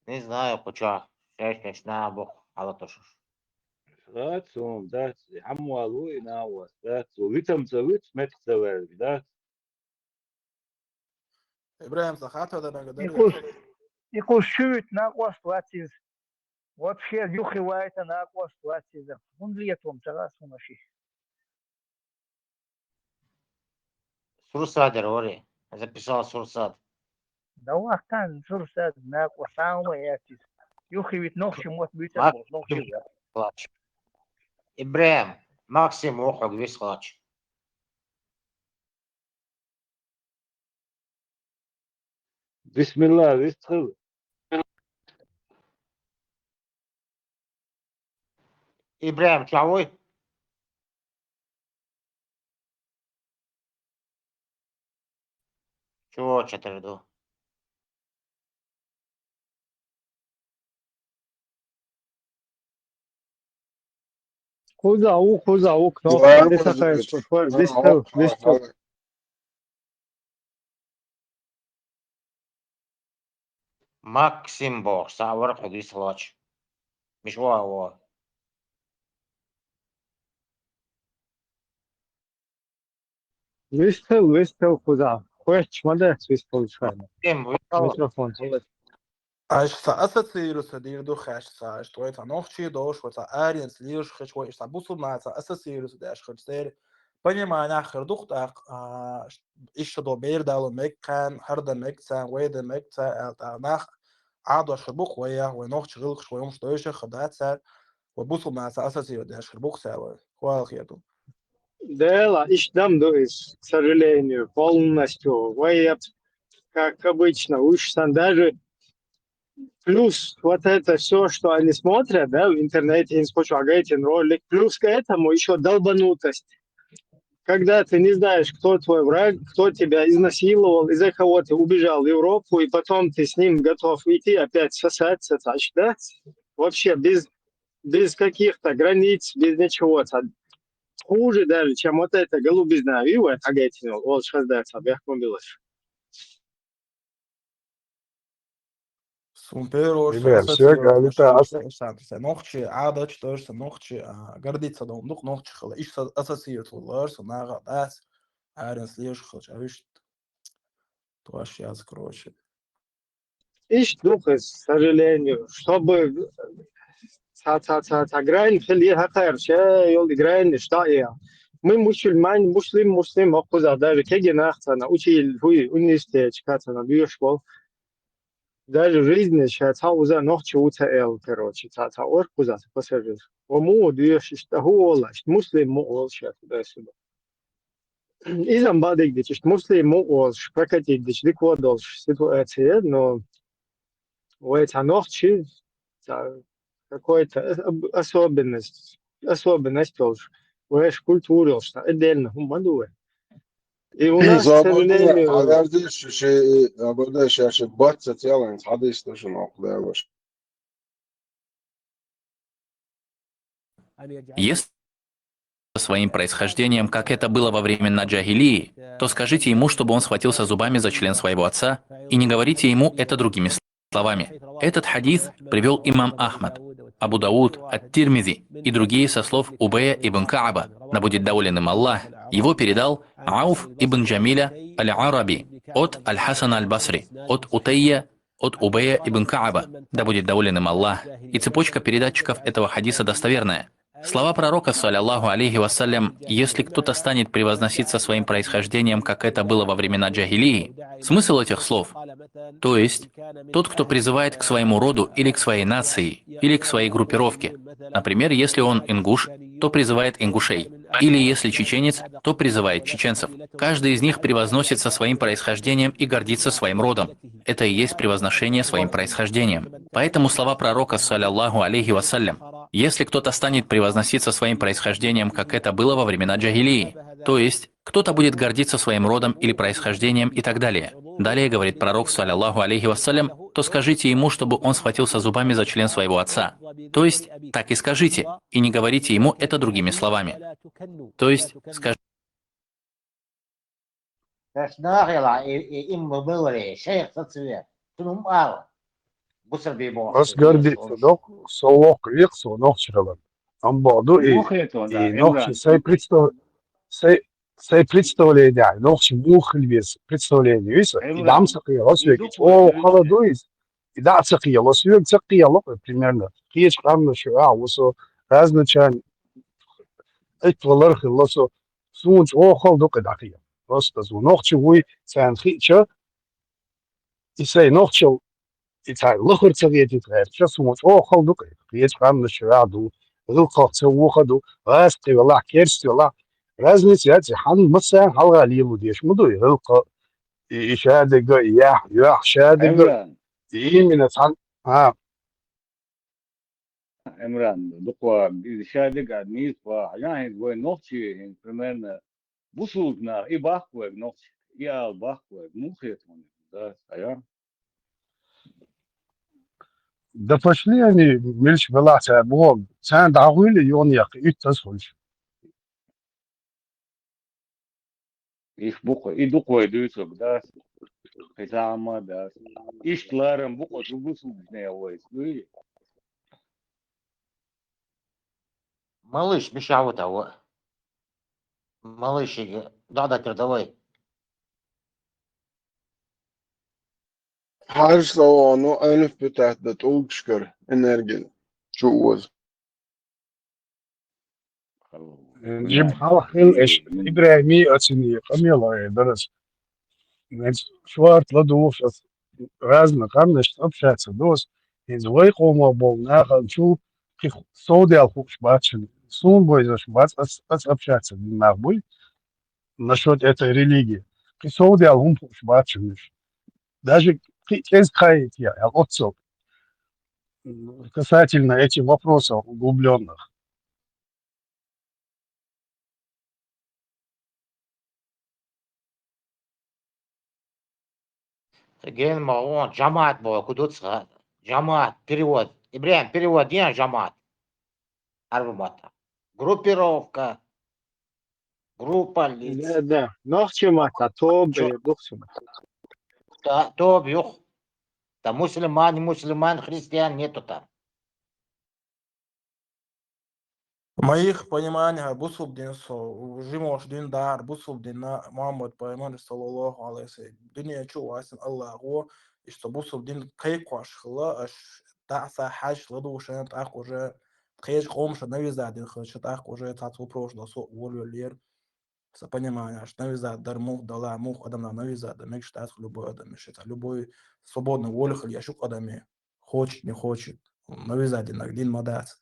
Не знаю, почему. Сейчас на бог, але то що. راتهم ذات عموالو يناوس ذات ويتم زويت مت زوال ذات إبراهيم صحات هذا يقول شوت ناقوس واتيز вообще юхи вайта наقوس واتيز он летом тарасу наши Сурсад Рори записал Сурсад. да вахтан сурсад наقوس саума ятиз юхи вит нохши мот битер нохши إبراهيم ماكسيم وحق بيسخاش. بسم الله بيستخل إبراهيم تعوي شو تردو خذ كنوع بيستخل ماكسيم بوخ ساعة حق بيسخاش. مش هو بيستخل خذ خوش ماذا بيستخل شوية ميكروفون ميكروفون Aš sa asociirusi dirdu hešsa, aš to ta nohči došlo ta ariens liuš hešo, aš ta busumāca asociirusi daš hešter. Понимание хердухта إيش دو بيردالو مكان هردا مكان ويدا مكان ناخ عادوا شربوك وياه ونوخ شغلك شوي مش دويش خدات سار وبوصل مع أساسي ودي شربوك سار خياتو Дела, ищдам доис, к сожалению, полностью. Как обычно, уж даже плюс вот это все, что они смотрят, да, в интернете, инспочвагайтин ролик, плюс к этому еще долбанутость. Когда ты не знаешь, кто твой враг, кто тебя изнасиловал, из-за кого ты убежал в Европу, и потом ты с ним готов идти опять сосаться, да? вообще без каких-то границ, без ничего. Хуже даже, чем вот эта голубизна. Вива, агайтину, вот шаздается, бяхмобилась. Сумперош, Ребят, все ассоциируется галита. с ногчи, ада что ногчи, гордиться дом дух ногчи хала. Иш ассоциируется нага дас, арен слежь хоч, а виш тваш я короче. Ищ дух, к сожалению, чтобы грань хили хакар, ше йол грань штая. Мы муслим, окуза даже кеги нахтана, учил хуй университет, катана, бьешбол. Даже жизнь сейчас уже ногчи утаэл, короче, оркуза, пассажир. Ому бьешь, что хуолаш, муслим муол сейчас туда-сюда. Изам бадик дичь, муслим муол, прокатик дичь, дикводолш ситуация, но у этой ногчи какой-то особенность тоже. Уэш культура, что отдельно, умадуэ. И у нас, к زابردي сожалению, حاجة شيء زابردي شيء بات تيالن حديث تشون أقدر وش Если своим происхождением, как это было во времена джахилии, то скажите ему, чтобы он схватился зубами за член своего отца, и не говорите ему это другими словами. Этот хадис привел имам Ахмад, Абу Дауд, Ат-Тирмизи и другие со слов Убея ибн Кааба, да будет доволен им Аллах. Его передал Ауф ибн Джамиля аль-Араби от Аль-Хасана аль-Басри, от Утайя, от Убея ибн Кааба, да будет доволен им Аллах. И цепочка передатчиков этого хадиса достоверная. Слова пророка, саллаллаху алейхи вассалям, если кто-то станет превозноситься своим происхождением, как это было во времена джахилии, смысл этих слов, то есть тот, кто призывает к своему роду или к своей нации, или к своей группировке. Например, если он ингуш, то призывает ингушей, или если чеченец, то призывает чеченцев. Каждый из них превозносится своим происхождением и гордится своим родом. Это и есть превозношение своим происхождением. Поэтому слова пророка, саллаллаху алейхи вассалям, если кто-то станет превозноситься своим происхождением, как это было во времена джахилии, то есть кто-то будет гордиться своим родом или происхождением и так далее. Далее говорит пророк, саллаллаху алейхи вассалям, то скажите ему, чтобы он схватился зубами за член своего отца. То есть так и скажите, и не говорите ему это другими словами. То есть скажите. Нахила им было шейх цвет. Тунум ал. Бусер бибо. Бас гордится, док, солок, рексо, ногчралан. Амбаду и ногчи сей представление, ногчи мухльвес представление, вisa, и дам цакия лосвеги, о, холодуис, и да цакия лосвег, цакия лок, примерно. Киеш камна шуа, усо, разначан, эквалархи лосо, сунч, о, холодук, дакия. Просто зу, ногчи вуй, цан хича, и сей ногчил, إذا لخر تغيير تغير شو أو خلدوك يجمع من الشرادو غلقة سوخدو غاسقي والله كيرستي والله غازني سياتي حن مثلا حلقة ليلو ديش مدوي غلقة إشادة يا شادة من تحن ها Emran, dokwa shade ga nis wa yani go nochi in primerna busugna I bachweg nochi ja bachweg muchet da ja. да пошли они мельч была бог сам дагуили и он як и тасхуш Ich buche I dokwa duitsog da Хитама да Ich klaren buche tu busugna ois du Малыш, мешал вот того. Малыш, да, давай. حاجة صوانو ألف بتاعت بتوكشكر إنرجل شو وز جيب حلقل إيش إبراهيمي أتني قميلة درس شوارت لدوش разно камнеш общаться дос из войкома был нахал чу соуди алхуш бачен сун бойзаш бац общаться нахбуй насчет этой религии и соуди алхуш бачен даже кез кайт я отцов касательно этих вопросов углубленных. Ген Маон, Джамат был, кудуцха. Джамат, перевод. Ибрahim, перевод, жамат. Арбумата. Группировка. Группа лиц. Да. Нохчемата, тобе, бухсумата. То бьюх. Там мусульман, христиан нету там. В моих пониманиях Бусубдин Жимош Диндар, Бусубдин Мухаммад Пайгамбар саллаллаху алейхи вассалям. Дуния чувасин Аллаху, и что Бусубдин кайкваш хла, аж таса хаш ладушен так уже кайш комш навизадин хача так уже тацу прошло со волюлер. С понимания, аж навизад дар мух дала мух адам на навизад, мек штат любой адам мешет, любой свободный волю хли яшук адаме хочет не хочет навизадин один мадас.